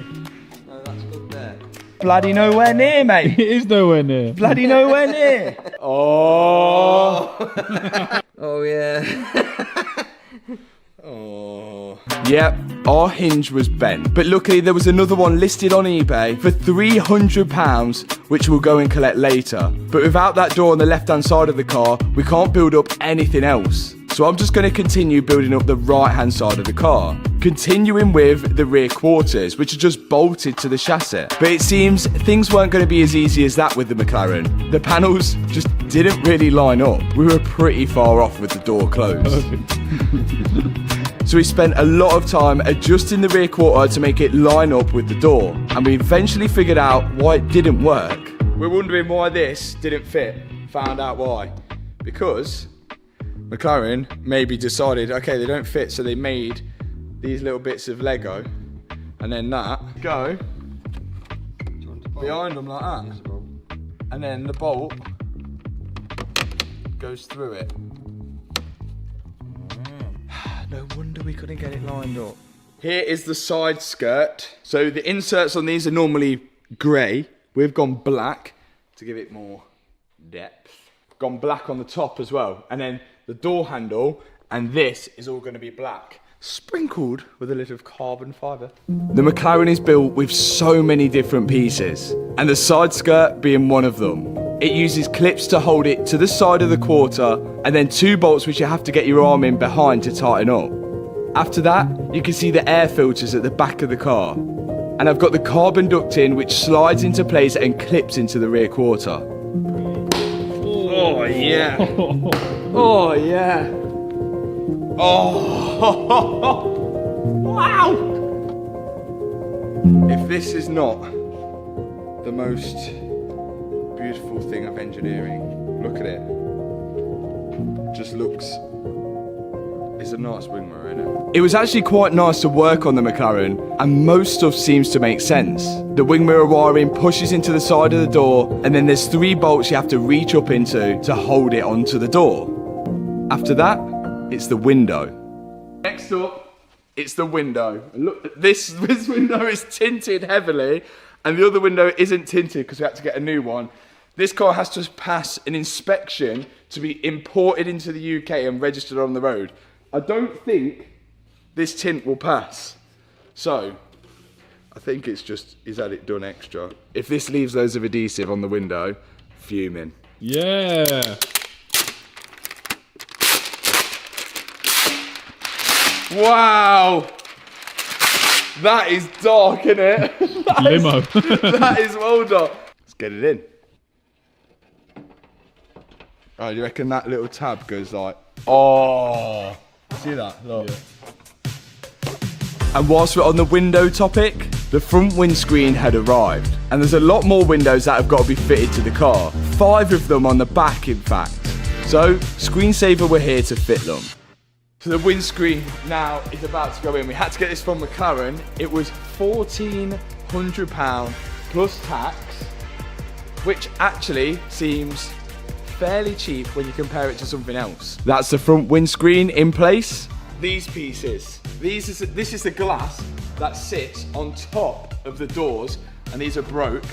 No, that's good there.
Bloody nowhere near, mate.
It is nowhere near.
Bloody nowhere near. Oh.
Oh, yeah.
Oh. Yep, our hinge was bent, but luckily there was another one listed on eBay for £300, which we'll go and collect later. But without that door on the left-hand side of the car, we can't build up anything else. So I'm just going to continue building up the right-hand side of the car, continuing with the rear quarters, which are just bolted to the chassis. But it seems things weren't going to be as easy as that with the McLaren. The panels just didn't really line up. We were pretty far off with the door closed. So we spent a lot of time adjusting the rear quarter to make it line up with the door, and we eventually figured out why it didn't work. We're wondering why this didn't fit. Found out why. Because McLaren maybe decided, okay, they don't fit, so they made these little bits of Lego, and then that go behind them like that, and then the bolt goes through it. No wonder we couldn't get it lined up. Here is the side skirt. So the inserts on these are normally grey. We've gone black to give it more depth. Gone black on the top as well. And then the door handle and this is all going to be black, sprinkled with a little of carbon fibre. The McLaren is built with so many different pieces, and the side skirt being one of them. It uses clips to hold it to the side of the quarter, and then 2 bolts which you have to get your arm in behind to tighten up. After that, you can see the air filters at the back of the car. And I've got the carbon ducting which slides into place and clips into the rear quarter. Oh yeah! Oh yeah! Oh! Wow! If this is not the most beautiful thing of engineering, look at it. Just looks. It's a nice wing mirror, isn't it? It was actually quite nice to work on the McLaren, and most stuff seems to make sense. The wing mirror wiring pushes into the side of the door, and then there's 3 bolts you have to reach up into to hold it onto the door. After that, it's the window. Next up, it's the window. Look, this window is tinted heavily, and the other window isn't tinted because we had to get a new one. This car has to pass an inspection to be imported into the UK and registered on the road. I don't think this tint will pass. So, I think it's just, he's had it done extra. If this leaves loads of adhesive on the window, fuming.
Yeah.
Wow. That is dark, isn't it?
Limo.
That is well done. Let's get it in. Oh, do you reckon that little tab goes like, oh. See that? Look. Yeah. And whilst we're on the window topic, the front windscreen had arrived. And there's a lot more windows that have got to be fitted to the car. 5 of them on the back, in fact. So, Screensaver were here to fit them. So the windscreen now is about to go in. We had to get this from McLaren. It was £1,400 plus tax, which actually seems fairly cheap when you compare it to something else. That's the front windscreen in place. These pieces, this is the glass that sits on top of the doors, and these are broke.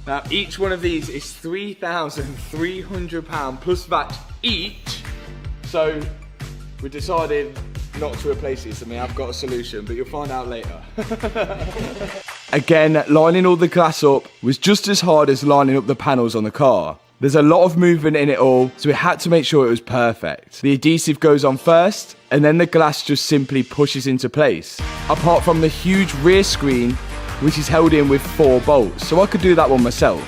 Now each one of these is £3,300 plus VAT each. So we decided not to replace these. I mean, I've got a solution, but you'll find out later. Again, lining all the glass up was just as hard as lining up the panels on the car. There's a lot of movement in it all, so we had to make sure it was perfect. The adhesive goes on first, and then the glass just simply pushes into place. Apart from the huge rear screen, which is held in with 4 bolts, so I could do that one myself.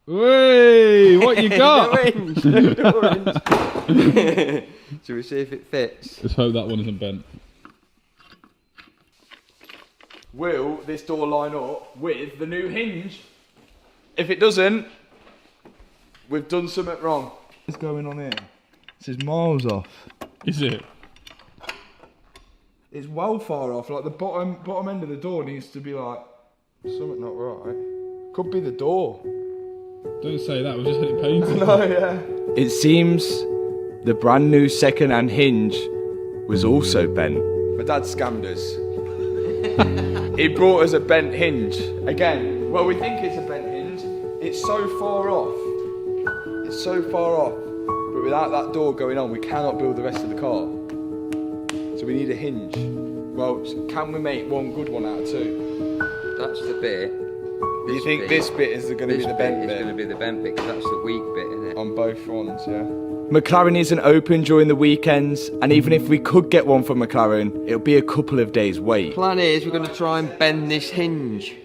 Hey, what you got?
Shall we see if it fits?
Let's hope that one isn't bent.
Will this door line up with the new hinge? If it doesn't, we've done something wrong. What's going on here? This is miles off.
Is it?
It's well far off. Like the bottom end of the door needs to be like something not right. Could be the door.
Don't say that. We just had it painted.
No, yeah. It seems the brand new second-hand hinge was also bent. My dad scammed us. He brought us a bent hinge. Again, well, we think it's a bent hinge. It's so far off. It's so far off. But without that door going on, we cannot build the rest of the car. So we need a hinge. Well, can we make one good one out of 2?
That's the bit.
Do you think this bit is going to be the bent bit?
It's going to be the bent bit, because that's the weak bit, isn't it?
On both fronts, yeah. McLaren isn't open during the weekends, and even if we could get one from McLaren, it'll be a couple of days wait.
Plan is we're going to try and bend this hinge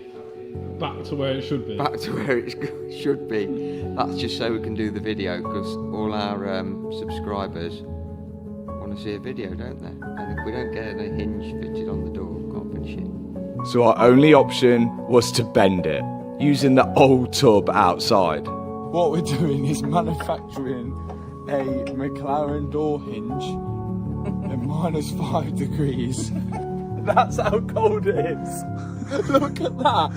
back to where it should be.
Back to where it should be. That's just so we can do the video, because all our subscribers want to see a video, don't they? And if we don't get a hinge fitted on the door, we can't finish it.
So our only option was to bend it, using the old tub outside. What we're doing is manufacturing a McLaren door hinge at -5 degrees. That's how cold it is. Look at that.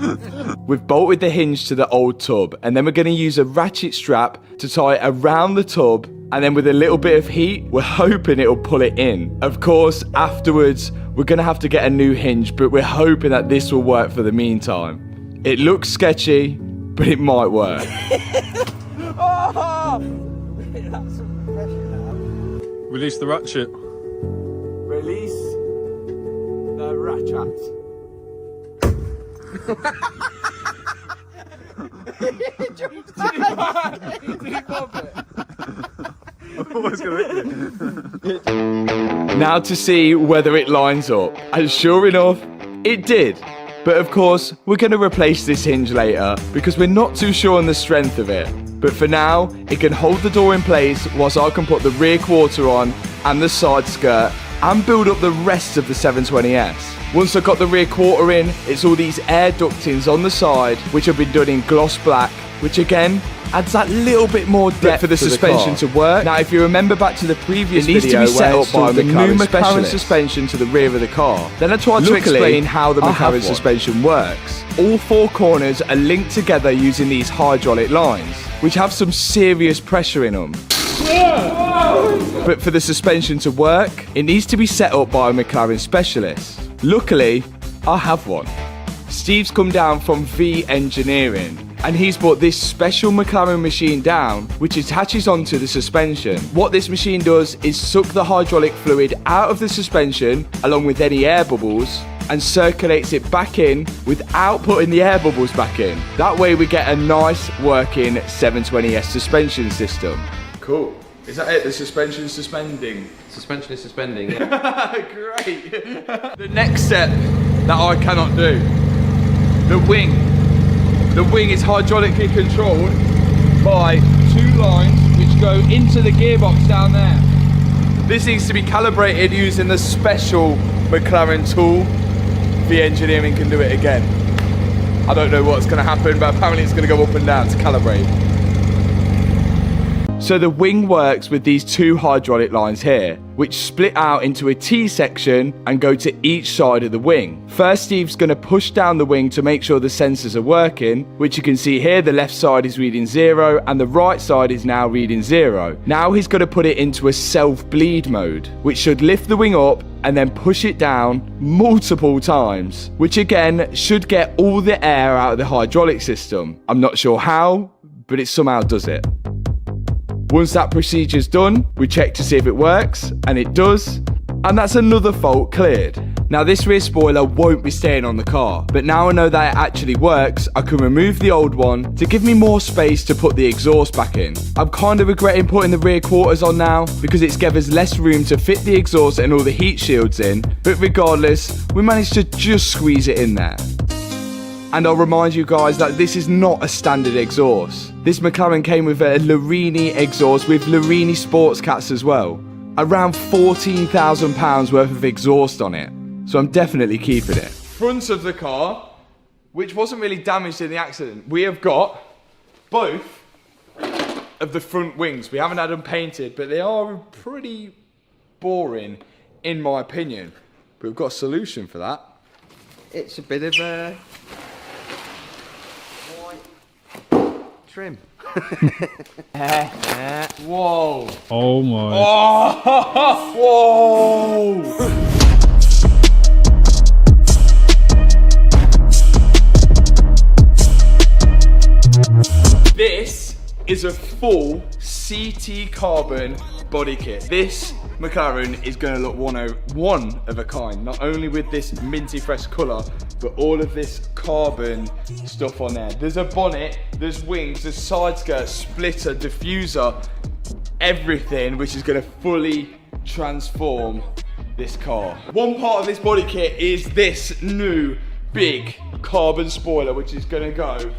We've bolted the hinge to the old tub, and then we're going to use a ratchet strap to tie it around the tub, and then with a little bit of heat, we're hoping it'll pull it in. Of course, afterwards, we're going to have to get a new hinge, but we're hoping that this will work for the meantime. It looks sketchy, but it might work.
Release the ratchet.
Release the ratchet. Now to see whether it lines up, and sure enough, it did. But of course, we're going to replace this hinge later because we're not too sure on the strength of it. But for now, it can hold the door in place whilst I can put the rear quarter on and the side skirt and build up the rest of the 720S. Once I've got the rear quarter in, it's all these air ductings on the side, which have been done in gloss black, which again adds that little bit more depth for the suspension to work. Now, if you remember back to the previous video, it needs to be set up by the new McLaren suspension to the rear of the car. Then I tried to explain how the McLaren suspension works. All 4 corners are linked together using these hydraulic lines, which have some serious pressure in them. But for the suspension to work, it needs to be set up by a McLaren specialist. Luckily, I have one. Steve's come down from V Engineering, and he's brought this special McLaren machine down, which attaches onto the suspension. What this machine does is suck the hydraulic fluid out of the suspension, along with any air bubbles, and circulates it back in without putting the air bubbles back in. That way we get a nice working 720S suspension system. Cool. Is that it? The suspension suspending?
Suspension is suspending.
Great. The next step that I cannot do. The wing. The wing is hydraulically controlled by 2 lines which go into the gearbox down there. This needs to be calibrated using the special McLaren tool. The engineering can do it again. I don't know what's going to happen, but apparently it's going to go up and down to calibrate. So the wing works with these 2 hydraulic lines here, which split out into a T-section and go to each side of the wing. First, Steve's going to push down the wing to make sure the sensors are working, which you can see here, the left side is reading 0 and the right side is now reading 0. Now he's going to put it into a self-bleed mode, which should lift the wing up and then push it down multiple times, which again should get all the air out of the hydraulic system. I'm not sure how, but it somehow does it. Once that procedure's done, we check to see if it works, and it does, and that's another fault cleared. Now this rear spoiler won't be staying on the car, but now I know that it actually works, I can remove the old one to give me more space to put the exhaust back in. I'm kind of regretting putting the rear quarters on now because it's gave us less room to fit the exhaust and all the heat shields in, but regardless, we managed to just squeeze it in there. And I'll remind you guys that this is not a standard exhaust. This McLaren came with a Larini exhaust with Larini sports cats as well. Around £14,000 worth of exhaust on it. So I'm definitely keeping it. Front of the car, which wasn't really damaged in the accident. We have got both of the front wings. We haven't had them painted, but they are pretty boring in my opinion. But we've got a solution for that.
It's a bit of a white trim.
Whoa.
Oh my.
Oh, whoa. This is a full CT carbon body kit. This McLaren is going to look one of a kind, not only with this minty fresh colour, but all of this carbon stuff on there. There's a bonnet, there's wings, there's side skirts, splitter, diffuser, everything which is going to fully transform this car. One part of this body kit is this new big carbon spoiler which is going to go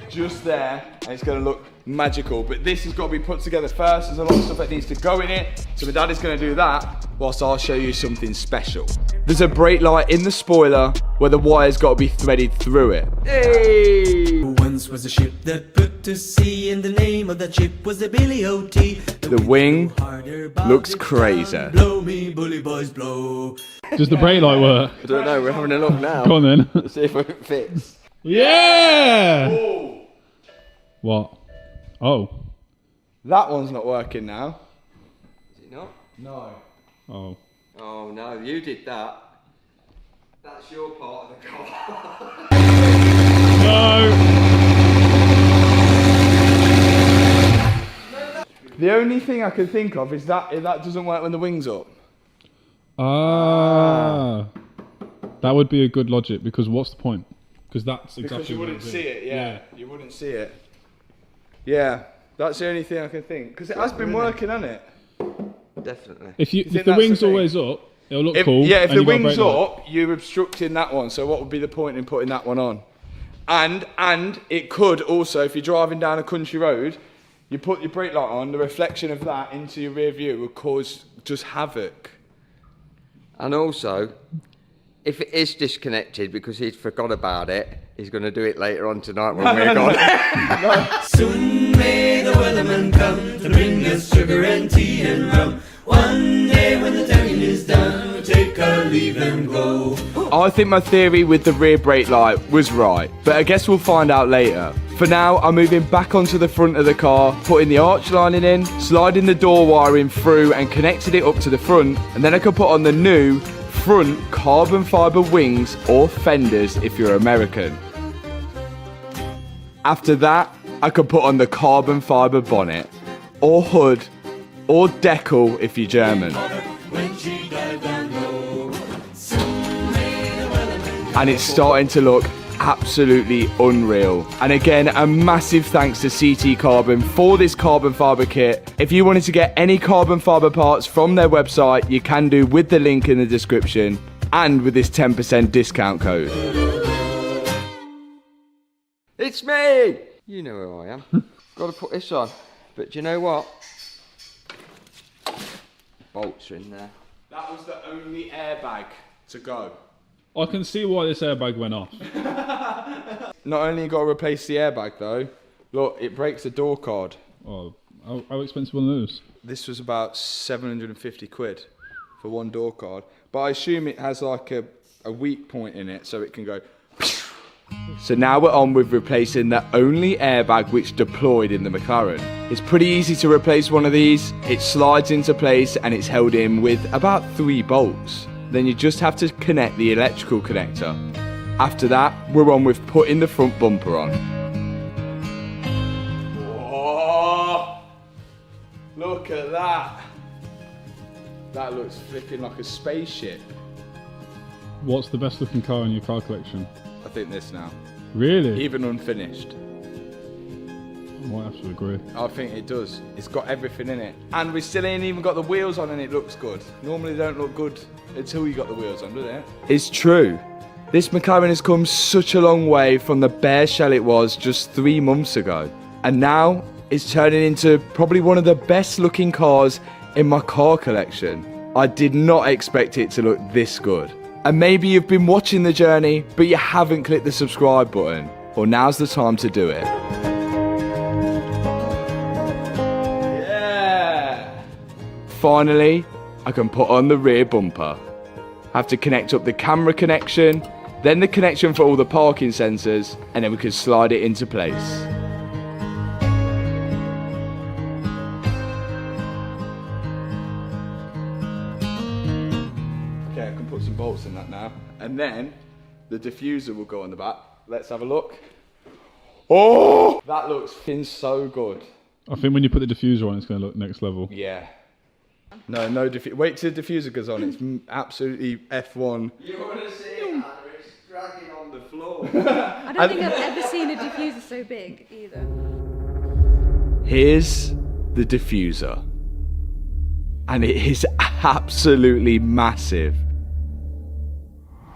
just there and it's going to look magical, but this has got to be put together first. There's a lot of stuff that needs to go in it, so my dad is going to do that whilst I'll show you something special. There's a brake light in the spoiler where the wire's got to be threaded through it. Hey!
Once was a ship that put to sea, and the name of that ship was the Billy O.T.
The wing looks crazy.
Blow me, bully boys, blow.
Does the brake light work?
I don't know, we're having a look now.
Go on then.
Let's see if it fits.
Yeah!
Oh.
What? Oh.
That one's not working now.
Is it not?
No.
Oh.
Oh no, you did that. That's your part of the car.
No!
The only thing I can think of is that that doesn't work when the wing's up.
Ah. That would be a good logic, because what's the point? Because that's exactly
Because you
what
wouldn't
it is.
see it, yeah. You wouldn't see it. Yeah, that's the only thing I can think. Because it has been working, hasn't it?
Definitely.
If
think
the
that's
wing's
the thing?
always up, it'll look cool.
Yeah, if
and
the
you got a
wing's
brake light.
up, you're obstructing that one. So what would be the point in putting that one on? And it could also, if you're driving down a country road, you put your brake light on, the reflection of that into your rear view will cause just havoc.
And also, if it is disconnected because he's forgot about it, he's going to do it later on tonight when we're gone.
Soon may the weatherman come and bring us sugar and tea and rum. One day when the tanking is done, we'll take our leave and go.
I think my theory with the rear brake light was right, but I guess we'll find out later. For now, I'm moving back onto the front of the car, putting the arch lining in, sliding the door wiring through and connecting it up to the front, and then I can put on the new front carbon fibre wings or fenders if you're American. After that, I can put on the carbon fibre bonnet, or hood, or decal if you're German. And it's starting to look absolutely unreal. And again, a massive thanks to CT Carbon for this carbon fibre kit. If you wanted to get any carbon fibre parts from their website, you can do with the link in the description and with this 10% discount code.
It's me! You know who I am. Got to put this on. But do you know what? Bolts are in there.
That was the only airbag to go.
I can see why this airbag went off.
Not only you got to replace the airbag though, look, it breaks the door card.
Oh, how expensive are those?
This was about 750 quid for one door card. But I assume it has like a weak point in it so it can go. So now we're on with replacing the only airbag which deployed in the McLaren. It's pretty easy to replace one of these. It slides into place and it's held in with about 3 bolts. Then you just have to connect the electrical connector. After that, we're on with putting the front bumper on. Whoa! Look at that! That looks flipping like a spaceship.
What's the best looking car in your car collection?
I think this now.
Really?
Even unfinished.
I might have to agree.
I think it does. It's got everything in it. And we still ain't even got the wheels on and it looks good. Normally they don't look good until you got the wheels on, do they? It's true. This McLaren has come such a long way from the bare shell it was just 3 months ago. And now it's turning into probably one of the best looking cars in my car collection. I did not expect it to look this good. And maybe you've been watching the journey, but you haven't clicked the subscribe button. Well, now's the time to do it. Yeah! Finally, I can put on the rear bumper. Have to connect up the camera connection, then the connection for all the parking sensors, and then we can slide it into place. Okay, I can put some bolts in that now. And then the diffuser will go on the back. Let's have a look. Oh! That looks so good.
I think when you put the diffuser on, it's going to look next level.
Yeah. No diffuser. Wait till the diffuser goes on. It's absolutely F1.
You want to see it, Anna? It's dragging on the floor.
I don't think I've ever seen a diffuser so big either.
Here's the diffuser. And it is absolutely massive.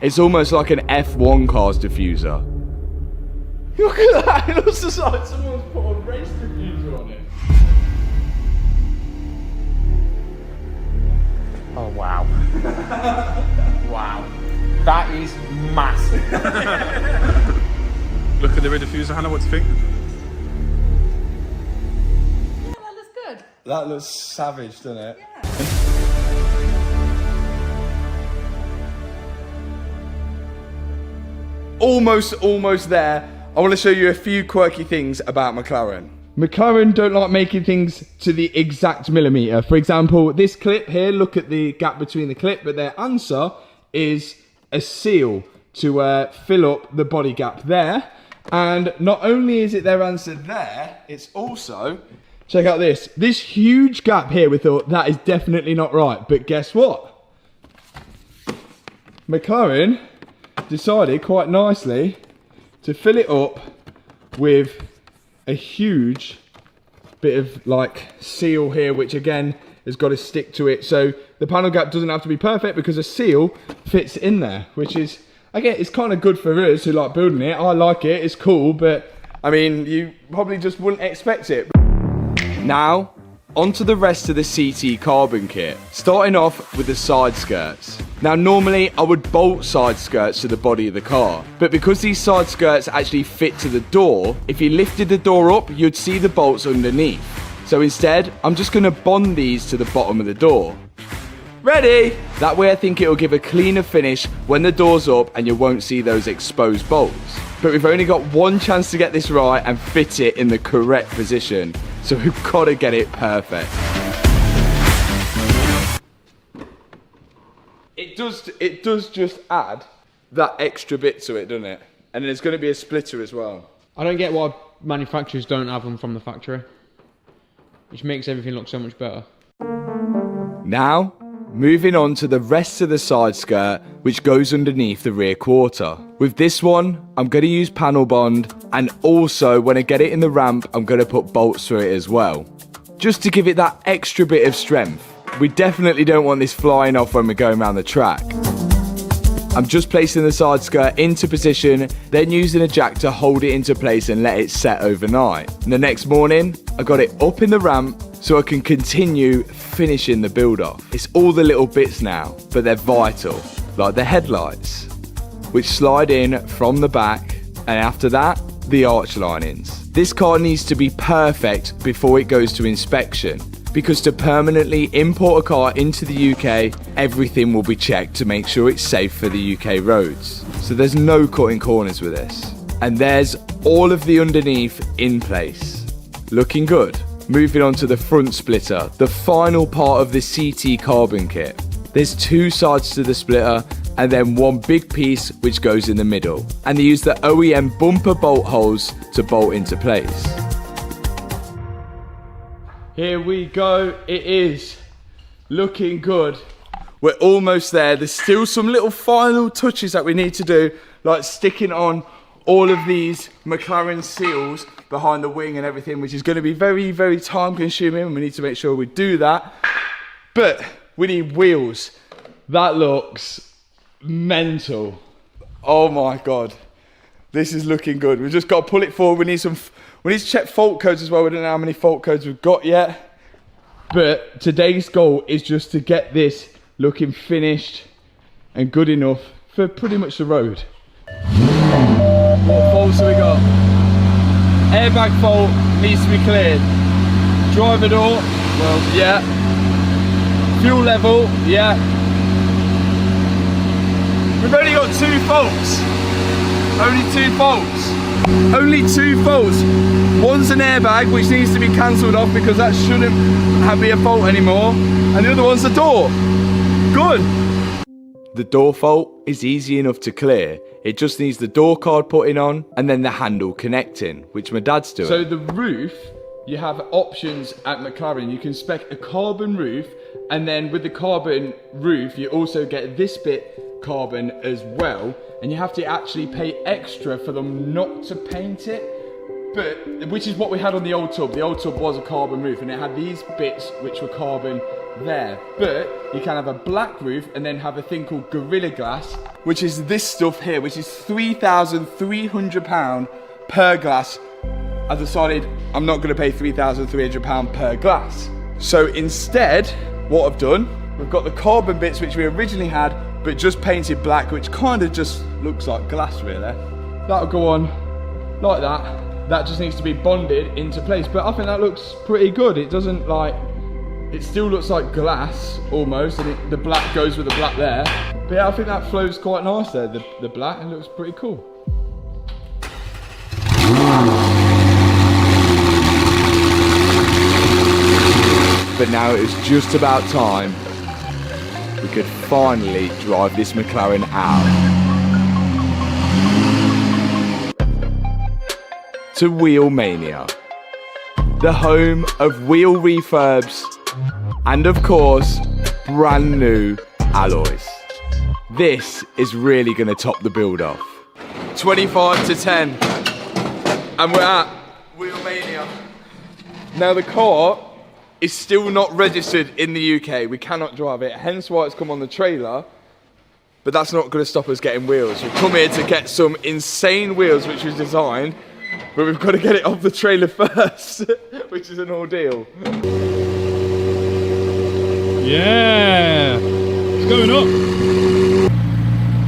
It's almost like an F1 car's diffuser. Look at that! It looks like someone's put a race diffuser on it.
Oh wow. Wow. That is massive.
Look at the rear diffuser, Hannah, what do you think?
Yeah, that looks good.
That looks savage, doesn't it?
Yeah.
Almost there. I want to show you a few quirky things about McLaren. McLaren don't like making things to the exact millimeter. For example, this clip here, look at the gap between the clip, but their answer is a seal to fill up the body gap there. And not only is it their answer there, it's also, check out this huge gap here. We thought that is definitely not right, but guess what? McLaren decided quite nicely to fill it up with a huge bit of like seal here, which again has got to stick to it, so the panel gap doesn't have to be perfect because a seal fits in there, which is, again, it's kind of good for us who like building it. I like it, it's cool, but I mean, you probably just wouldn't expect it. Now onto the rest of the CT carbon kit, starting off with the side skirts. Now normally I would bolt side skirts to the body of the car, but because these side skirts actually fit to the door, if you lifted the door up you'd see the bolts underneath. So instead I'm just going to bond these to the bottom of the door. Ready? That way I think it'll give a cleaner finish when the door's up and you won't see those exposed bolts. But we've only got one chance to get this right and fit it in the correct position, so we've got to get it perfect. It does just add that extra bit to it, doesn't it? And there's going to be a splitter as well.
I don't get why manufacturers don't have them from the factory, which makes everything look so much better.
Now, moving on to the rest of the side skirt, which goes underneath the rear quarter. With this one, I'm going to use panel bond, and also when I get it in the ramp, I'm going to put bolts through it as well, just to give it that extra bit of strength. We definitely don't want this flying off when we're going around the track. I'm just placing the side skirt into position, then using a jack to hold it into place and let it set overnight. And the next morning, I got it up in the ramp so I can continue finishing the build off. It's all the little bits now, but they're vital, like the headlights, which slide in from the back, and after that, the arch linings. This car needs to be perfect before it goes to inspection, because to permanently import a car into the UK, everything will be checked to make sure it's safe for the UK roads. So there's no cutting corners with this. And there's all of the underneath in place. Looking good. Moving on to the front splitter, the final part of the CT carbon kit. There's two sides to the splitter and then one big piece which goes in the middle. And they use the OEM bumper bolt holes to bolt into place. Here we go, it is looking good. We're almost there. There's still some little final touches that we need to do, like sticking on all of these McLaren seals behind the wing and everything, which is going to be very, very time consuming, and we need to make sure we do that. But we need wheels. That looks mental. Oh my God. This is looking good. We've just got to pull it forward. We need to check fault codes as well. We don't know how many fault codes we've got yet. But today's goal is just to get this looking finished and good enough for pretty much the road. What faults have we got? Airbag fault needs to be cleared. Driver door, well, yeah. Fuel level, yeah. We've only got 2 faults. Only 2 faults. Only 2 faults. One's an airbag, which needs to be cancelled off because that shouldn't be a fault anymore. And the other one's the door. Good. The door fault is easy enough to clear. It just needs the door card putting on and then the handle connecting, which my dad's doing. So the roof, you have options at McLaren. You can spec a carbon roof, and then with the carbon roof, you also get this bit carbon as well, and you have to actually pay extra for them not to paint it, but which is what we had on the old tub. The old tub was a carbon roof and it had these bits which were carbon there, but you can have a black roof and then have a thing called Gorilla Glass, which is this stuff here, which is £3,300 per glass. I decided I'm not going to pay £3,300 per glass, so instead what I've done, we've got the carbon bits which we originally had but just painted black, which kind of just looks like glass really. That'll go on like that. That just needs to be bonded into place, but I think that looks pretty good. It doesn't like, it still looks like glass almost, and the black goes with the black there. But yeah, I think that flows quite nice there, the black, and it looks pretty cool. But now it's just about time we could finally drive this McLaren out. To Wheel Mania, the home of wheel refurbs and of course brand new alloys. This is really going to top the build off. 25 to 10 and we're at Wheel Mania. Now the car is still not registered in the UK. We cannot drive it, hence why it's come on the trailer. But that's not going to stop us getting wheels. We've come here to get some insane wheels which we've designed, but we've got to get it off the trailer first, which is an ordeal.
Yeah, it's going up.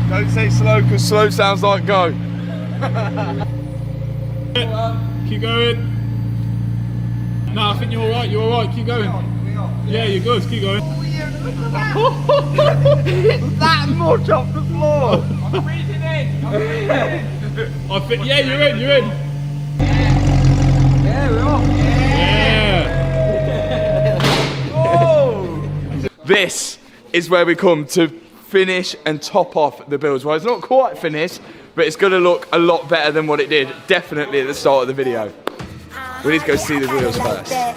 Don't say slow, because slow sounds like go.
Keep going. No, I think you're alright, keep going. Yeah, you're good, keep going.
That much off the floor.
I'm breathing in. I think, yeah, you're in.
Yeah, we're off.
Yeah.
Oh. This is where we come to finish and top off the builds. Well, it's not quite finished, but it's going to look a lot better than what it did, definitely at the start of the video. We need to go see the wheels first.
I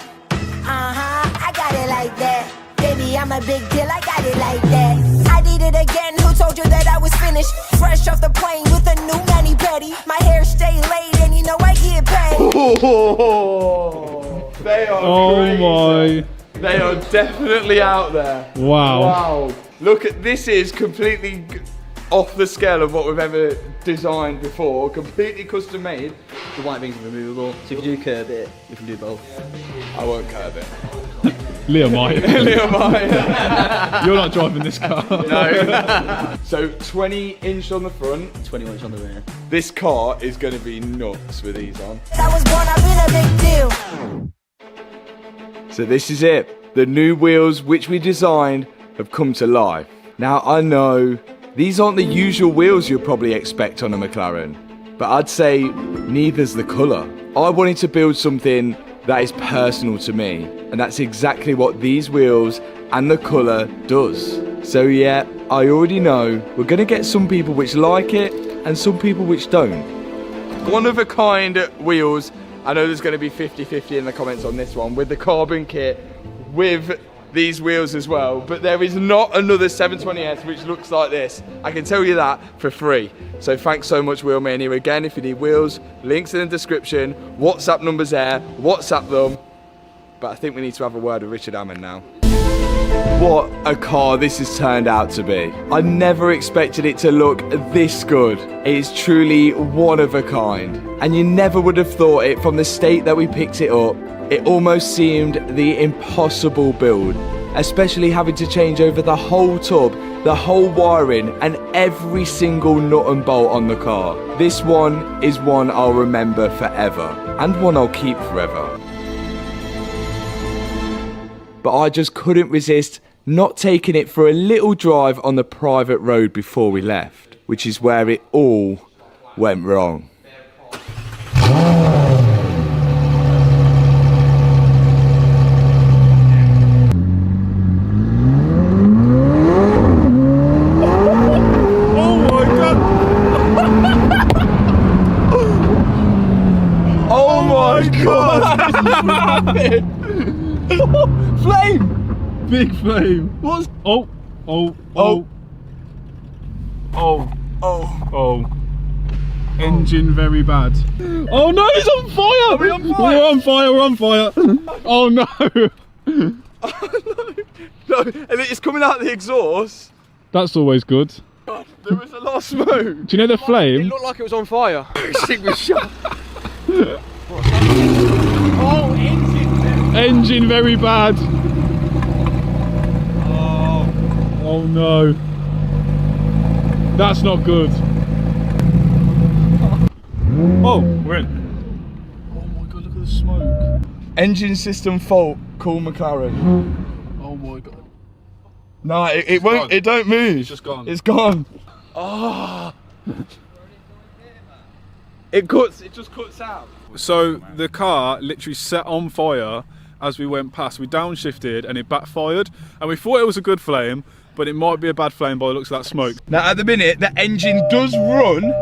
got it like that. Baby, I'm a big deal, I got it like that. I did it again, who told you that I was finished? Fresh off the plane with a new mani-pedi. My hair stay laid and you know I get paid.
Oh, they are crazy. They are definitely out there.
Wow.
Wow. Look at, this is completely off the scale of what we've ever designed before, completely custom made.
The white thing's removable, so if you do curb it, you can do both.
I won't curb it.
Leo might.
Leo might.
You're not driving this car.
No. So 20 inch on the front,
21 inch on the rear.
This car is going to be nuts with these on.
I was born, I've been a big deal.
So this is it. The new wheels which we designed have come to life. Now I know these aren't the usual wheels you'd probably expect on a McLaren, but I'd say neither's the colour. I wanted to build something that is personal to me, and that's exactly what these wheels and the colour does. So yeah, I already know we're going to get some people which like it and some people which don't. One of a kind wheels. I know there's going to be 50-50 in the comments on this one, with the carbon kit, with these wheels as well, but there is not another 720S which looks like this. I can tell you that for free. So thanks so much, Wheelmania. Again, if you need wheels, links in the description, WhatsApp numbers there, WhatsApp them. But I think we need to have a word with Richard Hammond now. What a car this has turned out to be. I never expected it to look this good. It is truly one of a kind. And you never would have thought it from the state that we picked it up. It almost seemed the impossible build, especially having to change over the whole tub, the whole wiring and every single nut and bolt on the car. This one is one I'll remember forever and one I'll keep forever. But I just couldn't resist not taking it for a little drive on the private road before we left, which is where it all went wrong.
Oh my god!
Flame! Big flame. What's... Oh. Engine very bad. Oh no, it's on fire! Are we on fire? We're on fire. Oh no.
No, and it's coming out the exhaust.
That's always good.
God, there was a lot of smoke.
Do you know the flame?
It looked like it was on fire. It was shut.
Oh,
engine very bad. Oh no. That's not good. Oh, we're in. Oh my god, look at the smoke.
Engine system fault, call McLaren.
Oh my god.
No, it won't,
gone.
it don't move.
It's just gone.
It's gone. Oh. It just cuts out.
So the car literally set on fire as we went past. We downshifted and it backfired, and we thought it was a good flame, but it might be a bad flame by the looks of that smoke.
Now at the minute, the engine does run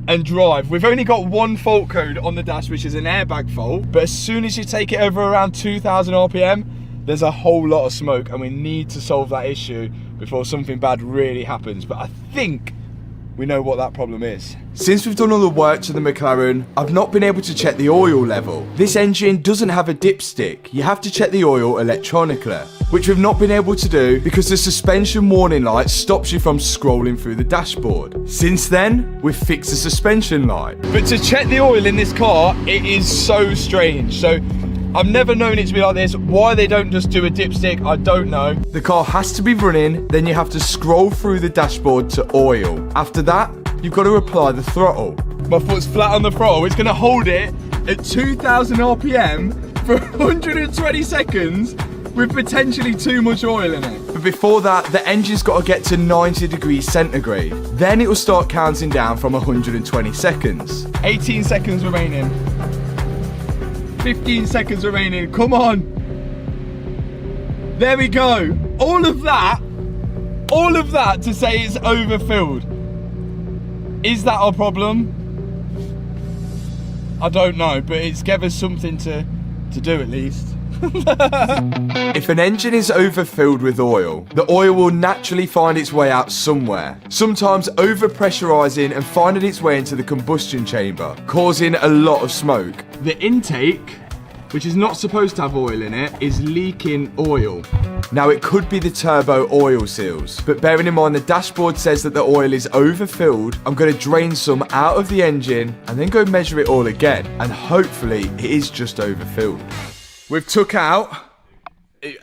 and drive. We've only got one fault code on the dash, which is an airbag fault, but as soon as you take it over around 2,000 RPM, there's a whole lot of smoke, and we need to solve that issue before something bad really happens. But I think we know what that problem is. Since we've done all the work to the McLaren, I've not been able to check the oil level. This engine doesn't have a dipstick. You have to check the oil electronically, which we've not been able to do because the suspension warning light stops you from scrolling through the dashboard. Since then, we've fixed the suspension light. But to check the oil in this car, it is so strange. So I've never known it to be like this. Why they don't just do a dipstick, I don't know. The car has to be running, then you have to scroll through the dashboard to oil. After that, you've got to apply the throttle. My foot's flat on the throttle. It's gonna hold it at 2,000 RPM for 120 seconds with potentially too much oil in it. But before that, the engine's got to get to 90 degrees centigrade. Then it will start counting down from 120 seconds. 18 seconds remaining. 15 seconds remaining, come on. There we go. All of that to say it's overfilled. Is that our problem? I don't know, but it's given us something to do at least. If an engine is overfilled with oil, the oil will naturally find its way out somewhere, sometimes overpressurizing and finding its way into the combustion chamber, causing a lot of smoke. The intake, which is not supposed to have oil in it, is leaking oil. Now it could be the turbo oil seals, but bearing in mind the dashboard says that the oil is overfilled, I'm going to drain some out of the engine and then go measure it all again, and hopefully it is just overfilled. We've took out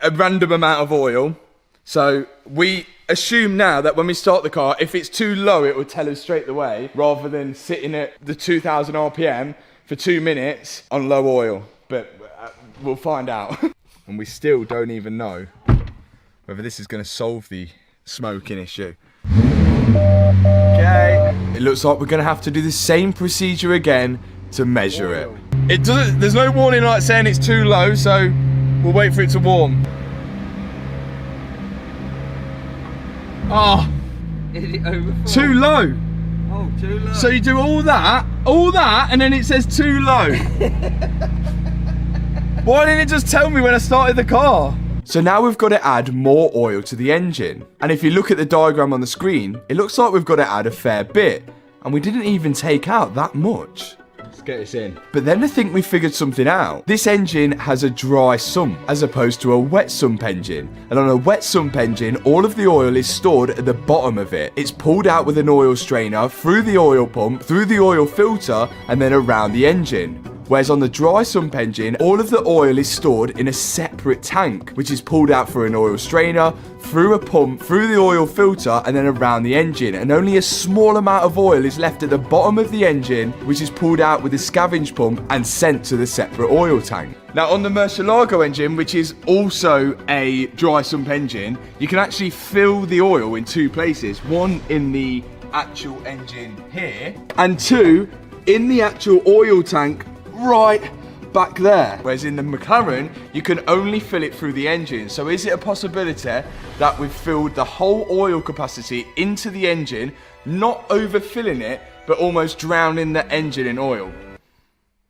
a random amount of oil, so we assume now that when we start the car, if it's too low it will tell us straight away, rather than sitting at the 2,000 RPM for 2 minutes on low oil. But we'll find out. And we still don't even know whether this is going to solve the smoking issue. Okay. It looks like we're going to have to do the same procedure again to measure it. It doesn't. There's no warning light saying it's too low, so we'll wait for it to warm. Oh,
is it overfilled?
Too low.
Oh, too low.
So you do all that, and then it says too low. Why didn't it just tell me when I started the car?
So now we've got to add more oil to the engine. And if you look at the diagram on the screen, it looks like we've got to add a fair bit. And we didn't even take out that much.
Let's get this in.
But then I think we figured something out. This engine has a dry sump as opposed to a wet sump engine. And on a wet sump engine, all of the oil is stored at the bottom of it. It's pulled out with an oil strainer, through the oil pump, through the oil filter, and then around the engine. Whereas on the dry sump engine, all of the oil is stored in a separate tank, which is pulled out through an oil strainer, through a pump, through the oil filter, and then around the engine. And only a small amount of oil is left at the bottom of the engine, which is pulled out with a scavenge pump and sent to the separate oil tank. Now on the Murcielago engine, which is also a dry sump engine, you can actually fill the oil in two places. One in the actual engine here, and two in the actual oil tank right back there. Whereas in the McLaren, you can only fill it through the engine. So is it a possibility that we've filled the whole oil capacity into the engine, not overfilling it, but almost drowning the engine in oil?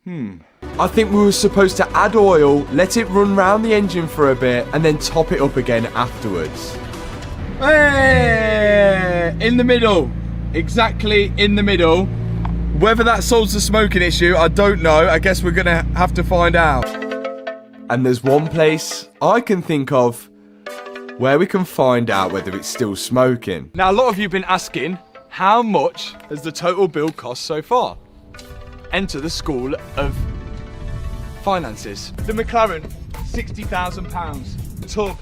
I think we were supposed to add oil, let it run round the engine for a bit, and then top it up again afterwards. Hey! In the middle. Exactly in the middle. Whether that solves the smoking issue, I don't know. I guess we're gonna have to find out. And there's one place I can think of where we can find out whether it's still smoking. Now, a lot of you have been asking, how much has the total build cost so far? Enter the school of finances. The McLaren, £60,000. Tub,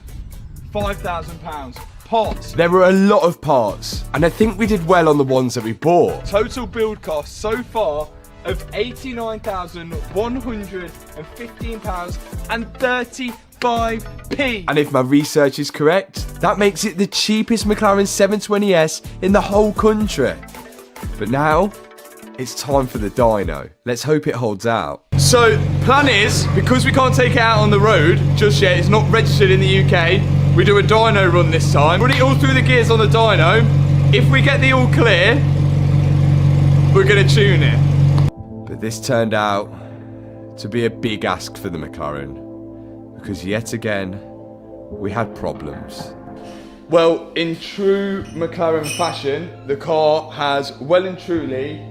£5,000. Parts. There were a lot of parts, and I think we did well on the ones that we bought. Total build cost so far of £89,115.35p. And if my research is correct, that makes it the cheapest McLaren 720S in the whole country. But now, it's time for the dyno. Let's hope it holds out. So, plan is, because we can't take it out on the road just yet, it's not registered in the UK, we do a dyno run this time. Run it all through the gears on the dyno. If we get the all clear, we're gonna tune it. But this turned out to be a big ask for the McLaren, because yet again, we had problems. Well, in true McLaren fashion, the car has well and truly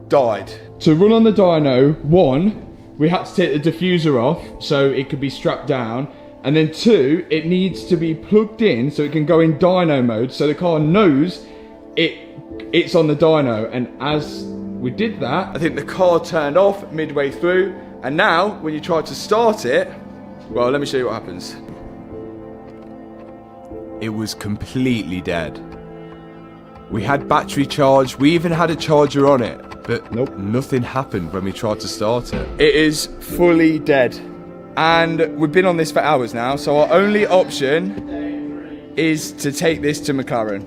died. To run on the dyno, one, we had to take the diffuser off so it could be strapped down. And then two, it needs to be plugged in so it can go in dyno mode so the car knows it's on the dyno. And as we did that, I think the car turned off midway through. And now, when you try to start it, well, let me show you what happens. It was completely dead. We had battery charge, we even had a charger on it, but nope, nothing happened when we tried to start it. It is fully dead. And we've been on this for hours now, so our only option is to take this to McLaren.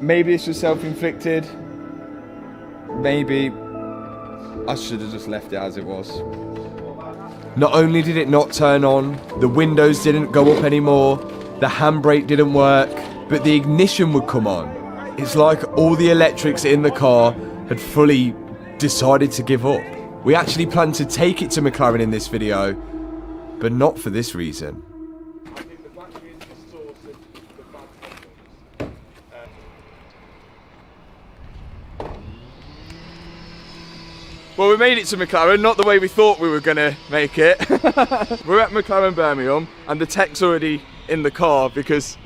Maybe this was self-inflicted. Maybe I should have just left it as it was. Not only did it not turn on, the windows didn't go up anymore, the handbrake didn't work, but the ignition would come on. It's like all the electrics in the car had fully decided to give up. We actually planned to take it to McLaren in this video, but not for this reason. Well, we made it to McLaren, not the way we thought we were gonna make it. We're at McLaren Birmingham, and the tech's already in the car because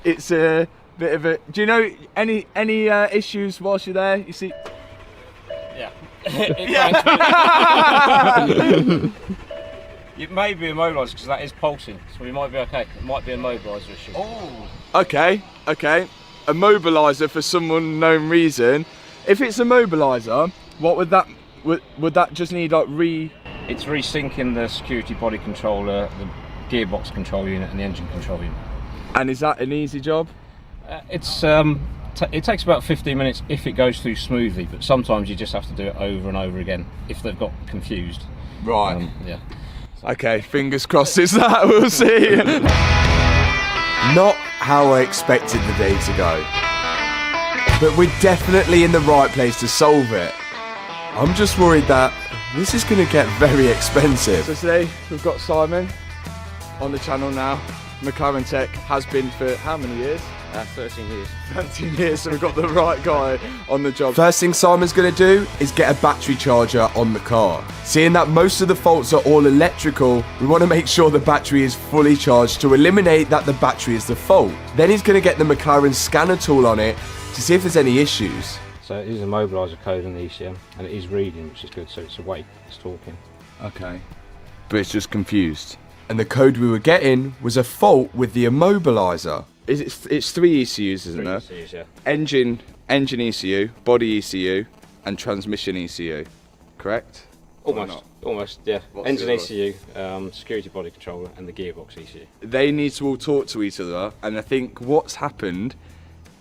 it's a bit of a... Do you know any issues whilst you're there? You see...
Yeah. It may be immobilised because that is pulsing, so we might be okay. It might be a mobiliser issue.
Oh. Okay. A mobiliser for some unknown reason. If it's a mobiliser, what would that would that just need like
It's resyncing the security body controller, the gearbox control unit, and the engine control unit.
And is that an easy job?
It takes about 15 minutes if it goes through smoothly, but sometimes you just have to do it over and over again if they've got confused.
Right.
Yeah.
Okay, fingers crossed it's that, we'll see. Not how I expected the day to go. But we're definitely in the right place to solve it. I'm just worried that This is going to get very expensive. So today we've got Simon on the channel now. McLaren Tech has been for how many years?
13 years.
13 years, so we've got the right guy on the job. First thing Simon's going to do is get a battery charger on the car. Seeing that most of the faults are all electrical, we want to make sure the battery is fully charged to eliminate that the battery is the fault. Then he's going to get the McLaren scanner tool on it to see if there's any issues.
So it is a mobiliser code on the ECM, and it is reading, which is good, so it's awake, it's talking.
Okay. But it's just confused. And the code we were getting was a fault with the immobiliser. It's 3 ECUs, isn't there?
3 ECUs, yeah.
Engine ECU, body ECU, and transmission ECU, correct?
Almost, yeah.
What's
Engine
the
ECU, security body controller, and the gearbox ECU.
They need to all talk to each other, and I think what's happened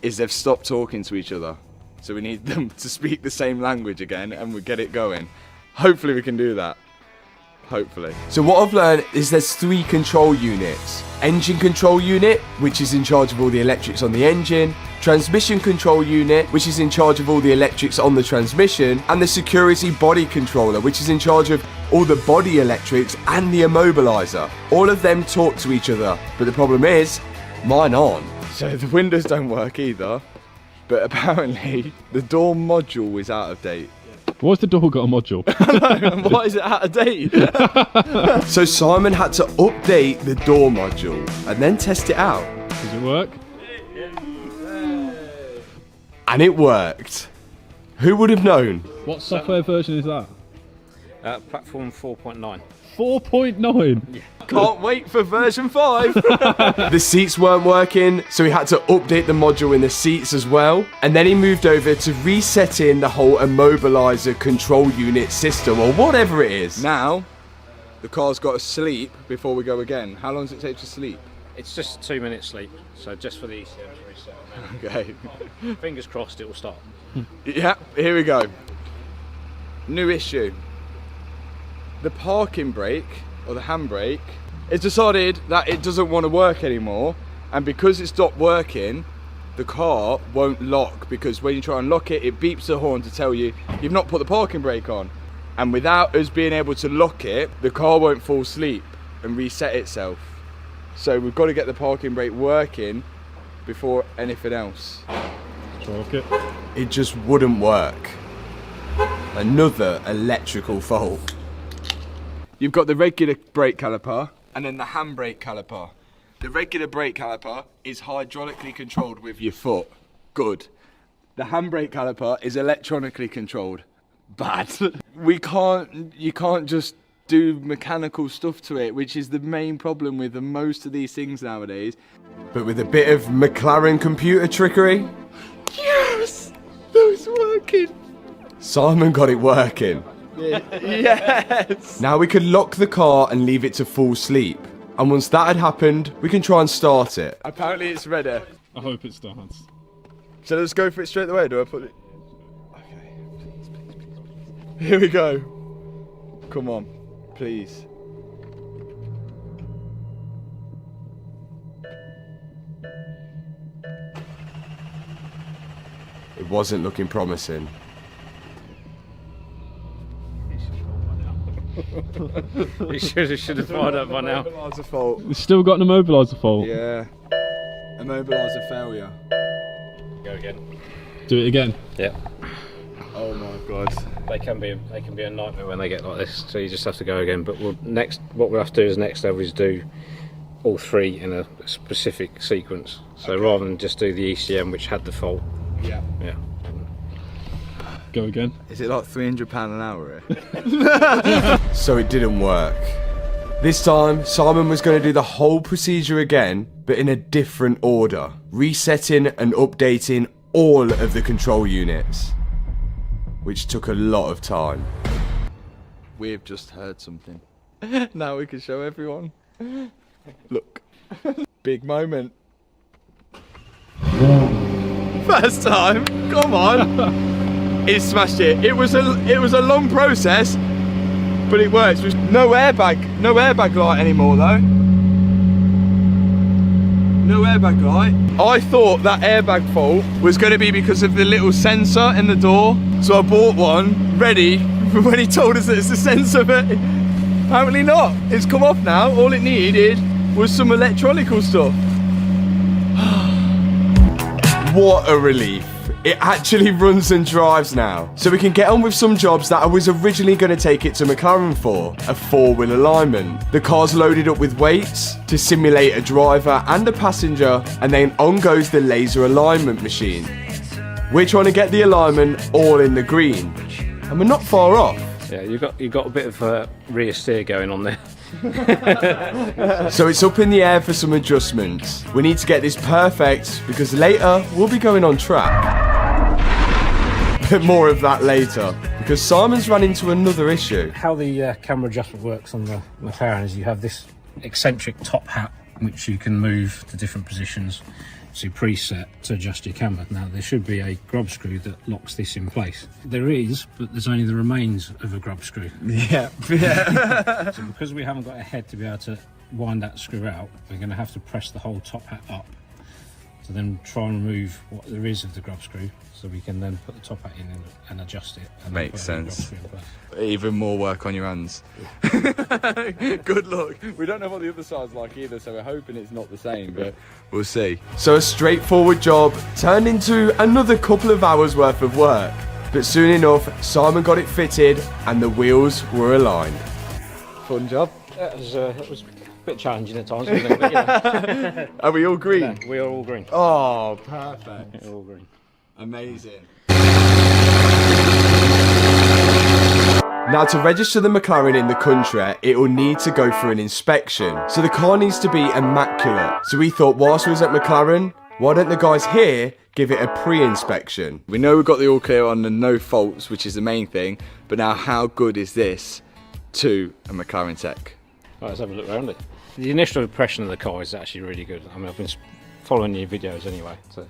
is they've stopped talking to each other. So we need them to speak the same language again, and we get it going. Hopefully we can do that. Hopefully. So what I've learned is there's 3 control units. Engine control unit, which is in charge of all the electrics on the engine. Transmission control unit, which is in charge of all the electrics on the transmission. And the security body controller, which is in charge of all the body electrics and the immobiliser. All of them talk to each other, but the problem is, mine aren't. So the windows don't work either, but apparently the door module is out of date.
Why's the door got a module?
Why is it out of date? So Simon had to update the door module and then test it out.
Does it work?
And it worked. Who would have known?
What software version is that?
Platform 4.9.
4.9?
Yeah.
Can't wait for version 5. The seats weren't working, so he had to update the module in the seats as well. And then he moved over to resetting the whole immobiliser control unit system, or whatever it is. Now, the car's got to sleep before we go again. How long does it take to sleep?
It's just 2 minutes sleep, so just for the ECM to reset.
Okay.
Fingers crossed it will start.
Yeah, here we go. New issue. The parking brake, or the handbrake, it's decided that it doesn't want to work anymore, and because it stopped working, the car won't lock, because when you try and lock it, it beeps the horn to tell you you've not put the parking brake on. And without us being able to lock it, the car won't fall asleep and reset itself. So we've got to get the parking brake working before anything else. It just wouldn't work. Another electrical fault. You've got the regular brake caliper and then the handbrake caliper. The regular brake caliper is hydraulically controlled with your foot. Good. The handbrake caliper is electronically controlled. Bad. You can't just do mechanical stuff to it, which is the main problem with most of these things nowadays. But with a bit of McLaren computer trickery, yes, that was working. Simon got it working. Yes! Now we can lock the car and leave it to full sleep. And once that had happened, we can try and start it. Apparently it's ready.
I hope it starts.
So let's go for it straight away. Do I put it? Okay. Please. Here we go. Come on, please. It wasn't looking promising.
He should have fired up by now.
Immobiliser fault.
It's still got an immobiliser fault.
Yeah. Immobiliser failure.
Go again.
Do it again.
Yeah.
Oh my god.
They can be a nightmare when they get like this. So you just have to go again. But what we'll have to do is next level is do all 3 in a specific sequence. So okay. Rather than just do the ECM which had the fault.
Yeah.
Yeah.
Go again.
Is it like £300 an hour here? So it didn't work. This time, Simon was going to do the whole procedure again, but in a different order, resetting and updating all of the control units, which took a lot of time. We've just heard something. Now we can show everyone. Look. Big moment. First time. Come on. It smashed it. It was a long process, but it works. There's no airbag light anymore though. No airbag light. I thought that airbag fault was going to be because of the little sensor in the door,
So I bought one, ready, when he told us that it's the sensor, but apparently not. It's come off now. All it needed was some electronical stuff. What a relief. It actually runs and drives now. So we can get on with some jobs that I was originally going to take it to McLaren for, a 4-wheel alignment. The car's loaded up with weights to simulate a driver and a passenger, and then on goes the laser alignment machine. We're trying to get the alignment all in the green, and we're not far off.
Yeah, you got a bit of rear steer going on there.
So it's up in the air for some adjustments. We need to get this perfect because later we'll be going on track. But more of that later, because Simon's ran into another issue.
How the camera adjustment works on the McLaren is you have this eccentric top hat which you can move to different positions to preset to adjust your camera. Now there should be a grub screw that locks this in place. There is, but there's only the remains of a grub screw.
Yeah.
So because we haven't got a head to be able to wind that screw out, we're going to have to press the whole top hat up to then try and remove what there is of the grub screw, so we can then put the top hat in and adjust it. And
makes sense. Even more work on your hands. Good luck. We don't know what the other side's like either, so we're hoping it's not the same, but we'll see. So a straightforward job turned into another couple of hours worth of work. But soon enough, Simon got it fitted and the wheels were aligned. Fun job.
It was a bit challenging at times, wasn't it? But, yeah.
Are we all green?
Yeah, we are all green.
Oh, perfect.
We're all green.
Amazing. Now, to register the McLaren in the country, it will need to go for an inspection. So the car needs to be immaculate. So we thought, whilst we was at McLaren, why don't the guys here give it a pre-inspection? We know we've got the all clear on and no faults, which is the main thing. But now, how good is this to a McLaren tech?
Right, let's have a look around it. The initial impression of the car is actually really good. I mean, I've been following your videos anyway. So.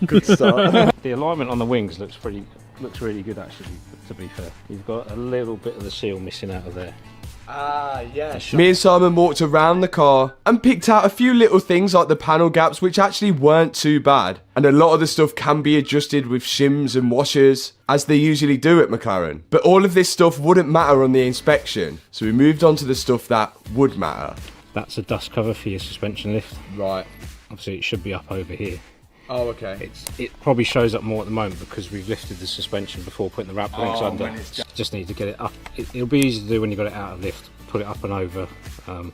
Good start.
The alignment on the wings looks really good actually, to be fair. You've got a little bit of the seal missing out of there.
Ah, yeah. Me and Simon walked around the car and picked out a few little things like the panel gaps, which actually weren't too bad. And a lot of the stuff can be adjusted with shims and washers, as they usually do at McLaren. But all of this stuff wouldn't matter on the inspection, so we moved on to the stuff that would matter.
That's a dust cover for your suspension lift.
Right.
Obviously it should be up over here.
Oh, okay.
It probably shows up more at the moment because we've lifted the suspension before putting the wrap links under. Just need to get it up. It'll be easy to do when you've got it out of lift. Put it up and over,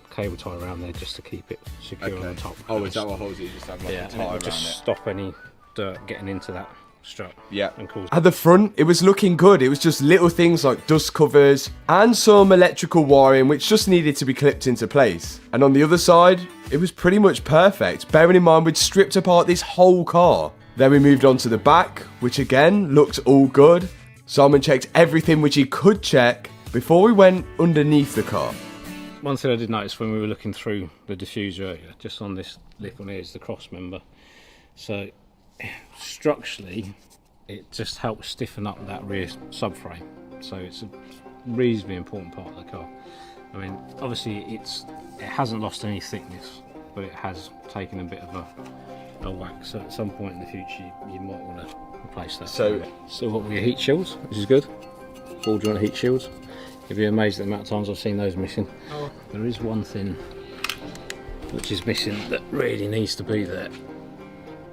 cable tie around there just to keep it secure on the top.
Oh, is that what holds it? You just have like a tie around it?
Just stop any dirt getting into that strap.
Yeah.
And cause
at the front, it was looking good. It was just little things like dust covers and some electrical wiring which just needed to be clipped into place. And on the other side, it was pretty much perfect, bearing in mind we'd stripped apart this whole car. Then we moved on to the back, which again looked all good. Simon checked everything which he could check before we went underneath the car.
One thing I did notice when we were looking through the diffuser earlier, just on this lip on here is the cross member. So structurally, it just helps stiffen up that rear subframe. So it's a reasonably important part of the car. I mean, obviously it hasn't lost any thickness, but it has taken a bit of a whack. So at some point in the future, you might want to replace that. So still got all your heat shields, which is good. Ball joint heat shields. You'll be amazed at the amount of times I've seen those missing. Oh. There is one thing which is missing that really needs to be there.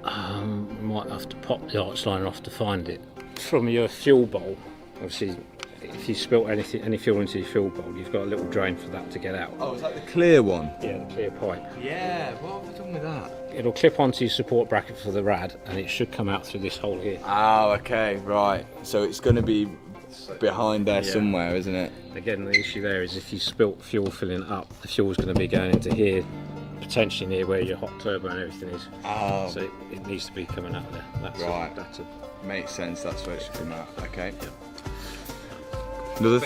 We might have to pop the arch liner off to find it. From your fuel bowl, obviously, if you spilt any fuel into your fuel bowl, you've got a little drain for that to get out.
Oh, is that the clear one?
Yeah, the clear pipe.
Yeah, what have we done with that?
It'll clip onto your support bracket for the rad, and it should come out through this hole here.
Oh, okay, right. So it's going to be behind there somewhere, isn't it?
Again, the issue there is if you spilt fuel filling up, the fuel's going to be going into here, potentially near where your hot turbo and everything is. Oh. So it needs to be coming out there. That's right.
Makes sense, that's where it should come out. Okay.
Yep.
Another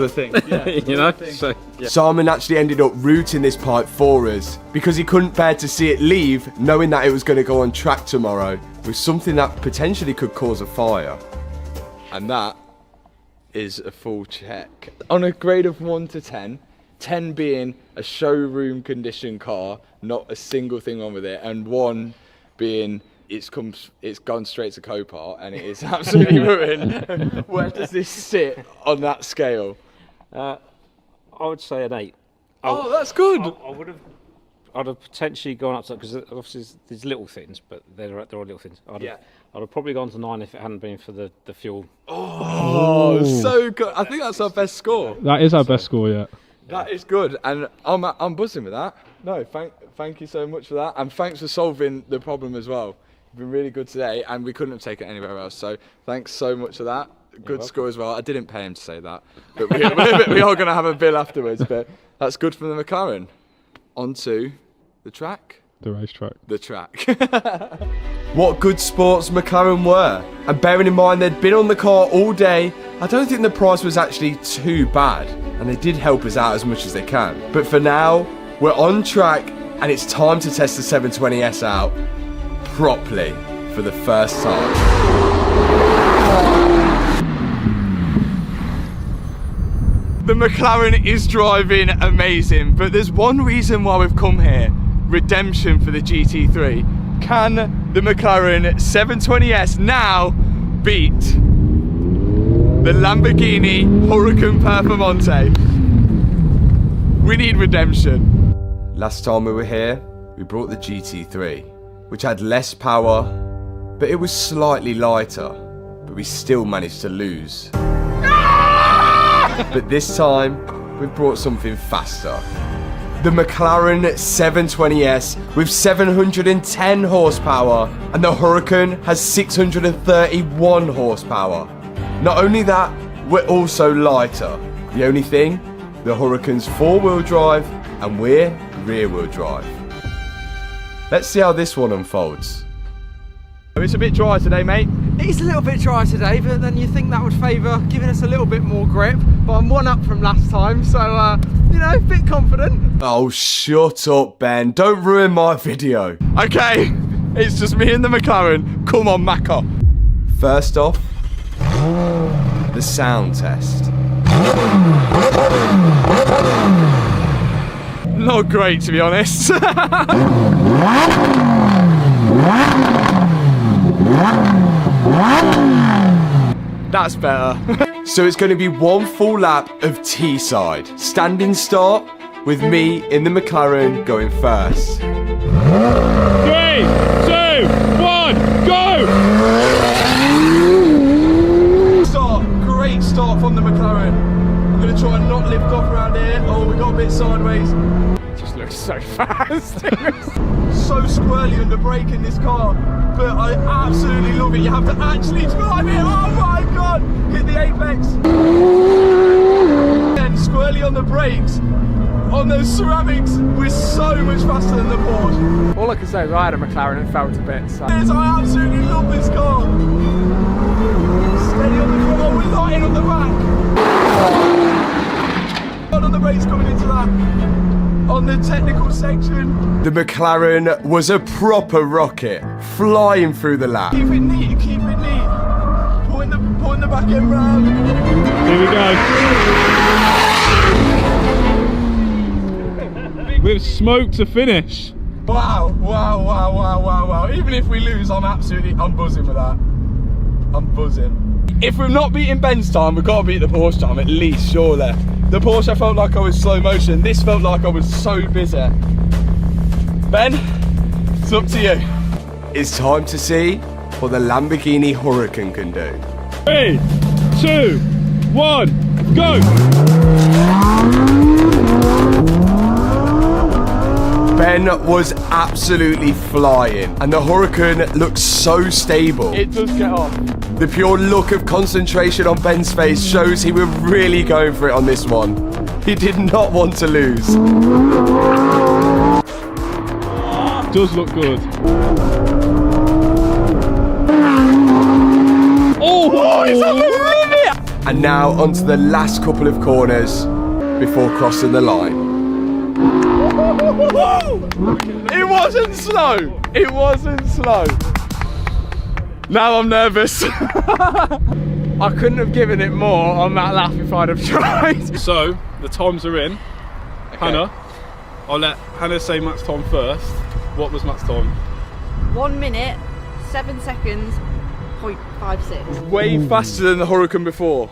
thing.
Yeah. You know? So, yeah.
Simon actually ended up routing this pipe for us because he couldn't bear to see it leave, knowing that it was going to go on track tomorrow with something that potentially could cause a fire. And that is a full check. On a grade of 1 to 10, 10 being a showroom condition car, not a single thing wrong with it, and 1 being it's gone straight to Copart, and it is absolutely ruined. Where does this sit on that scale?
I would say an 8.
Oh, that's good.
I'd have potentially gone up to, because obviously there's little things, but there are little things. I'd have probably gone to 9 if it hadn't been for the fuel.
Oh, so good. I think that's our best score.
That is our best score yet.
That is good, and I'm buzzing with that. No, thank you so much for that, and thanks for solving the problem as well. You've been really good today, and we couldn't have taken it anywhere else. So thanks so much for that. Good score as well. I didn't pay him to say that, but we are going to have a bill afterwards. But that's good from the McLaren. Onto the track.
The racetrack.
The track. What good sports McLaren were. And bearing in mind they'd been on the car all day, I don't think the price was actually too bad. And they did help us out as much as they can. But for now, we're on track and it's time to test the 720S out properly for the first time. The McLaren is driving amazing, but there's one reason why we've come here. Redemption for the GT3. Can the McLaren 720S now beat the Lamborghini Huracan Performante? We need redemption. Last time we were here, we brought the GT3, which had less power, but it was slightly lighter, but we still managed to lose. But this time, we've brought something faster. The McLaren 720S with 710 horsepower, and the Huracan has 631 horsepower. Not only that, we're also lighter. The only thing, the Huracan's 4-wheel drive, and we're rear-wheel drive. Let's see how this one unfolds. It's a bit dry today, mate.
It's a little bit dry today, but then you think that would favour giving us a little bit more grip. But I'm 1 up from last time, so, you know, a bit confident.
Oh, shut up, Ben. Don't ruin my video. Okay, it's just me and the McLaren. Come on, Macca. First off, the sound test. Not great, to be honest. That's better. So it's going to be one full lap of T-side. Standing start with me in the McLaren going first.
3, 2, 1, go!
Start. Great start from the McLaren. I'm going to try and not lift off around here. Oh, we got a bit sideways. It just looks so fast. So squirrely under brake in this car, but I absolutely love it. You have to actually drive it. Oh my god! Hit the apex. And squirrely on the brakes. On those ceramics, we're so much faster than the Porsche.
All I can say is I had a McLaren and felt a bit. So.
Yes, I absolutely love this car. Steady on the front, we're lighting on the back. On the brakes coming into that. On the technical section. The McLaren was a proper rocket, flying through the lap. Keep it neat, keep it neat. Pulling the back end round.
Here we go. With smoke to finish.
Wow, wow, wow, wow, wow, wow. Even if we lose, I'm buzzing with that. I'm buzzing. If we're not beating Ben's time, we've got to beat the Porsche time at least, surely. The Porsche, I felt like I was slow motion. This felt like I was so busy. Ben, it's up to you. It's time to see what the Lamborghini Huracan can do.
3, 2, 1, go!
Ben was absolutely flying, and the Huracan looks so stable.
It does get off.
The pure look of concentration on Ben's face shows he was really going for it on this one. He did not want to lose.
Does look good.
Oh, it's on the limit! And now onto the last couple of corners before crossing the line. It wasn't slow. It wasn't slow. Now I'm nervous.
I couldn't have given it more on that lap if I'd have tried.
So, the times are in. Okay. Hannah, I'll let Hannah say Matt's time first. What was Matt's time?
1 minute, 7 seconds, 0.56.
Way faster than the Huracan before.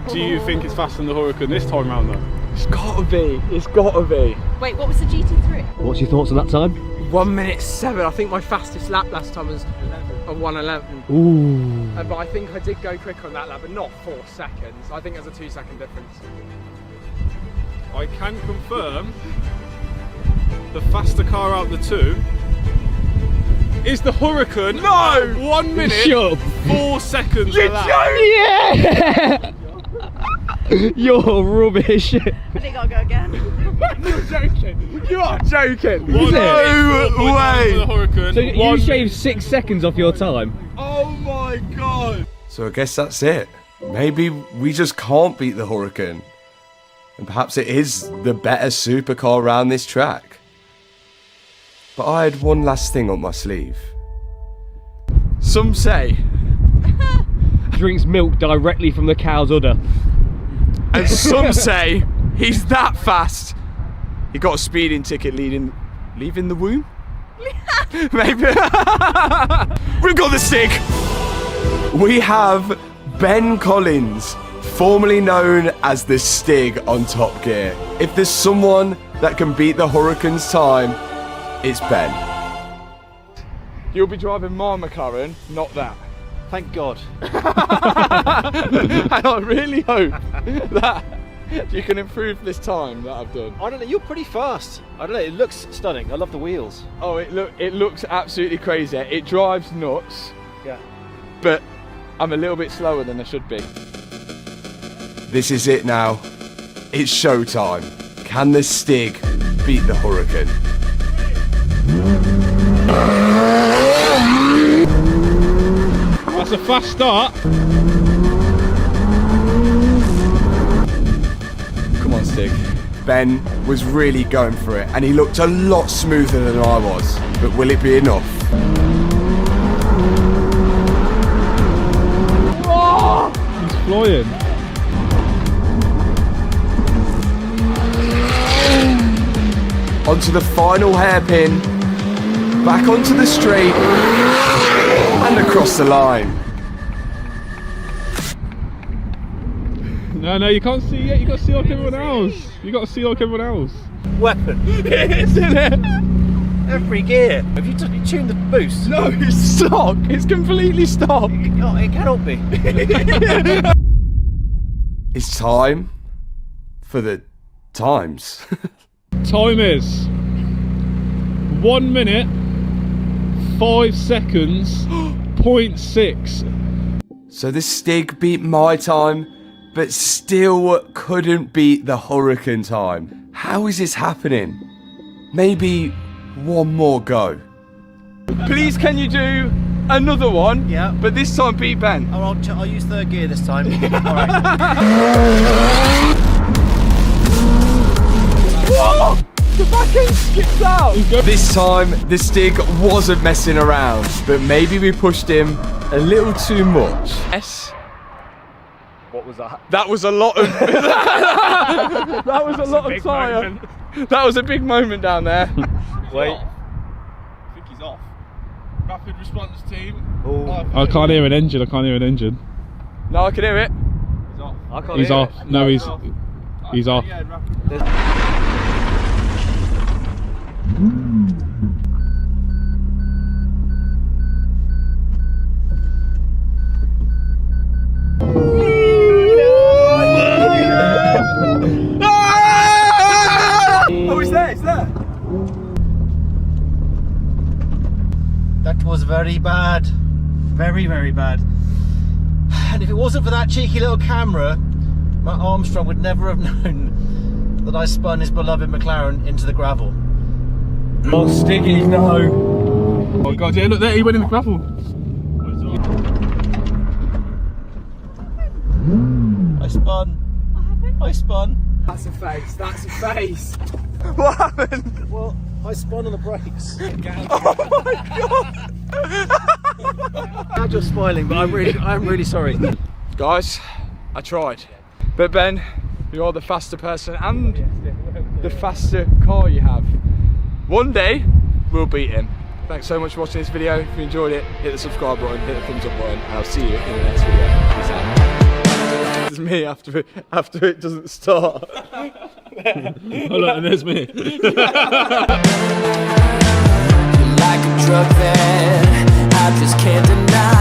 Do you think it's faster than the Huracan this time round though?
It's gotta be. It's gotta be.
Wait, what was the GT3?
What's your thoughts on that time?
1 minute 7. I think my fastest lap last time was a 1:11.
Ooh.
But I think I did go quicker on that lap, but not 4 seconds. I think there's a 2-second difference.
I can confirm the faster car out of the two is the Huracan.
No!
1 minute,
Shut up.
4 seconds.
You're
a lap.
Yeah! You're rubbish.
I think I'll go again.
You're joking. You are joking.
One
No
minute, 4.9
way.
for the Huracan.
So you shaved 6 seconds off your time.
Oh my god. So I guess that's it. Maybe we just can't beat the Huracan. And perhaps it is the better supercar around this track. But I had one last thing on my sleeve. Some say,
Drinks milk directly from the cow's udder.
and some say, he's that fast. He got a speeding ticket leaving the womb? Maybe. We've got the stick. We have Ben Collins, formerly known as the Stig on Top Gear. If there's someone that can beat the Huracan's time, it's Ben. You'll be driving my McLaren, not that.
Thank God.
And I really hope that you can improve this time that I've done.
I don't know, you're pretty fast. I don't know, it looks stunning. I love the wheels.
Oh, it looks absolutely crazy. It drives nuts.
Yeah.
But I'm a little bit slower than I should be. This is it now. It's showtime. Can the Stig beat the Huracan?
That's a fast start.
Come on, Stig. Ben was really going for it, and he looked a lot smoother than I was. But will it be enough?
Oh! He's flying.
Onto the final hairpin, back onto the straight, and across the line.
No, you can't see yet. You got to see like everyone else. You got to see like everyone else.
Weapon.
Isn't it?
Every gear. Have you tuned the boost?
No, it's stock. It's completely stock.
It cannot be.
It's time for the times.
Time is 1 minute, 5 seconds, 0.6.
So the Stig beat my time, but still couldn't beat the Huracan time. How is this happening? Maybe one more go. Please, can you do another one?
Yeah.
But this time beat Ben.
Oh, I'll use third gear this time. Alright.
Whoa! The back end skipped out! This time, the Stig wasn't messing around, but maybe we pushed him a little too much. Yes.
What was that?
That was a lot of... that was a lot of tyre. That was a big moment down there.
Wait.
I think he's off. Rapid response team.
I can't hear an engine.
No, I can hear it.
He's off. I can't
He's
hear
off.
it.
No, he's off.
Oh, it's there, it's there.
That was very bad. Very, very bad. And if it wasn't for that cheeky little camera, Matt Armstrong would never have known that I spun his beloved McLaren into the gravel.
Oh, Stiggy, no.
Oh god, yeah, look there, he went in the gravel.
I spun.
That's a face. That's a face.
What happened?
Well, I spun on the brakes.
Oh my god!
I'm just smiling, but I'm really sorry.
Guys, I tried. But Ben, you're the faster person and the faster car you have. One day, we'll beat him. Thanks so much for watching this video. If you enjoyed it, hit the subscribe button, hit the thumbs up button, and I'll see you in the next video. Peace out. It's me after it doesn't start.
Oh look, and there's me.
Like a drug that I just can't deny.